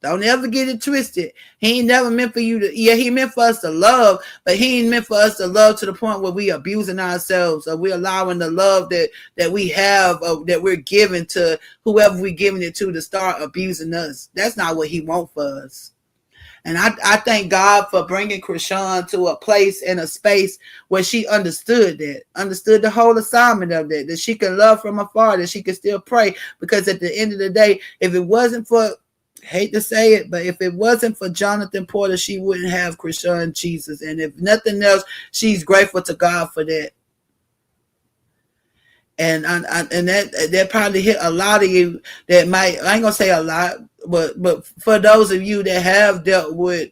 Don't ever get it twisted. He ain't never meant for you to, he meant for us to love, but he ain't meant for us to love to the point where we abusing ourselves, or we allowing the love that we have, or that we're giving to whoever we're giving it to start abusing us. That's not what he wants for us. And I thank God for bringing Chrisean to a place and a space where she understood the whole assignment of that she can love from afar, that she can still pray. Because at the end of the day, if it wasn't for, hate to say it, but if it wasn't for Jonathan Porter, she wouldn't have Chrisean Jesus. And if nothing else, she's grateful to God for that. And that probably hit a lot of you that might, I ain't gonna say a lot, but for those of you that have dealt with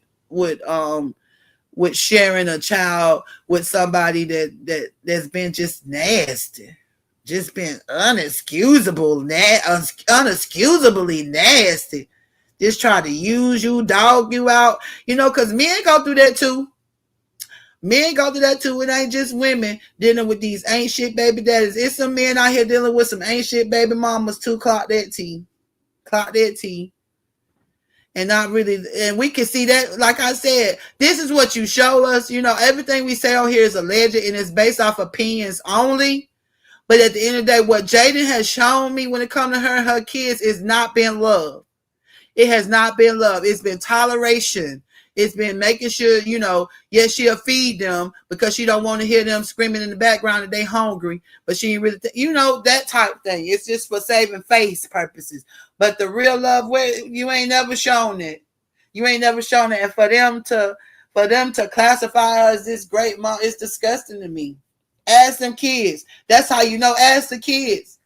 sharing a child with somebody that's been just nasty, just been unexcusably nasty, just try to use you, dog you out, because men go through that too. Men go through that too. It ain't just women dealing with these ain't shit baby daddies. It's some men out here dealing with some ain't shit baby mamas too. Clock that T. And not really, and we can see that, like I said, this is what you show us. Everything we say on here is alleged, and it's based off opinions only. But at the end of the day, what Jaden has shown me when it comes to her and her kids is not been love. It has not been love. It's been toleration. It's been making sure, yes, she'll feed them because she don't want to hear them screaming in the background that they hungry, but she ain't really, that type of thing. It's just for saving face purposes. But the real love, where you ain't never shown it. You ain't never shown it. And for them to classify her as this great mom, it's disgusting to me. Ask them kids. That's how you know. Ask the kids.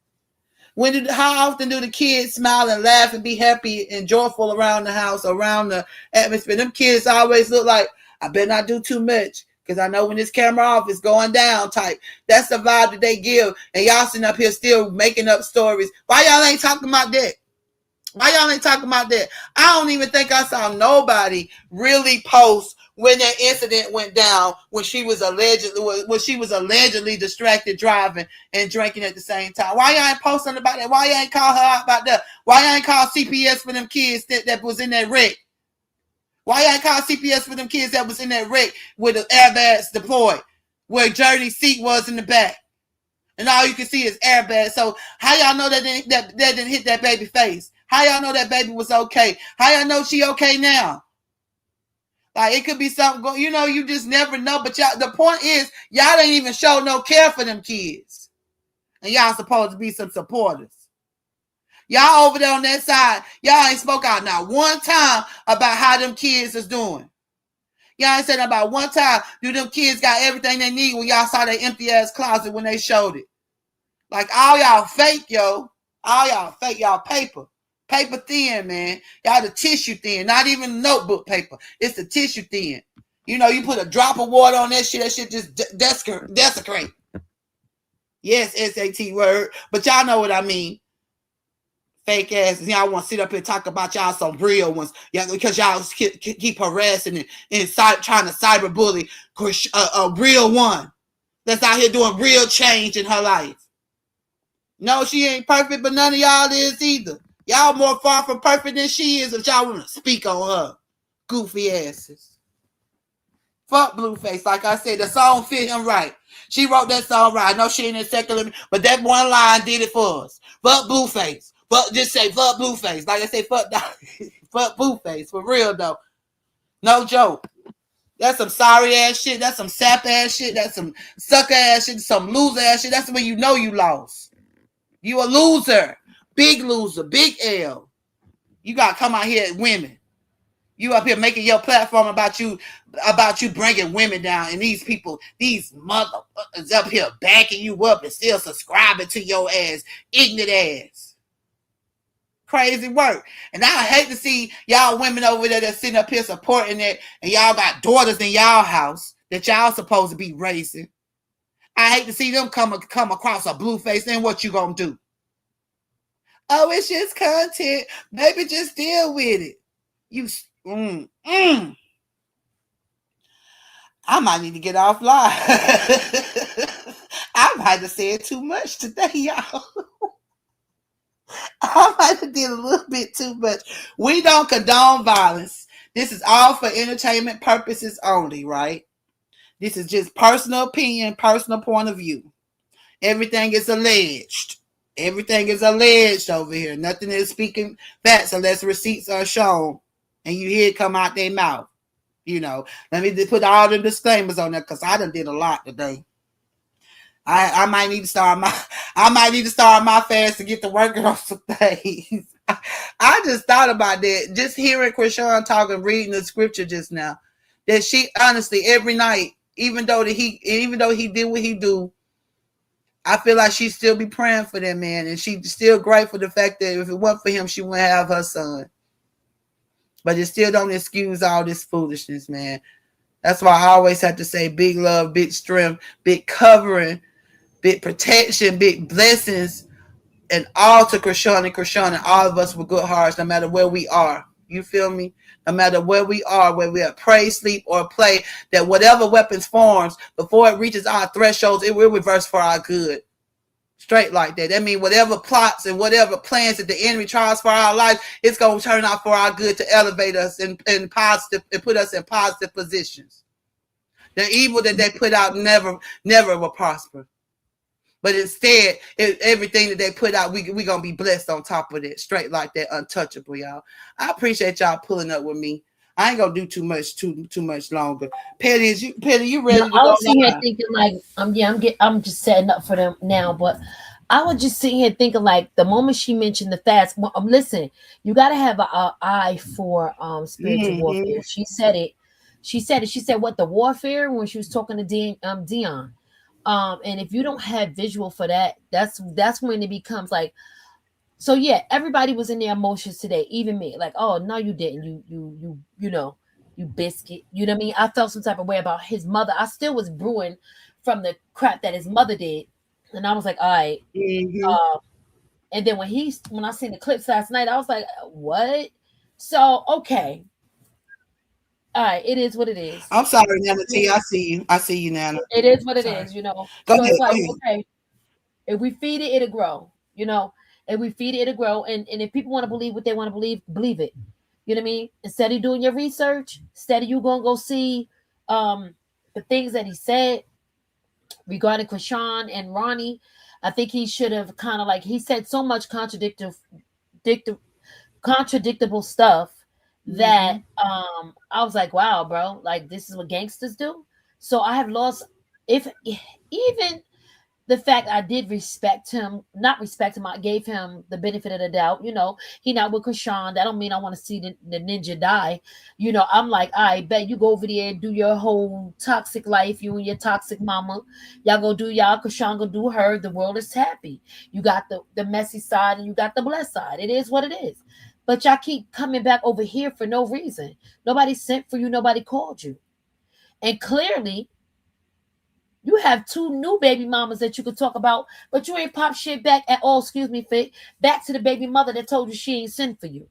How often do the kids smile and laugh and be happy and joyful around the house, around the atmosphere? Them kids always look like, I better not do too much, because I know when this camera off, it's going down type. That's the vibe that they give. And y'all sitting up here still making up stories. Why y'all ain't talking about that? Why y'all ain't talking about that? I don't even think I saw nobody really post when that incident went down, when she was allegedly distracted driving and drinking at the same time. Why y'all ain't posting about that? Why y'all ain't call her out about that? Why y'all ain't call CPS for them kids that was in that wreck? Why y'all ain't call CPS for them kids that was in that wreck with the airbags deployed, where Journey's seat was in the back? And all you can see is airbags. So how y'all know that didn't hit that baby face? How y'all know that baby was okay? How y'all know she okay now? Like, it could be something going, you just never know. But y'all, the point is, y'all ain't even show no care for them kids. And y'all supposed to be some supporters. Y'all over there on that side, y'all ain't spoke out not one time about how them kids is doing. Y'all ain't said about one time, do them kids got everything they need when y'all saw their empty ass closet when they showed it. Like, all y'all fake, yo. All y'all fake, y'all paper. Paper thin, man. Y'all the tissue thin. Not even notebook paper. It's the tissue thin. You put a drop of water on that shit just desecrate. Yes, SAT word. But y'all know what I mean. Fake asses. Y'all want to sit up here and talk about y'all some real ones. Yeah, because y'all keep harassing and trying to cyberbully a real one that's out here doing real change in her life. No, she ain't perfect, but none of y'all is either. Y'all more far from perfect than she is if y'all want to speak on her. Goofy asses. Fuck Blueface. Like I said, the song fit him right. She wrote that song right. I know she ain't in secular, but that one line did it for us. Fuck Blueface. Just say fuck Blueface. Like I say, fuck Blueface. For real, though. No joke. That's some sorry ass shit. That's some sap ass shit. That's some sucker ass shit. Some loser ass shit. That's when you know you lost. You a loser. Big loser. Big L. You got to come out here at women. You up here making your platform about you bringing women down, and these people, these motherfuckers up here backing you up and still subscribing to your ass, ignorant ass. Crazy work. And I hate to see y'all women over there that's sitting up here supporting it, and y'all got daughters in y'all house that y'all supposed to be raising. I hate to see them come across a blue face. Then what you gonna do? Oh, it's just content. Maybe just deal with it. I might need to get off live. I might have said too much today, y'all. I might have did a little bit too much. We don't condone violence. This is all for entertainment purposes only, right? This is just personal opinion, personal point of view. Everything is alleged. Everything is alleged over here. Nothing is speaking facts unless receipts are shown and you hear it come out their mouth. Let me put all the disclaimers on there because I done did a lot today. I might need to start my fast to get to working on some things. I just thought about that. Just hearing Chrisean talking, reading the scripture just now, that she honestly every night, even though he did what he do, I feel like she still be praying for that man, and she's still grateful for the fact that if it weren't for him, she wouldn't have her son. But it still don't excuse all this foolishness, man. That's why I always have to say big love, big strength, big covering, big protection, big blessings, and all to Chrisean and all of us with good hearts, no matter where we are. You feel me? No matter where we are, where we are, pray, sleep, or play, that whatever weapons forms, before it reaches our thresholds, it will reverse for our good. Straight like that. That means whatever plots and whatever plans that the enemy tries for our life, it's going to turn out for our good to elevate us in positive and put us in positive positions. The evil that they put out never will prosper. But instead, everything that they put out, we going to be blessed on top of it. Straight like that, untouchable, y'all. I appreciate y'all pulling up with me. I ain't going to do too much longer. Petty, you ready to go? I was sitting here thinking like, I'm just setting up for them now, but I was just sitting here thinking like the moment she mentioned the fast, listen, you got to have an eye for spiritual warfare. She said it. She said what the warfare when she was talking to Dion. And if you don't have visual for that, that's when it becomes like, so yeah, everybody was in their emotions today, even me. Like, oh no, you didn't. You biscuit. You know what I mean? I felt some type of way about his mother. I still was brewing from the crap that his mother did, and I was like, all right. And then when I seen the clips last night, I was like, what? So okay, all right, it is what it is. I'm sorry, Nana T. I see you. I see you, Nana. It is what it Sorry. is, you know. Go So ahead. it's Go like, ahead. okay, if we feed it, it'll grow, you know. If we feed it, it'll grow. And if people want to believe what they want to believe it. You know what I mean? Instead of doing your research, instead of you going to go see the things that he said regarding Krishan and Ronnie, I think he should have kind of like he said so much contradictable stuff that Mm-hmm. I was like, wow, bro, like this is what gangsters do. So I have lost if even the fact I did respect him, not respect him, I gave him the benefit of the doubt. You know, he not with Krishan. That don't mean I want to see the ninja die. You know, I'm like, I bet you go over there and do your whole toxic life, you and your toxic mama. Y'all go do y'all, Krishan go do her. The world is happy. You got the messy side and you got the blessed side. It is what it is. But y'all keep coming back over here for no reason. Nobody sent for you, nobody called you. And clearly, you have two new baby mamas that you could talk about, but you ain't pop shit back at all. Excuse me, Fit. Back to the baby mother that told you she ain't sent for you.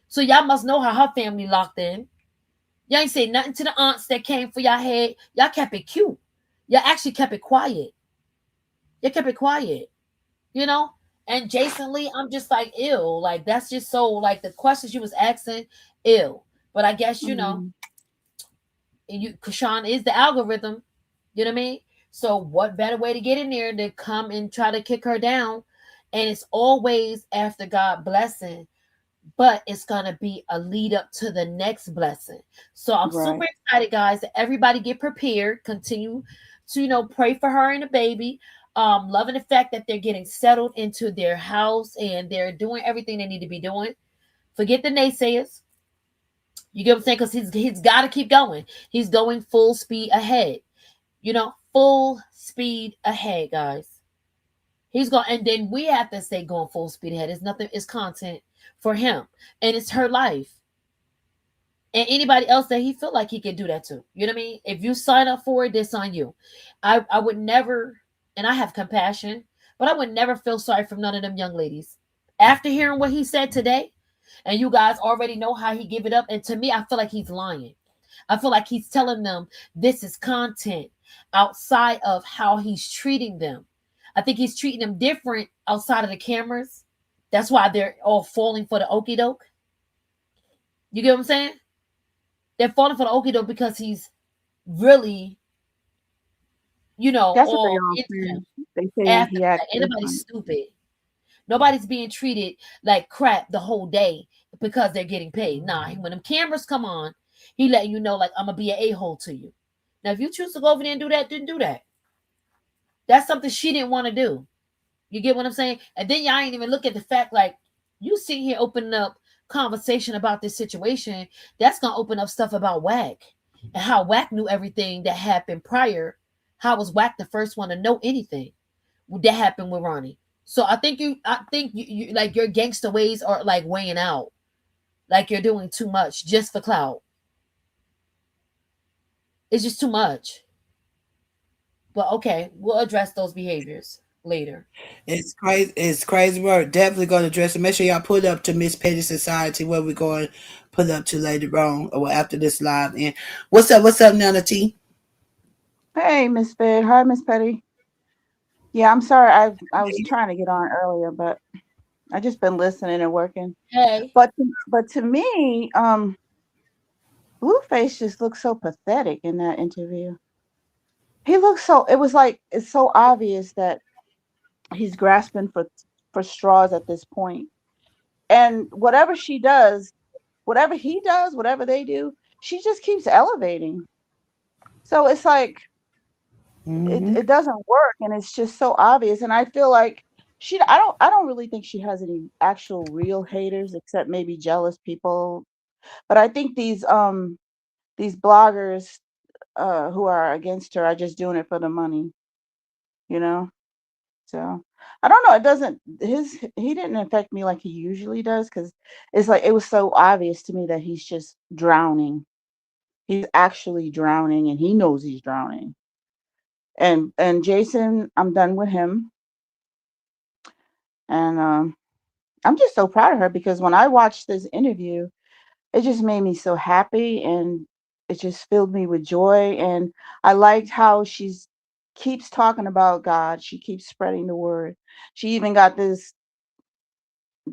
So y'all must know how her family locked in. Y'all ain't say nothing to the aunts that came for y'all head. Y'all kept it cute. Y'all actually kept it quiet. Y'all kept it quiet. You know? And Jason Lee, I'm just like, ill. Like, that's just so, like, the questions you was asking, ill. But I guess, you know, Mm. Krishan is the algorithm. You know what I mean? So what better way to get in there than come and try to kick her down? And it's always after God blessing, but it's gonna be a lead up to the next blessing. So I'm super Right. excited, guys. That everybody get prepared. Continue to pray for her and the baby. Loving the fact that they're getting settled into their house and they're doing everything they need to be doing. Forget the naysayers. You get what I'm saying? Because he's got to keep going. He's going full speed ahead. Full speed ahead, guys. He's going, and then we have to stay going full speed ahead. It's nothing, it's content for him, and it's her life, and anybody else that he feel like he can do that to. You know what I mean? If you sign up for it, this on you. I would never, and I have compassion, but I would never feel sorry for none of them young ladies. After hearing what he said today, and you guys already know how he give it up, and to me, I feel like he's lying. I feel like he's telling them this is content outside of how he's treating them. I think he's treating them different outside of the cameras. That's why they're all falling for the okey doke. You get what I'm saying? They're falling for the okey doke because he's really, That's what they all all into them saying. They saying after he the acts fact. Ain't nobody different. stupid. Nobody's being treated like crap the whole day because they're getting paid. Nah, when them cameras come on, he letting you know, like, I'm gonna be an a-hole to you. Now, if you choose to go over there and do that, then do that. That's something she didn't want to do. You get what I'm saying? And then y'all ain't even look at the fact, like, you sitting here opening up conversation about this situation. That's gonna open up stuff about Wack and how Wack knew everything that happened prior. How was Wack the first one to know anything that happened with Ronnie? So I think you like your gangster ways are like weighing out. Like you're doing too much just for clout. It's just too much. But okay, we'll address those behaviors later. It's crazy. It's crazy work. Definitely going to address it. Make sure y'all put up to Miss Petty Society where we're going to put up to later on or after this live. And what's up? What's up, Nana T? Hey, Miss Fed. Hi, Miss Petty. Yeah, I'm sorry. I was trying to get on earlier, but I just been listening and working. Hey, But to me, Blueface just looks so pathetic in that interview. He looks so. It was like it's so obvious that he's grasping for straws at this point. And whatever she does, whatever he does, whatever they do, she just keeps elevating. So it's like Mm-hmm. it doesn't work, and it's just so obvious. And I feel like I don't really think she has any actual real haters except maybe jealous people. But I think these bloggers who are against her are just doing it for the money, you know. So I don't know. It doesn't he didn't affect me like he usually does because it's like it was so obvious to me that he's just drowning. He's actually drowning, and he knows he's drowning. And Jason, I'm done with him. And I'm just so proud of her because when I watched this interview, it just made me so happy and it just filled me with joy. And I liked how she's keeps talking about God. She keeps spreading the word. She even got this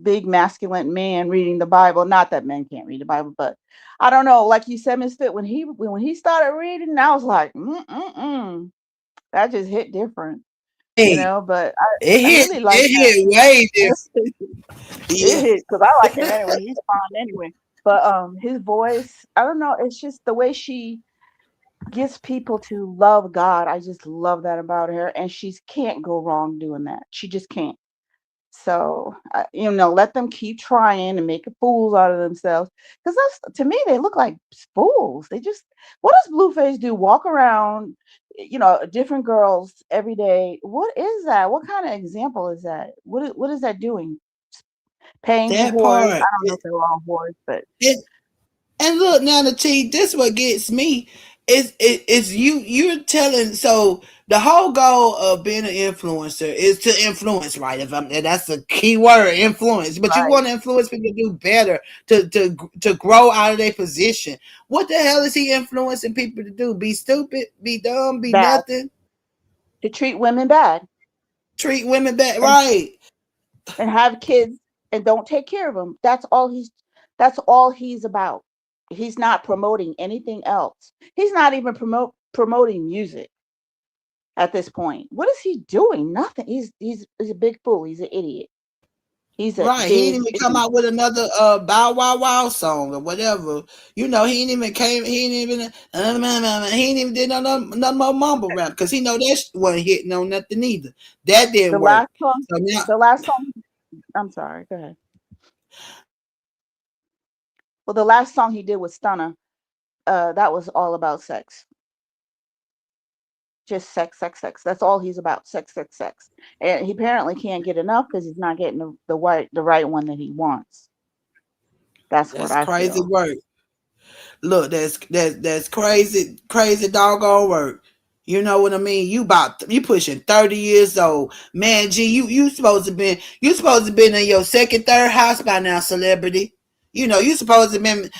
big masculine man reading the Bible. Not that men can't read the Bible, but I don't know. Like you said, Miss Fit, when he started reading, I was like, that just hit different, Hey, But I it really like hit way that. different. It Yeah. hit because I like him anyway. He's fine anyway. But his voice, I don't know. It's just the way she gets people to love God. I just love that about her, and she can't go wrong doing that. She just can't. So, let them keep trying and making fools out of themselves. Because to me, they look like fools. What does Blueface do? Walk around, different girls every day. What is that? What kind of example is that? What is that doing? Paying for That whores? part. I don't know if they're all whores, but It, and look now, the T. This what gets me is you're telling. So the whole goal of being an influencer is to influence, right? If I'm that's the key word, influence. But you right. want to influence people to do better, to grow out of their position. What the hell is he influencing people to do? Be stupid, be dumb, be Bad. nothing, To treat women bad treat women bad, and right? have kids and don't take care of them. That's all he's about. He's not promoting anything else. He's not even promoting music at this point. What is he doing? Nothing. He's a big fool. He's an idiot. He's a Right, he big didn't even come idiot. out with another Bow Wow Wow song or whatever. He ain't even came. He ain't even. He ain't even did none more mumble rap because he know that wasn't hitting on nothing either. That The didn't work. last song, So now the last song. I'm sorry. Go ahead. Well, the last song he did with Stunner, that was all about sex. Just sex, sex, sex. That's all he's about. Sex, sex, sex. And he apparently can't get enough because he's not getting the right one that he wants. That's what that's I crazy feel. work. Look, that's crazy doggone work. You know what I mean? You pushing 30 years old. Man, G, you supposed to been in your second, third house by now, celebrity. You supposed to been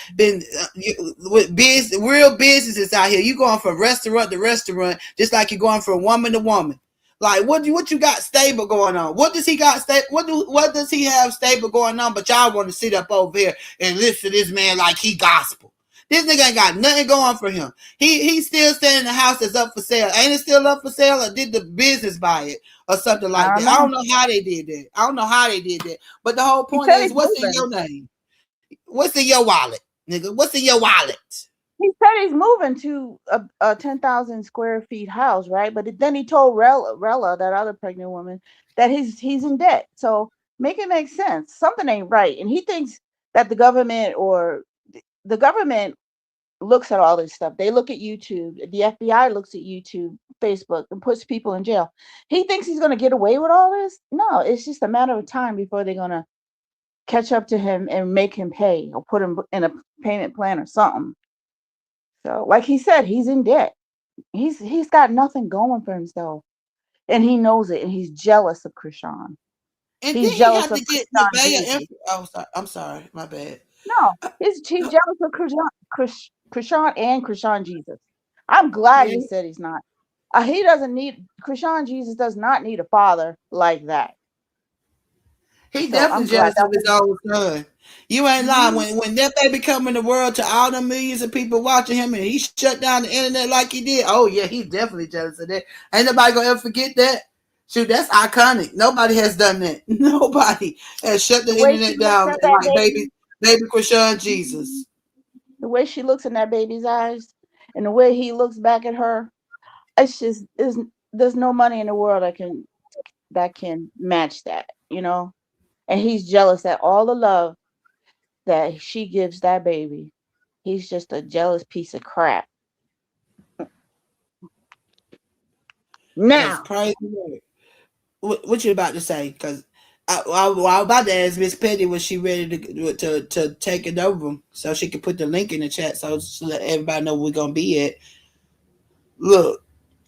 with real businesses out here. You going from restaurant to restaurant, just like you're going from woman to woman. Like what you got stable going on? What does he got stable? What does he have stable going on? But y'all want to sit up over here and listen to this man like he gospel. This nigga ain't got nothing going for him. He's still staying in the house that's up for sale. Ain't it still up for sale, or did the business buy it or something I like don't that? I know. don't know how they did that. I don't know how they did that. But the whole He point said is, he's what's in moving. your name? What's in your wallet, nigga? What's in your wallet? He said he's moving to a 10,000 square feet house, right? But then he told Rella, that other pregnant woman, that he's in debt. So make it make sense. Something ain't right. And he thinks that the government looks at all this stuff. They look at YouTube. The FBI looks at YouTube, Facebook, and puts people in jail. He thinks he's going to get away with all this. No, it's just a matter of time before they're going to catch up to him and make him pay or put him in a payment plan or something. So, like he said, he's in debt. He's got nothing going for himself, and he knows it, and he's jealous of Krishan. And then He's he jealous had of to get Krishan Nevaeh. Jesus. Oh, sorry. I'm sorry. My bad. No, he's jealous of Krishan and Krishan Jesus. I'm glad Yeah, he said he's not. He doesn't need Krishan Jesus does not need a father like that. he So I'm definitely glad jealous of that's. his own son. You ain't lying. Mhm. When that baby come in the world to all the millions of people watching him and he shut down the internet like he did, oh yeah, he's definitely jealous of that. Ain't nobody gonna ever forget that. Shoot, that's iconic. Nobody has done that. Nobody has shut the The way she internet looks down at that like baby, baby Krishan mhm, Jesus. the way she looks in that baby's eyes, and the way he looks back at her, it's just is there's no money in the world that can match that. And he's jealous at all the love that she gives that baby. He's just a jealous piece of crap. That's Now, crazy. What you about to say? Because I was about to ask Miss Petty was she ready to take it over so she could put the link in the chat so let everybody know we're gonna be at. Look,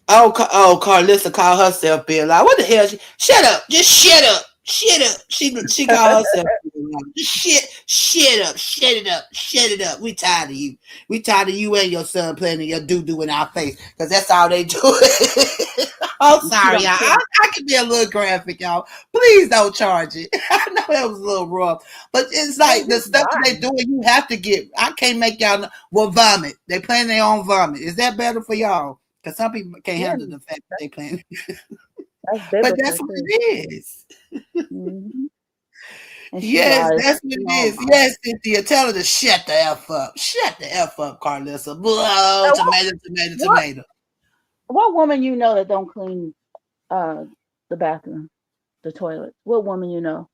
Carlissa called herself being like, what the hell? Shut up, just shut up, shut up. She called herself shut it up. We tired of you. We tired of you and your son playing in your doo doo in our face because that's all they do. I'm She sorry, don't y'all. care. I can be a little graphic, y'all. Please don't charge it. I know that was a little rough, but it's No, like the you're stuff that they fine. doing. You have to get. I can't make y'all well vomit. They playing their own vomit. Is that better for y'all? Because some people can't Yeah, handle the fact that they playing. that's But that's biblical what too. it is. Hmm. And she Yes, lies. that's what She it don't is. lie. Yes, Cynthia, tell her to shut the F up. Shut the F up, Carlissa. Blow, Now, tomato, tomato, what tomato. what woman you know that don't clean uh the bathroom, the toilet? What woman you know?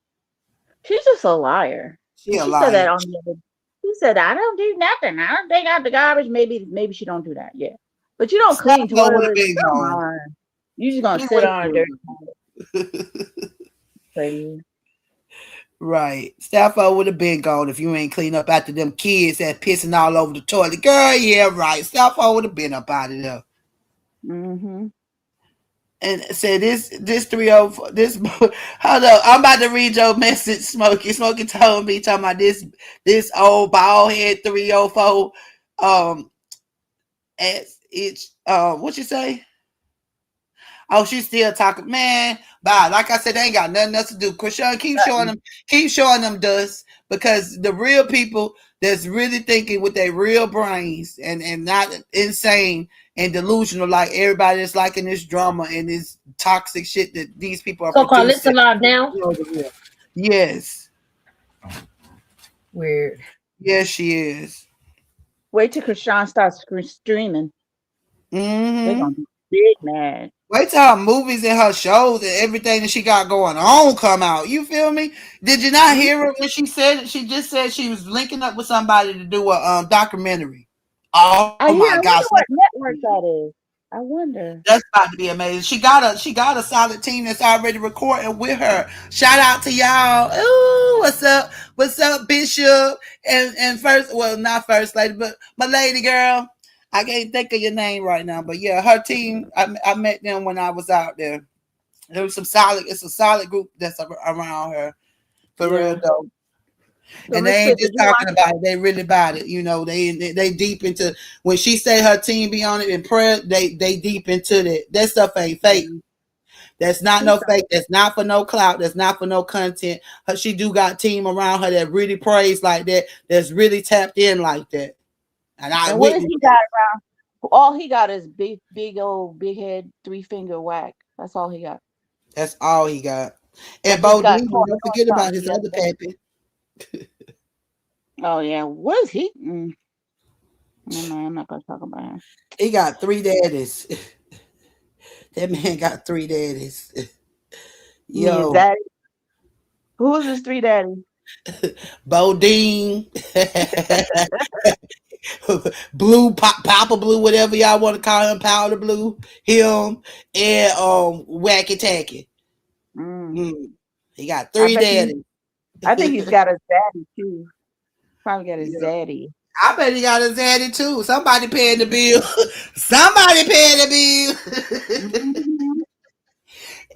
She's just a liar. She a She said that liar. on the other. She said, "I don't do nothing. I don't take out the garbage." Maybe she don't do that. Yeah, but you don't clean Sappho would have toilets. been Come gone. on, you just gonna He sit would on a dirty toilet. have. Crazy. Right. Sappho would have been gone if you ain't clean up after them kids that pissing all over the toilet. Girl, yeah, right. Sappho would have been up out of there. Mm-hmm. And say this 304 this hold up, I'm about to read your message, Smokey. Smokey told me talking about this old bald head 304 as it's what you say? Oh, she's still talking, man. Bye. Like I said, they ain't got nothing else to do. Chrisean, keep showing them dust because the real people that's really thinking with their real brains and not insane and delusional like everybody that's liking this drama and this toxic shit that these people are So Carlissa producing. live now? Yes, Weird. yes, she is. Wait till Krishan starts streaming. They're Mm-hmm. gonna be big mad. Wait till her movies and her shows and everything that she got going on come out. You feel me? Did you not Mhm. hear her when she said it? She just said she was linking up with somebody to do a documentary. Oh I my hear. I gosh, wonder what network that is. I wonder. that's about to be amazing. She got a solid team that's already recording with her. Shout out to y'all. Ooh, what's up? What's up, Bishop? And first, well, not first lady, but my lady girl. I can't think of your name right now, but yeah, her team. I met them when I was out there. There was some solid. It's a solid group that's around her for real Yeah. though. So And Miss they ain't Fit, just did you talking watch? about it. They really about it. You know, they deep into when she say her team be on it in prayer. They deep into that. That stuff ain't fake. Yeah. That's not She no said. fake. That's not for no clout. That's not for no content. She do got team around her that really prays like that. That's really tapped in like that. And I And what does witnessed he it. got around? All he got is big old big head 3 finger whack. That's all he got. That's all he got. I And just Bo got Diva, caught don't doing forget about something his the other other day. pappy. Oh yeah, what is he? No man, I'm not gonna talk about him. He got 3 daddies. That man got 3 daddies. You mean his Yo, daddy? Who's his 3 daddy? Bodine, Blue, Papa Blue, whatever y'all want to call him, Powder Blue, him, and Wacky Tacky. Mm. Mm. He got I three bet you. daddies. I think he's got his daddy too. Probably got his Yeah. daddy. I bet he got his daddy too. Somebody paying the bill. Somebody paying the bill. Mhm.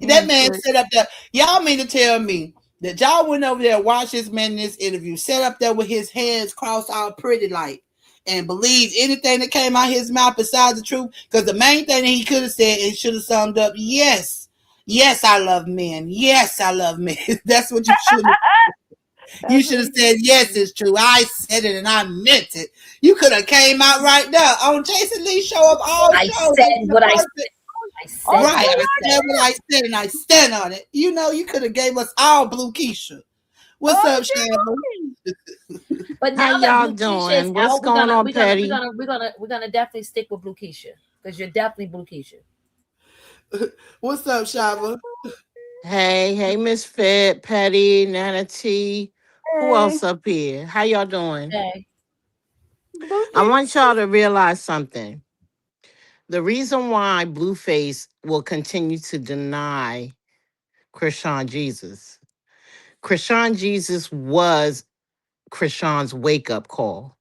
That Mm, man sure. set up there. Y'all mean to tell me that y'all went over there and watched this man in this interview, set up there with his hands crossed out pretty like, and believed anything that came out his mouth besides the truth? Because the main thing that he could have said and should have summed up, yes, yes, I love men. Yes, I love men. That's what you should have. You That's should what have he said, yes, said. it's true. I said it and I meant it. You could have came out right there on Jason Lee show of all I shows. said The what I said. person. I On said Right. what I I said. said what I said and I stand on it. You know, you could have gave us all Blue Keisha. What's up, Shabba? But How now that y'all Blue Keisha is doing? What's out, going on, Patty? we're gonna definitely stick with Blue Keisha because you're definitely Blue Keisha. What's up, Shabba? Hey, Miss Fit, Patty, Nana T. Who Hey, else up here? How y'all doing? Hey, I Blueface. want y'all to realize something. The reason why Blueface will continue to deny Chrisean Jesus was Chrisean's wake up call.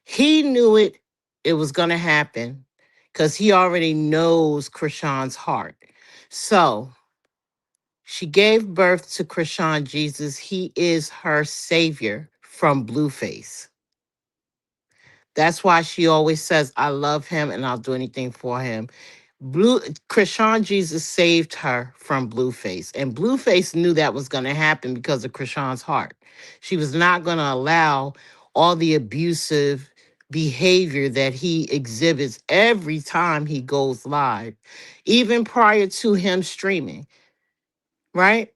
He knew it was going to happen because he already knows Chrisean's heart. So She gave birth to Chrisean Jesus. He is her savior from Blueface. That's why she always says, I love him and I'll do anything for him. Blue Chrisean Jesus saved her from Blueface. And Blueface knew that was going to happen because of Chrisean's heart. She was not going to allow all the abusive behavior that he exhibits every time he goes live, even prior to him streaming, right?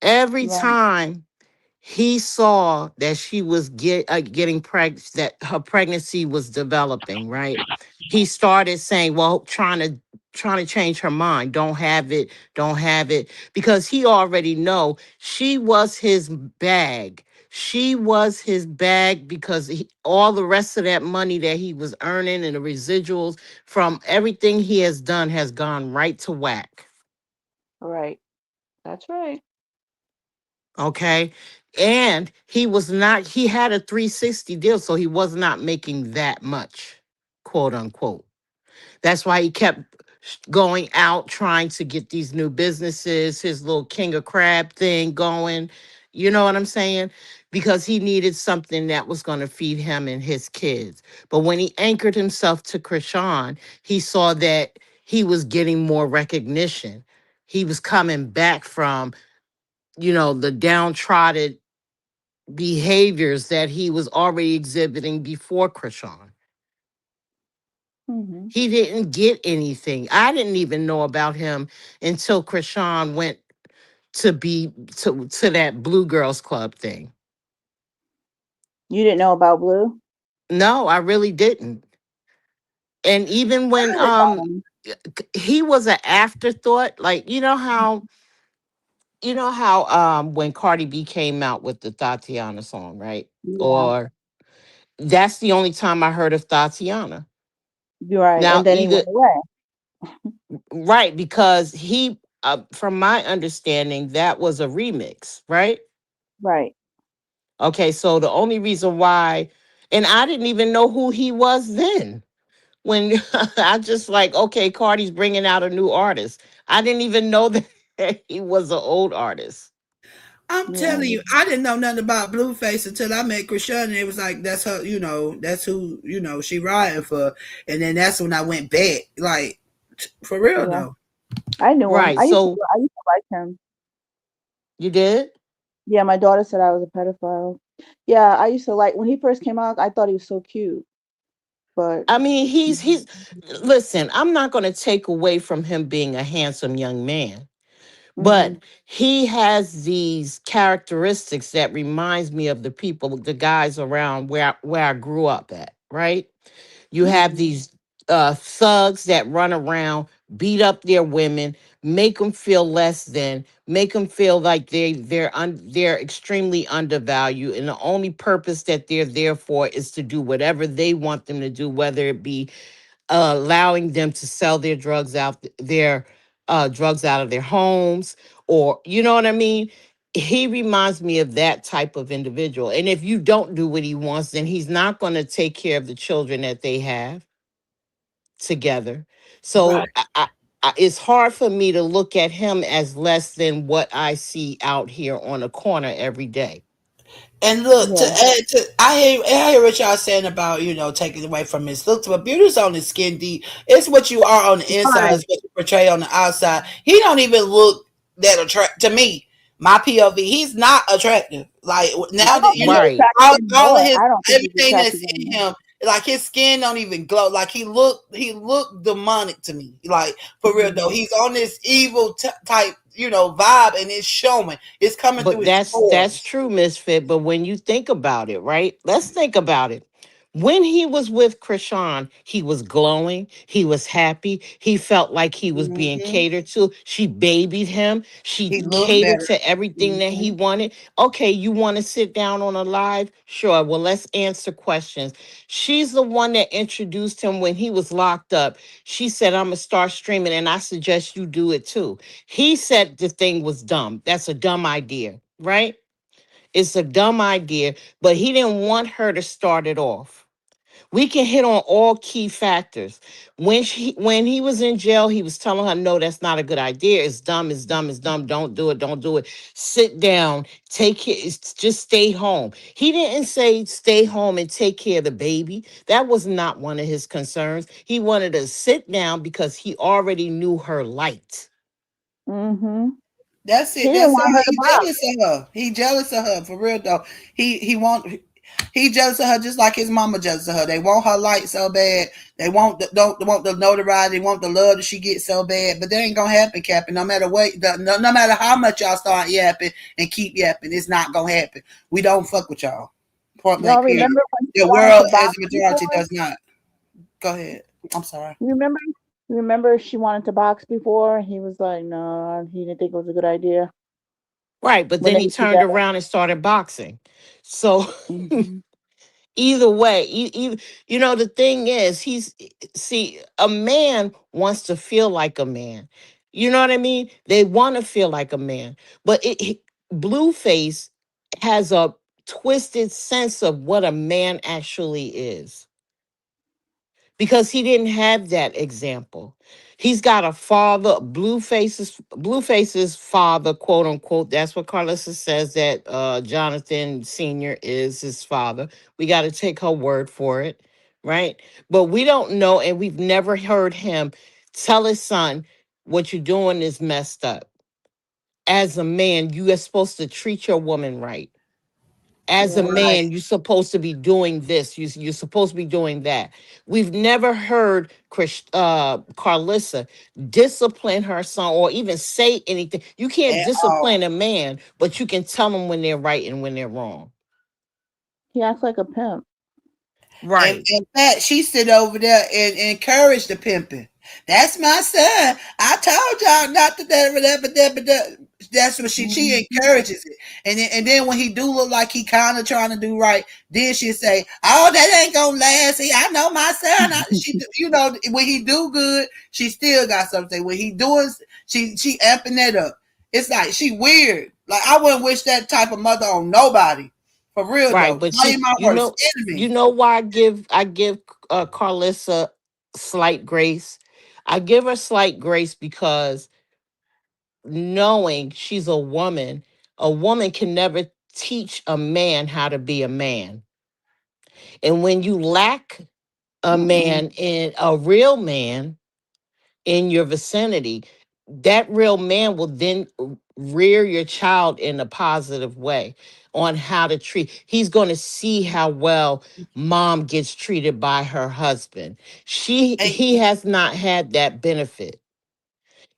Every Right. time he saw that she was getting pregnant, that her pregnancy was developing, right? He started saying, well, trying to change her mind. Don't have it, don't have it, because he already know she was his bag. She was his bag because all the rest of that money that he was earning and the residuals from everything he has done has gone right to whack. Right. That's right. Okay. And he had a 360 deal, so he was not making that much, quote unquote. That's why he kept going out trying to get these new businesses, his little King of Crab thing going. You know what I'm saying? Because he needed something that was going to feed him and his kids. But when he anchored himself to Chrisean, he saw that he was getting more recognition. He was coming back from, the downtrodden behaviors that he was already exhibiting before Krishan. Hmm. He didn't get anything. I didn't even know about him until Krishan went to that Blue Girls Club thing. You didn't know about Blue? No, I really didn't. And even I when heard about him. he was an afterthought, like you know how when Cardi B came out with the Tatiana song, right? Yeah. Or that's the only time I heard of Tatiana. You're right. Now And then he either went away. right, because from my understanding, that was a remix, right? Right. Okay, so the only reason why, and I didn't even know who he was then. When I just like, okay, Cardi's bringing out a new artist. I didn't even know that he was an old artist. I'm Yeah. telling you, I didn't know nothing about Blueface until I met Chrisean, and it was like that's her, that's who she riding for, and then that's when I went back, like for real Yeah. though. I knew him. Right. So I used to like him. you did? Yeah, my daughter said I was a pedophile. Yeah, I used to like when he first came out, I thought he was so cute. But I mean, he's listen, I'm not going to take away from him being a handsome young man. mm-hmm. But he has these characteristics that reminds me of the people, the guys around where I grew up at, right? You have Mm-hmm. these thugs that run around, beat up their women, make them feel less than, make them feel like they're extremely undervalued, and the only purpose that they're there for is to do whatever they want them to do, whether it be allowing them to sell their drugs out of their homes, or you know what I mean. He reminds me of that type of individual, and if you don't do what he wants, then he's not going to take care of the children that they have together. Right. So it's hard for me to look at him as less than what I see out here on the corner every day. And look, to Yeah. add to, I hear what y'all saying about taking away from his looks, but beauty's on his skin deep. It's what you are on the inside, Right. is what you portray on the outside. He don't even look that attract to me. My POV, he's not attractive. Like I now that don't think he's Right. attractive all of anymore. his I don't think he's everything attractive that's in anymore. him, like his skin don't even glow. Like he looked demonic to me. Like for real though, Mm-hmm. he's on this evil type vibe, and it's showing. It's coming through But his that's pores. true, Misfit. But when you think about it, right? Let's think about it. When he was with Krishan, he was glowing. He was happy. He felt like he was being Hmm. catered to. She babied him. She He looked catered better. to everything that he Mm-hmm. wanted. Okay, you want to sit down on a live? Sure. Well, let's answer questions. She's the one that introduced him when he was locked up. She said, I'm going to start streaming, and I suggest you do it too. He said the thing was dumb. That's a dumb idea, right? It's a dumb idea, but he didn't want her to start it off. We can hit on all key factors. When he was in jail, he was telling her, no, that's not a good idea. It's dumb, it's dumb, it's dumb. Don't do it, don't do it. Sit down, take care, just stay home. He didn't say stay home and take care of the baby. That was not one of his concerns. He wanted to sit down because he already knew her light. Mm-hmm. That's He it. didn't That's want all. her to He box. jealous of her. He jealous of her for real though. He want. He jealous of her just like his mama jealous of her. They want her light so bad. They want don't want the notoriety. They want the love that she gets so bad. But that ain't gonna happen, Captain. No matter what, no matter how much y'all start yapping and keep yapping, it's not gonna happen. We don't fuck with y'all. Point Y'all blank. Period. remember when she The wanted world to as box a majority before? does not. Go ahead. I'm sorry. You remember? Remember she wanted to box before? He was like, no, he didn't think it was a good idea Right. But when then they he were turned together. around and started boxing. So Hmm. either way, the thing is, see, a man wants to feel like a man. You know what I mean? They want to feel like a man. But Blueface has a twisted sense of what a man actually is because he didn't have that example. He's got a father, Blueface's father, quote unquote. That's what Carlissa says that Jonathan Sr. is his father. We got to take her word for it, right? But we don't know, and we've never heard him tell his son, what you're doing is messed up. As a man, you are supposed to treat your woman right. As a Yeah. Right. man, you're supposed to be doing this. You're supposed to be doing that. We've never heard Carlissa discipline her son or even say anything. You can't At all. discipline a man, but you can tell them when they're right and when they're wrong. He acts like a pimp. And Right, in fact, she sit over there and encourage the pimping. That's my son. I told y'all not to that. That's what she Hmm. encourages it. And then when he do look like he kind of trying to do right, then she say, "Oh, that ain't gonna last." See, I know my son. When he do good, she still got something. When he doing, she amping that up. It's like she weird. Like I wouldn't wish that type of mother on nobody. For real right. though, But not even see, my worst you enemy. know why I give Carlissa slight grace. I give her slight grace because knowing she's a woman can never teach a man how to be a man. And when you lack a Mm-mm. man in a real man in your vicinity, that real man will then rear your child in a positive way on how to treat. He's going to see how well mom gets treated by her husband. And He has not had that benefit,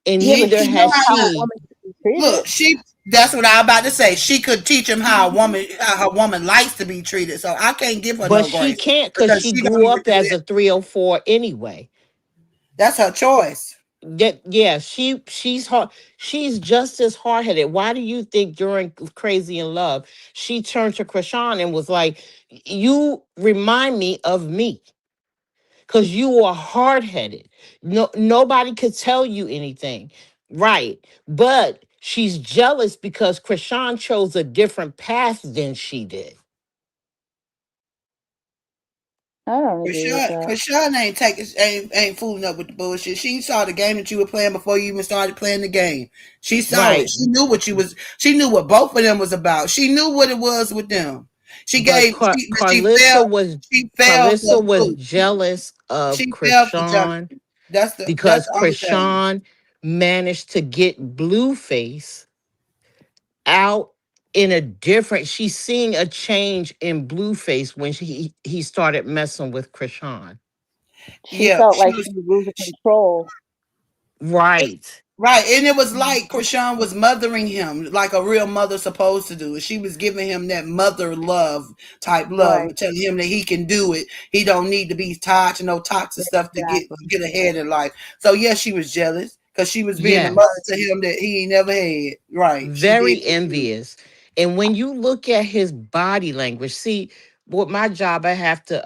and Yeah, but neither she he knows has might how a not. she. woman should be treated. Look, that's what I was about to say. She could teach him how her woman likes to be treated. So I can't give her But no she grace can't because because she she don't grew even up do as it. a 304 anyway. That's her choice. That yeah, she's hard. She's just as hard headed. Why do you think during Crazy in Love she turned to Krishan and was like, "You remind me of me because you are hard headed. No, nobody could tell you anything, right? But she's jealous because Krishan chose a different path than she did." I don't agree with Krishan, that. Krishan ain't fooling up with the bullshit. She saw the game that you were playing before you even started playing the game. She saw it. Right. She knew what you was. She knew what both of them was about. She knew what it was with them. She But gave. She fell. She fell for Carlissa was Blue. jealous of She fell for Krishan Jonathan. That's because the only thing. Krishan managed to get Blueface out in a different. She's seeing a change in Blueface when he started messing with Krishan. She Yeah, felt she like was. she was losing control. Right. Right, and it was like Mhm. Krishan was mothering him like a real mother supposed to do. She was giving him that mother love type love, Right. and telling him that he can do it. He don't need to be tied to no toxic stuff to Exactly. get ahead in life. So yes, she was jealous because she was being the Very mother Yes. to him that he ain't never had. Right, she did. Very envious. And when you look at his body language, see, with my job, I have to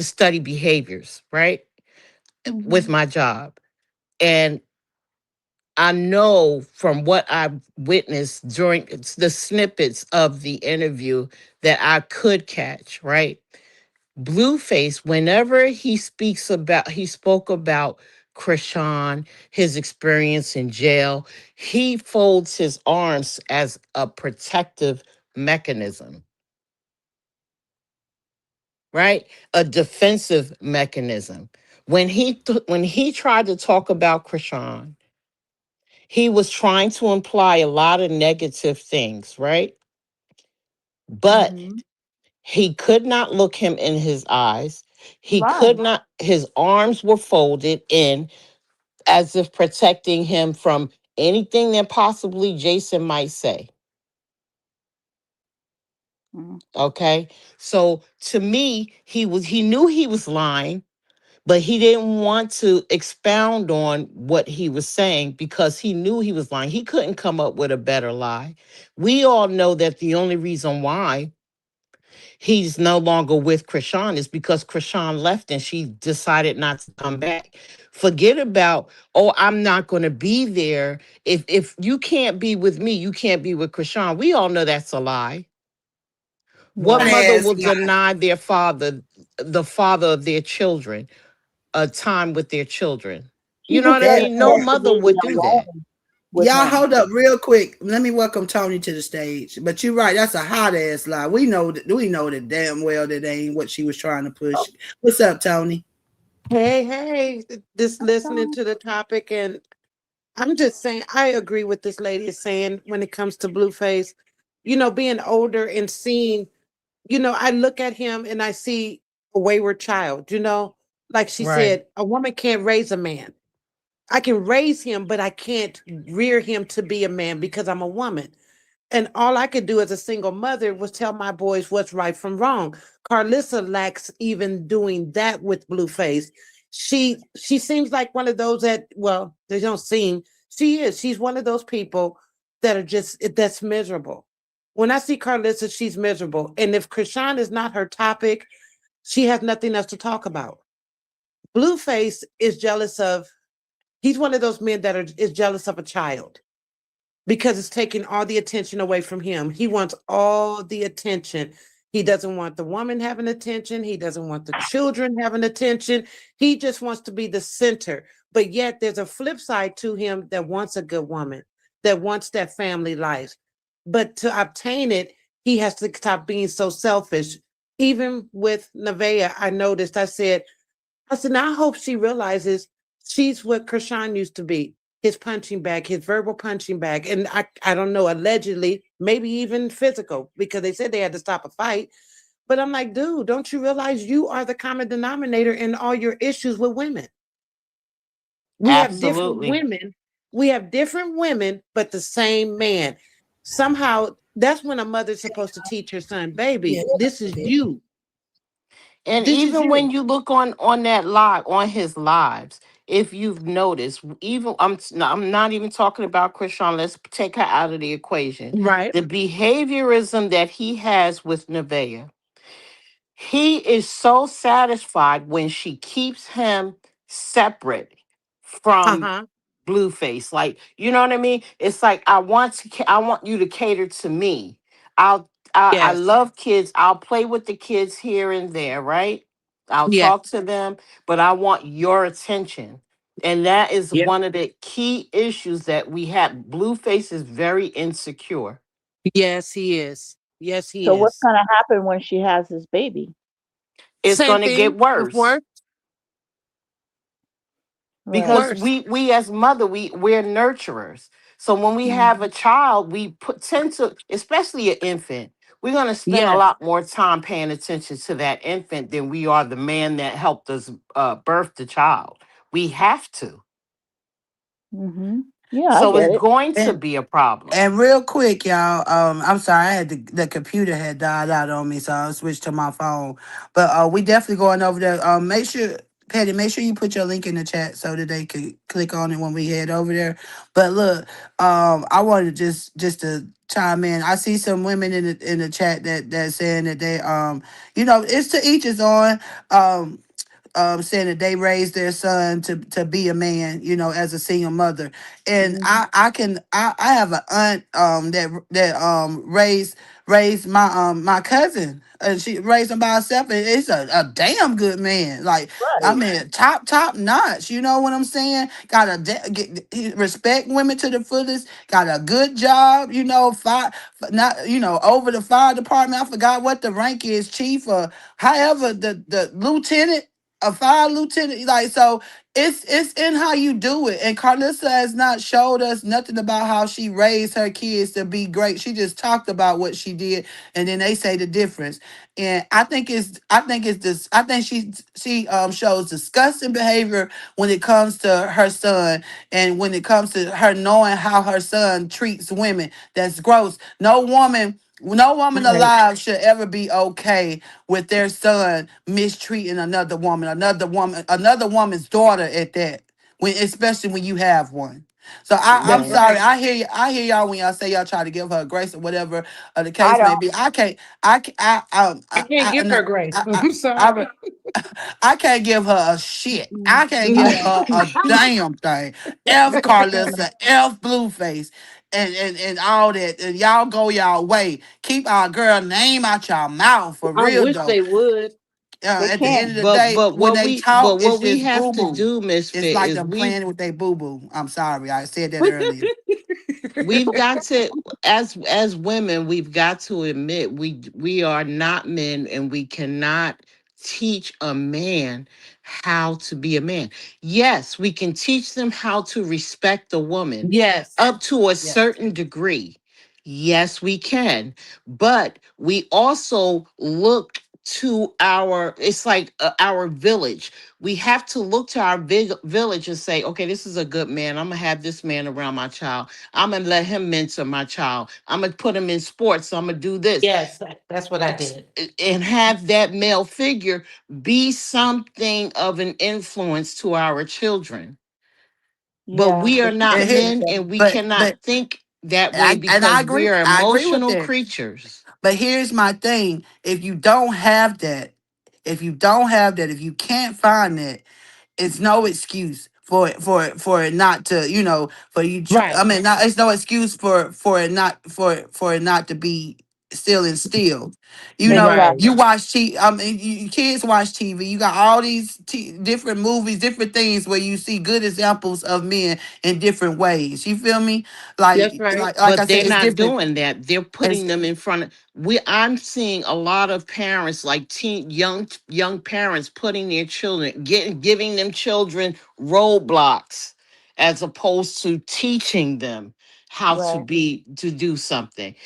study behaviors, right? With Mhm. my job. And I know from what I've witnessed during the snippets of the interview that I could catch, right? Blueface, whenever he spoke about Krishan, his experience in jail, he folds his arms as a protective mechanism, right? A defensive mechanism. When he tried to talk about Krishan, he was trying to imply a lot of negative things, right? But Hmm. he could not look him in his eyes. He could Right. not, his arms were folded in as if protecting him from anything that possibly Jason might say. Mm. Okay. So to me, he knew he was lying, but he didn't want to expound on what he was saying because he knew he was lying. He couldn't come up with a better lie. We all know that the only reason why he's no longer with Krishan is because Krishan left and she decided not to come back. Forget about, oh, I'm not going to be there. If you can't be with me, you can't be with Krishan. We all know that's a lie. What Right. mother Ass will lie. deny their father, the father of their children, a time with their children? She You know just what I said mean? it No has to mother be would do that. alone with Y'all him. hold up real quick. Let me welcome Tony to the stage. But you're right, that's a hot ass lie. We know that damn well that ain't what she was trying to push. What's up, Tony? Hey, hey, just listening to the topic, and I'm just saying, I agree with this lady is saying when it comes to Blueface, being older and seeing, I look at him and I see a wayward child, like she Right. said, a woman can't raise a man. I can raise him, but I can't rear him to be a man because I'm a woman. And all I could do as a single mother was tell my boys what's right from wrong. Carlissa lacks even doing that with Blueface. She seems like one of those that, well, they don't seem. She is. She's one of those people that are that's miserable. When I see Carlissa, she's miserable. And if Krishan is not her topic, she has nothing else to talk about. Blueface is jealous of. He's one of those men that is jealous of a child because it's taking all the attention away from him. He wants all the attention. He doesn't want the woman having attention. He doesn't want the children having attention. He just wants to be the center. But yet there's a flip side to him that wants a good woman, that wants that family life. But to obtain it, he has to stop being so selfish. Even with Nevaeh, I said, now I hope she realizes she's what Krishan used to be, his punching bag, his verbal punching bag. And I don't know, allegedly, maybe even physical, because they said they had to stop a fight. But I'm like, dude, don't you realize you are the common denominator in all your issues with women? We have different Absolutely. women. We have different women, but the same man. Somehow, that's when a mother's supposed to teach her son, Yeah. baby, this is you. And This is even when you. you look on that live on his lives, if you've noticed, even I'm not even talking about Krishan. Let's take her out of the equation. Right. The behaviorism that he has with Nevaeh, he is so satisfied when she keeps him separate Uh from huh. Blueface. Like, you know what I mean? It's like I want you to cater to me. I Yes. love kids. I'll play with the kids here and there, right? I'll Yes. talk to them, but I want your attention. And that is Yep. one of the key issues that we have. Blueface is very insecure. Yes, he is. Yes, he So what's is. gonna happen when she has this baby? It's Same going to thing get with worse work. Right. because Worse. we as mother we're nurturers. So when we have a Mhm. child, we tend to, especially an infant, we're going to spend a Yes. lot more time paying attention to that infant than we are the man that helped us birth the child. We have to. Mhm. Yeah, I So get it's it. going to And be a problem. and real quick, y'all. I'm sorry, I had the computer had died out on me, so I switched to my phone. But we definitely going over there. Make sure, Patty, make sure you put your link in the chat so that they can click on it when we head over there. But look, I wanted just to chime in. I see some women in the chat that saying that they it's to each his own. Um saying that they raised their son to be a man, as a single mother. And Mhm. I have an aunt that raised my cousin. And she raised him by herself, and it's a damn good man. Like, I Right. mean, top notch. You know what I'm saying? He respect women to the fullest. Got a good job. Not over the fire department. I forgot what the rank is, chief or however the lieutenant, a fire lieutenant. Like, so it's in how you do it. And Carlissa has not showed us nothing about how she raised her kids to be great. She just talked about what she did, and then they say the difference. And I think she shows disgusting behavior when it comes to her son, and when it comes to her knowing how her son treats women. That's gross. No woman Right. alive should ever be okay with their son mistreating another woman's daughter at that. Especially when you have one. So I'm That's Right. sorry. right. I hear y'all when y'all say y'all try to give her grace or whatever the I case may don't. be. I can't. I ca- I can't give her grace. I, I, I'm sorry. I, I can't give her a shit. I can't give Yeah. her a damn thing. F Carlissa, F Blueface, and all that. And y'all go y'all way. Keep our girl name out your mouth for I real wish though. they would. They At the end can't. of the day, when they talk, But it's what we just have boo to boo. do, It's Misfit, like is them we playing with their boo boo. I'm sorry, I said that earlier. we've got to, as women, we've got to admit we are not men, and we cannot teach a man how to be a man. Yes, we can teach them how to respect a woman Yes. up to a Yes. certain degree. Yes, we can. But we also look to it's like our village. We have to look to our village and say, okay, this is a good man. I'm gonna have this man around my child. I'm gonna let him mentor my child. I'm gonna put him in sports. I'm gonna do this. Yes. That's what I did. And have that male figure be something of an influence to our children. But Yeah. we are not And here, men, and we but cannot think that way I because we agree. are I agree with emotional that. creatures. But here's my thing: if you can't find that, it's no excuse for it not to, for you. Right. I mean, not it's no excuse for it not to be still instilled. Right. You Exactly. watch TV. I mean, kids watch TV. You got all these different movies, different things where you see good examples of men in different ways. You feel me? That's right. Like I But said, they're it's not different. doing that. They're It's putting them in front of I'm seeing a lot of parents, like young parents, putting their children, giving them children roadblocks as opposed to teaching them how Right. to do something,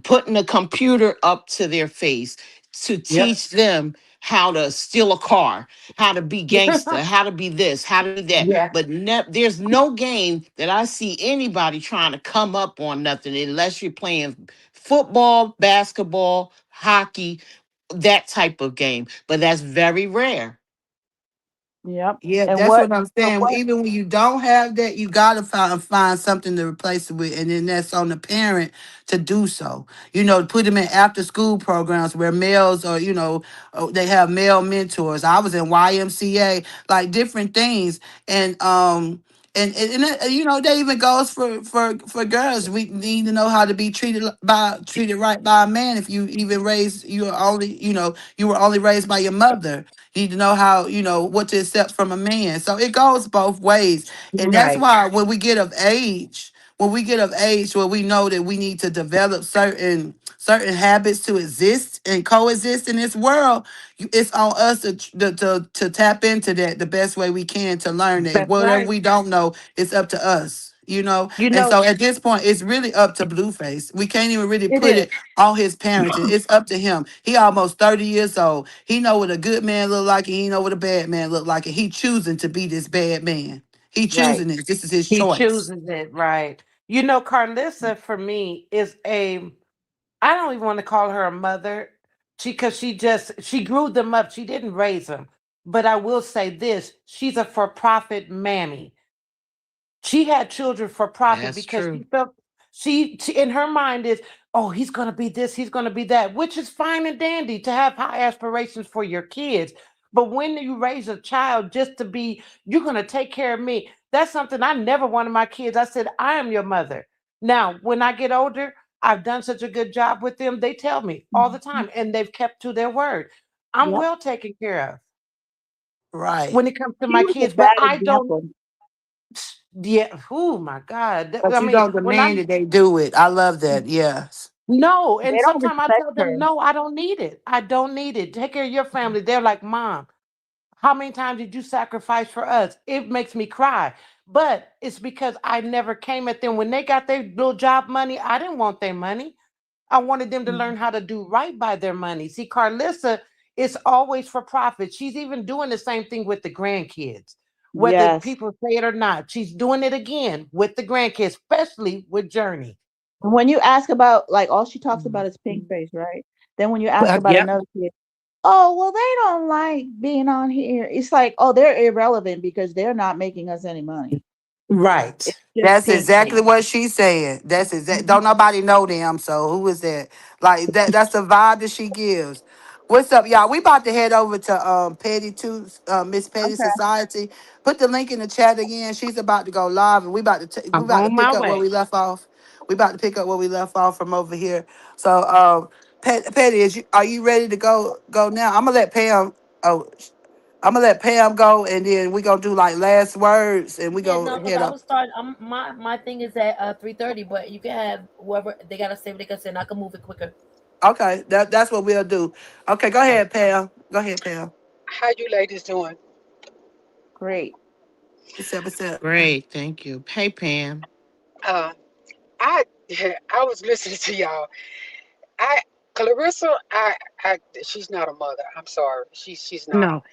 putting a computer up to their face to Yep. teach them how to steal a car, how to be gangster, how to be this, how to be that. Yeah. But there's no game that I see anybody trying to come up on nothing unless you're playing football, basketball, hockey, that type of game. But that's very rare. Yep. Yeah, And that's what? what I'm So saying. what? Even when you don't have that, you gotta find something to replace it with, and then that's on the parent to do so. Put them in after school programs where males, or they have male mentors. I was in YMCA, like different things, and that even goes for girls. We need to know how to be treated right by a man. If you even raised, you were only raised by your mother. You need to know how, what to accept from a man. So it goes both ways. And that's Right. why when we get of age, where we know that we need to develop certain habits to exist and coexist in this world, it's on us to tap into that the best way we can to learn it. That's Whatever right. we don't know, it's up to us. You And know, so at this point, it's really up to Blueface. We can't even really it put is. it on his parenting. It's up to him. He almost 30 years old. He know what a good man look like, and he know what a bad man look like, and he choosing to be this bad man. He Right. choosing this. This is his He choice. chooses it. Right. Right. Carlissa for me is I don't even want to call her a mother. Because she grew them up. She didn't raise them. But I will say this: she's a for-profit mammy. She had children for profit That's because true. she felt she in her mind is, oh, he's gonna be this, he's gonna be that, which is fine and dandy to have high aspirations for your kids. But when you raise a child just to be, you're going to take care of me. That's something I never wanted my kids. I said, I am your mother. Now, when I get older, I've done such a good job with them. They tell me all the Mhm. time, and they've kept to their word. I'm Yep. well taken care of Right. when it comes to He my was a kids, but bad I don't, example. yeah, oh my God. But I you mean, don't when I, demand that they do it. I love that. Yes. no, They and don't sometimes I respect tell her. them, no, I don't need it. I don't need it. Take care of your family. They're like, Mom, how many times did you sacrifice for us? It makes me cry. But it's because I never came at them when they got their little job money. I didn't want their money. I wanted them to learn how to do right by their money. See, Carlissa is always for profit. She's even doing the same thing with the grandkids, whether Yes. people say it or not. She's doing it again with the grandkids, especially with Journey. When you ask about like all she talks about is pink face, right? Then when you ask about Yep. another kid, oh well, they don't like being on here. It's like, oh, they're irrelevant because they're not making us any money. Right. It's just That's pink exactly face. what she said. That's exact. Mhm. Don't nobody know them. So who is that? Like that. That's the vibe that she gives. What's up, y'all? We about to head over to Petty to Miss Petty Okay. Society. Put the link in the chat again. She's about to go live, and we I'm about to on my pick up where way. we left off. We about to pick up where we left off from over here. So Petty, are you ready to go now? I'm gonna let Pam. Oh, I'm gonna let Pam go, and then we gonna do like last words, and we Yeah, go no, because head I up. was starting. My thing is at 3:30, but you can have whoever they gotta say what they can say, and I can move it quicker. Okay, that's what we'll do. Okay, go ahead, Pam. Go ahead, Pam. How you ladies doing? Great. What's up? Great. Thank you. Hey, Pam. Uh, I I was listening to y'all. I Clarissa, she's not a mother. I'm sorry, she's not, No,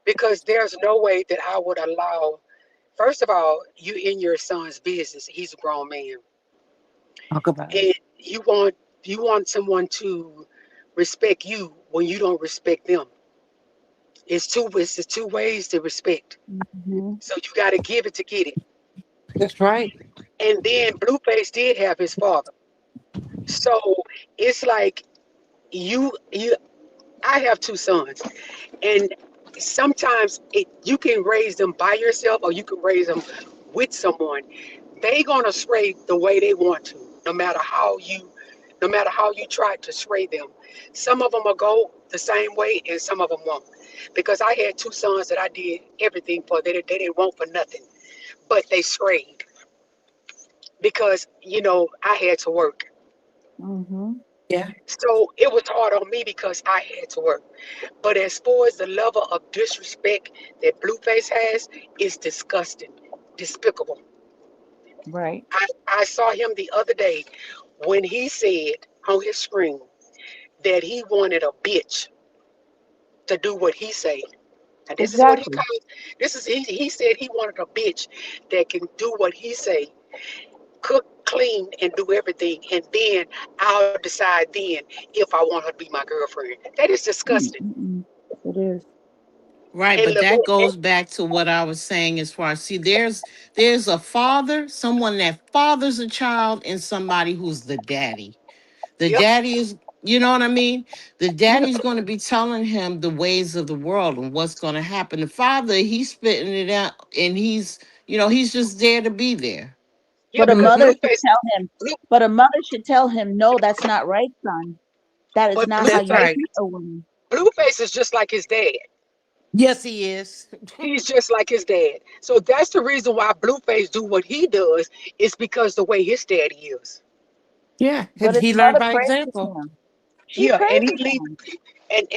because there's no way that I would allow. First of all, you in your son's business. He's a grown man, talk about it. and you want someone to respect you when you don't respect them. It's the two ways to respect. Mhm. So you got to give it to get it. That's right. And then Blueface did have his father. So it's like you I have two sons, and sometimes you can raise them by yourself or you can raise them with someone. They gonna stray the way they want to, no matter how you try to sway them. Some of them will go the same way and some of them won't. Because I had two sons that I did everything for. They didn't want for nothing, but they strayed because I had to work. Mhm. Yeah. So it was hard on me because I had to work. But as far as the level of disrespect that Blueface has, is disgusting, despicable. Right. I saw him the other day when he said on his screen that he wanted a bitch to do what he said. And this is what he Exactly. called. He said he wanted a bitch that can do what he say, cook, clean, and do everything, and then I'll decide then if I want her to be my girlfriend. That is disgusting. Mm-mm. It is. Right, And but that Lamar, goes back to what I was saying as far as see, there's a father, someone that fathers a child, and somebody who's the daddy. The yep, daddy is, you know what I mean? The You daddy's going to be telling him the ways of the world and what's going to happen. The father, he's spitting it out, and he's just there to be there. yeah, but a because mother should Blueface, tell him. Blue, But a mother should tell him, no, that's not right, son. That is but not how That's you right. treat a woman. Blueface is just like his dad. Yes, he is. He's just like his dad. So that's the reason why Blueface do what he does, is because the way his daddy is. Yeah, But his he learned mother by praises example. him. She Yeah, and he praises leave, him. and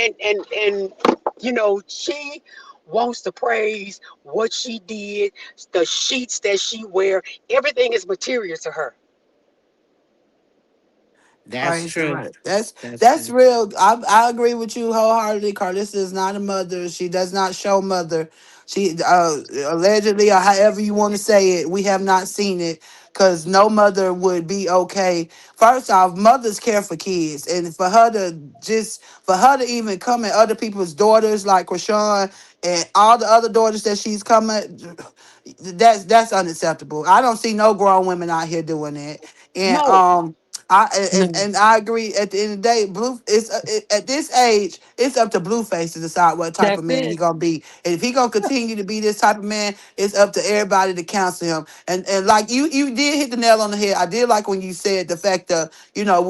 she wants to praise what she did, the sheets that she wear. Everything is material to her. That's Praise the true. Lord. That's That's true. real. I agree with you wholeheartedly. Carlissa is not a mother. She does not show mother. She allegedly, or however you want to say it, we have not seen it, because no mother would be okay. First off, mothers care for kids, and for her to even come at other people's daughters like Chrisean and all the other daughters that she's come at, that's unacceptable. I don't see no grown women out here doing that. And No. I No. and I agree. At the end of the day, blue is at this age. it's up to Blueface to decide what type of That's man he it. gonna be. And if he gonna continue to be this type of man, it's up to everybody to counsel him. And like you did hit the nail on the head. I did like when you said the fact that,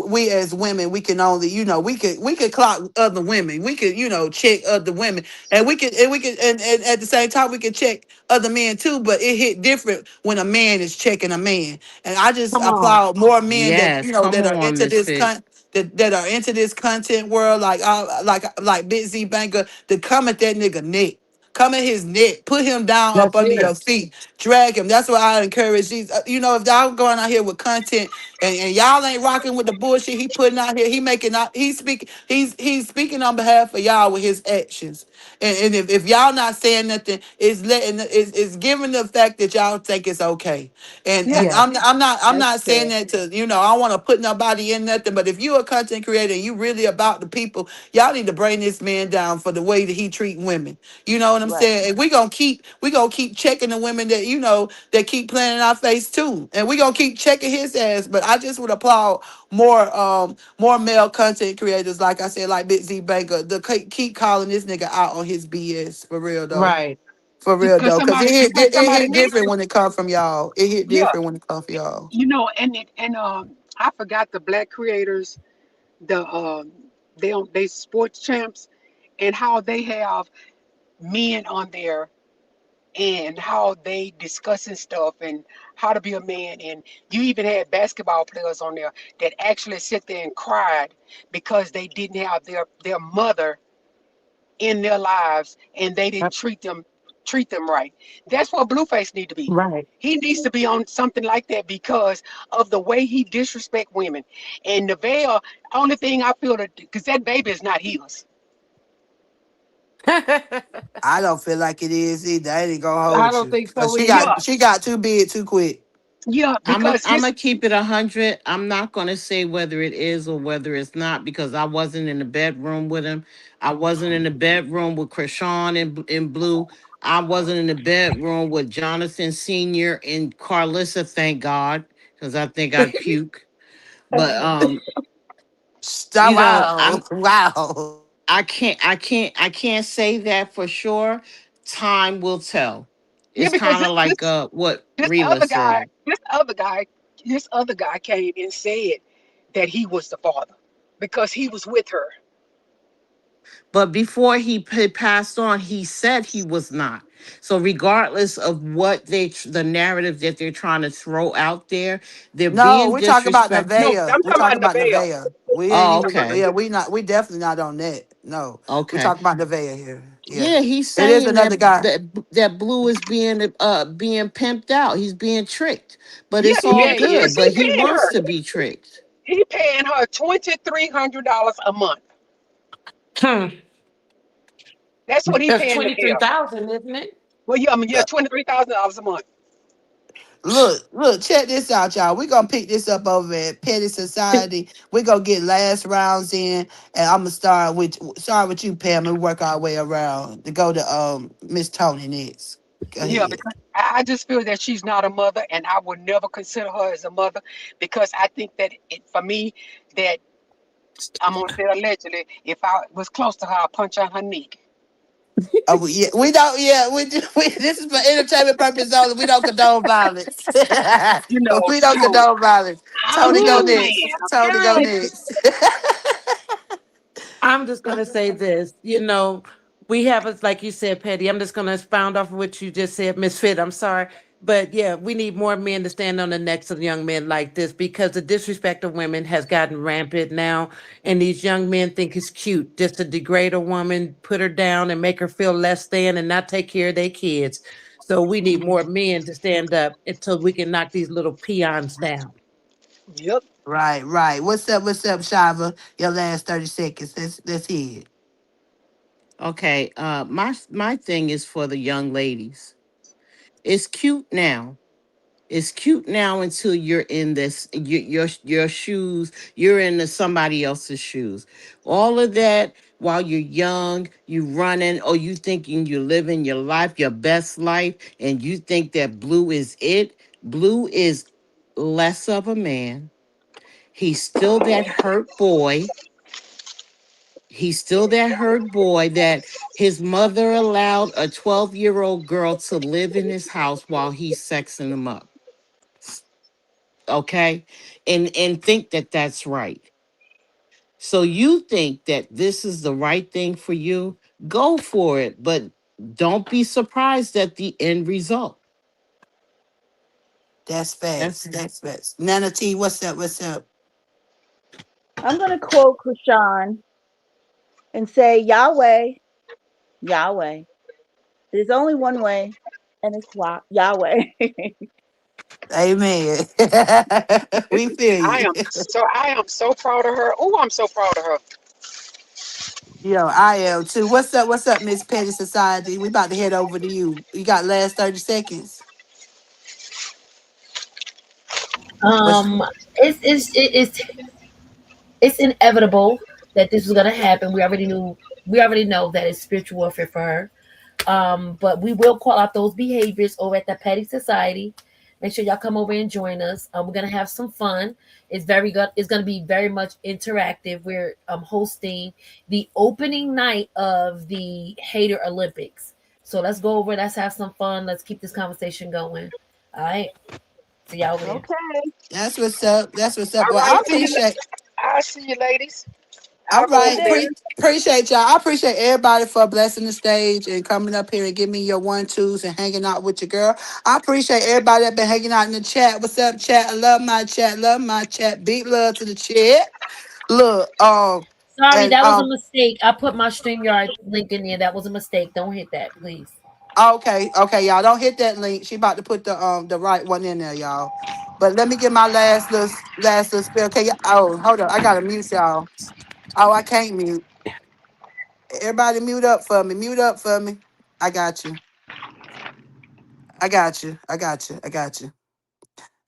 we as women, we can only, we could clock other women. We could, check other women. And at the same time we can check other men too, but it hit different when a man is checking a man. And I just Come on. applaud more men that, Yes, come that are on, into this Misfit. that are into this content world, like Big Z Banker, to come at that nigga neck. Come at his neck, put him down up That's under it. your feet, drag him. That's what I encourage these. If y'all going out here with content and y'all ain't rocking with the bullshit he putting out here, he's speaking on behalf of y'all with his actions. And if y'all not saying nothing, it's giving the fact that y'all think it's okay. And Yeah, I'm that's not saying it. that to, I don't want to put nobody in nothing, but if you a content creator and you really about the people, y'all need to bring this man down for the way that he treat women. You know what I'm Right. saying? And we gonna keep checking the women that, that keep playing in our face too. And we gonna keep checking his ass. But I just would applaud more male content creators, like I said, like Big Z Baker, to keep calling this nigga out on his BS, for real though. Right. For real Because though. Cause somebody, because it somebody hit needs different to. when it come from y'all. It hit Yeah, different when it come from y'all. I forgot the black creators, the they sports champs, and how they have men on there and how they discussing stuff and how to be a man. And you even had basketball players on there that actually sit there and cried because they didn't have their mother in their lives and they didn't treat them right. That's what Blueface need to be. Right. He needs to be on something like that because of the way he disrespect women. And Nevaeh, only thing I feel that because that baby is not his. I don't feel like it is either. I ain't gonna I hold don't you. think Cause so she Yeah, either. got she got too big too quick. yeah, I'm because a his keep it 100. I'm not gonna say whether it is or whether it's not because I wasn't in the bedroom with him. I wasn't in the bedroom with Krishan in Blue. I wasn't in the bedroom with Jonathan Senior and Carlissa. Thank God, because I think I'd puke. But Stop! Wow, I'm wow. I can't say that for sure. Time will tell. yeah, It's because kind this of this like what this Rila other guy, said. this other guy, this other guy came and said that he was the father because he was with her. But before passed on, he said he was not. So regardless of what the narrative that they're trying to throw out there, they're No, being we talk about No, disrespectful. Nevaeh. I'm We talking talk about about Nevaeh. Nevaeh. We ain't Oh, even. okay. Yeah, we not. We definitely not on that. No, we Okay. talk about Nevaeh here. Yeah, Yeah, he's it is saying another guy. that Blue is being pimped out. He's being tricked. But Yeah, it's he all Yeah, is he good. because is. he But he paying wants her. to be tricked. He paying her $2,300 a month. Hmm. That's what he That's paying Nevaeh. 23,000, isn't it? Well, yeah, I mean, yeah, $23,000 a month. Look, check this out, y'all. We gonna pick this up over at Petty Society. We gonna get last rounds in, and I'm gonna start with you, Pam, and work our way around to go to Miss Tony next. Go Yeah, ahead. because I just feel that she's not a mother, and I would never consider her as a mother because I think that for me, that I'm gonna say allegedly, if I was close to her, I'd punch her on her neck. Yeah, we don't. Yeah, this is for entertainment purposes only. We don't condone violence. You know, We don't shoot, condone violence. I'm Tony, go just Ooh. next. saying, Tony, go okay? next. I'm just gonna say this. We have us like you said, Patty. I'm just gonna expound off of what you just said, Miss Fit. I'm sorry. But yeah, we need more men to stand on the necks of young men like this because the disrespect of women has gotten rampant now. And these young men think it's cute just to degrade a woman, put her down, and make her feel less than and not take care of their kids. So we need more men to stand up until we can knock these little peons down. Yep. Right, right. What's up, Shiva? Your last 30 seconds. Let's hear it. Okay. My thing is for the young ladies. It's cute now. It's cute now until you're in your shoes. You're in somebody else's shoes. All of that while you're young, you running, or you thinking you're living your life, your best life, and you think that Blue is it. Blue is less of a man. He's still that hurt boy. He's still that hurt boy that his mother allowed a 12-year-old girl to live in his house while he's sexing him up. Okay? And think that that's right. So you think that this is the right thing for you? Go for it, but don't be surprised at the end result. That's facts. That's facts. Nana T, what's up? What's up? I'm going to quote Chrisean and say, Yahweh, Yahweh. There's only one way, and it's Yahweh. Amen. We feel you. I am so proud of her. Oh, I'm so proud of her. Yo, I am too. What's up? What's up, Miss Petty Society? We about to head over to you. You got last 30 seconds. It's inevitable that this was gonna happen. We already know that it's spiritual warfare for her. But we will call out those behaviors over at the Petty Society. Make sure y'all come over and join us. We're gonna have some fun. It's very good. It's gonna be very much interactive. We're hosting the opening night of the Hater Olympics. So let's go over. Let's have some fun. Let's keep this conversation going. All right. See y'all over there. Okay. That's what's up. That's what's up. All Well, right, I appreciate. I'll see you, ladies. All right, appreciate y'all. I appreciate everybody for blessing the stage and coming up here and giving me your 1-2s and hanging out with your girl. I appreciate everybody that been hanging out in the chat. What's up, chat? I love my chat. Love my chat. Big love to the chat. Look, Sorry, and, that was a mistake. I put my StreamYard link in there. That was a mistake. Don't hit that, please. Okay, y'all. Don't hit that link. She about to put the right one in there, y'all. But let me get my last little spell. Okay, oh, hold up. I gotta mute y'all. Oh, I can't mute. Everybody mute up for me. Mute up for me. I got you. I got you.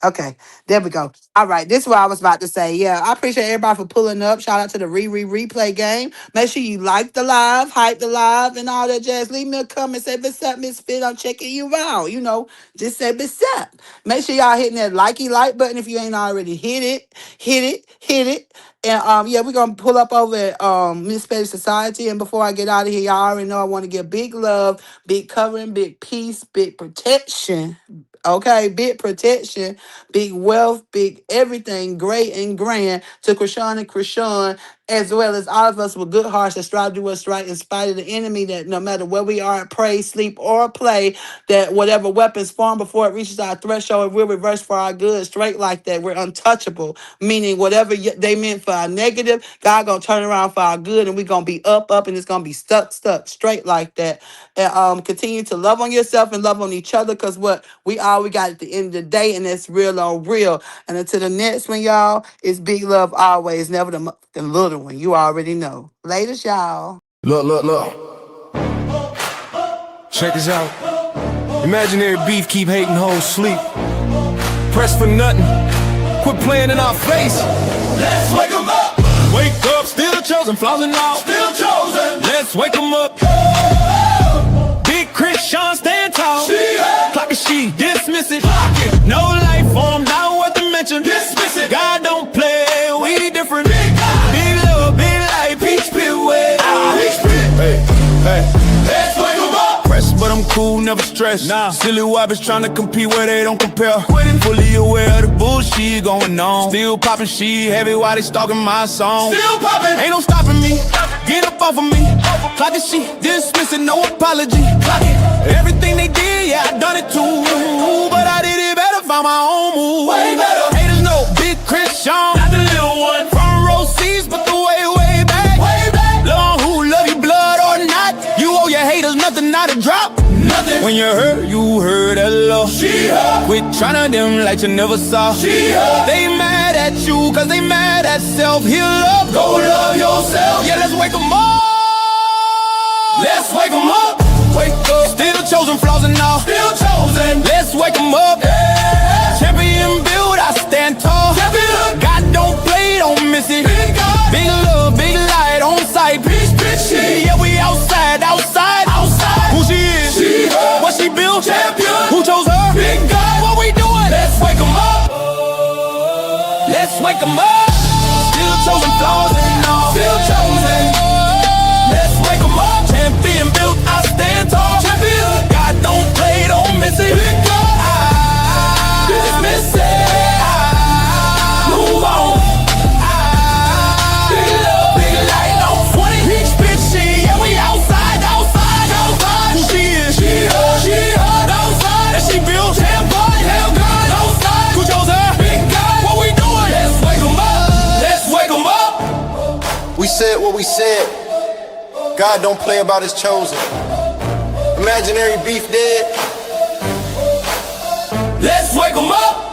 Okay, there we go. All right, this is what I was about to say. Yeah, I appreciate everybody for pulling up. Shout out to the replay game. Make sure you like the live, hype the live, and all that jazz. Leave me a comment. Say, "What's up, Miss Fit? I'm checking you out." You know, just say, "What's up?" Make sure y'all hitting that like button if you ain't already hit it. And yeah, we're gonna pull up over at Miss Petty Society. And before I get out of here, y'all already know I want to give big love, big covering, big peace, big protection. Okay, big protection, big wealth, big everything great and grand to Chrisean and Chrisean, as well as all of us with good hearts that strive to do what's right in spite of the enemy, that no matter where we are, pray, sleep, or play, that whatever weapons form before it reaches our threshold, we'll reverse for our good, straight like that. We're untouchable, meaning whatever they meant for our negative, God gonna turn around for our good, and we're gonna be up, and it's gonna be stuck, straight like that. And continue to love on yourself and love on each other, because what we all we got at the end of the day, and that's real on real. And until the next one, y'all, it's big love always, never the little one. You already know. Latest, y'all. Look. Check this out. Imaginary beef keep hating hoes sleep. Press for nothing. Quit playing in our face. Let's wake 'em up. Wake up, still chosen, flaws and all. Still chosen. Let's wake 'em up. Big Chrisean, stand tall. Clock a she, dismiss it. No life form, not worth a mention. Dismiss it. God don't play, we different. Big love, big life, peach pit way. Hey. Let's wake 'em up. Press, but I'm cool, never stressed. Nah. Silly wabbits trying to compete where they don't compare. Fully aware of the bullshit going on. Still popping shit heavy while they stalking my song. Still popping, ain't no stopping me. Get up off of me. Clock it, she dismiss it, no apology. Clock it. Everything they did, yeah, I done it too. But I did it better, found my own move. Way better. Haters know Big Chrisean, not the little one. Front row seats, but the way back. Way back. Love who love you, blood or not. You owe your haters nothing, not a drop. Nothing. When you hurt, you heard that love. She heard. Quit trying to them like you never saw. She heard. They mad at you, cause they mad at self. Heal up, go love yourself. Yeah, let's wake 'em up. Let's wake 'em up. Wake up. Still chosen, flaws and all. Still chosen. Let's wake 'em up. Yeah. Champion build, I stand tall. Champion. God don't play, don't miss it. Big God. Big love, big light on sight. Bitch, shit. Yeah, we outside. Who she is? She her. What she built? Champion. Who chose her? Big God. What we doing? Let's wake 'em up. Let's wake 'em up. Still chosen, flaws and all. Still chosen. missing. Dismiss it. Move on. Big love, big light on 20. Bitch, shit, yeah, we outside. Who she is? She her, outside. And she built hell God, outside. Who chose her? Big God, what we doing? Let's wake 'em up. We said what we said. God don't play about his chosen. Imaginary beef dead. Let's wake 'em up.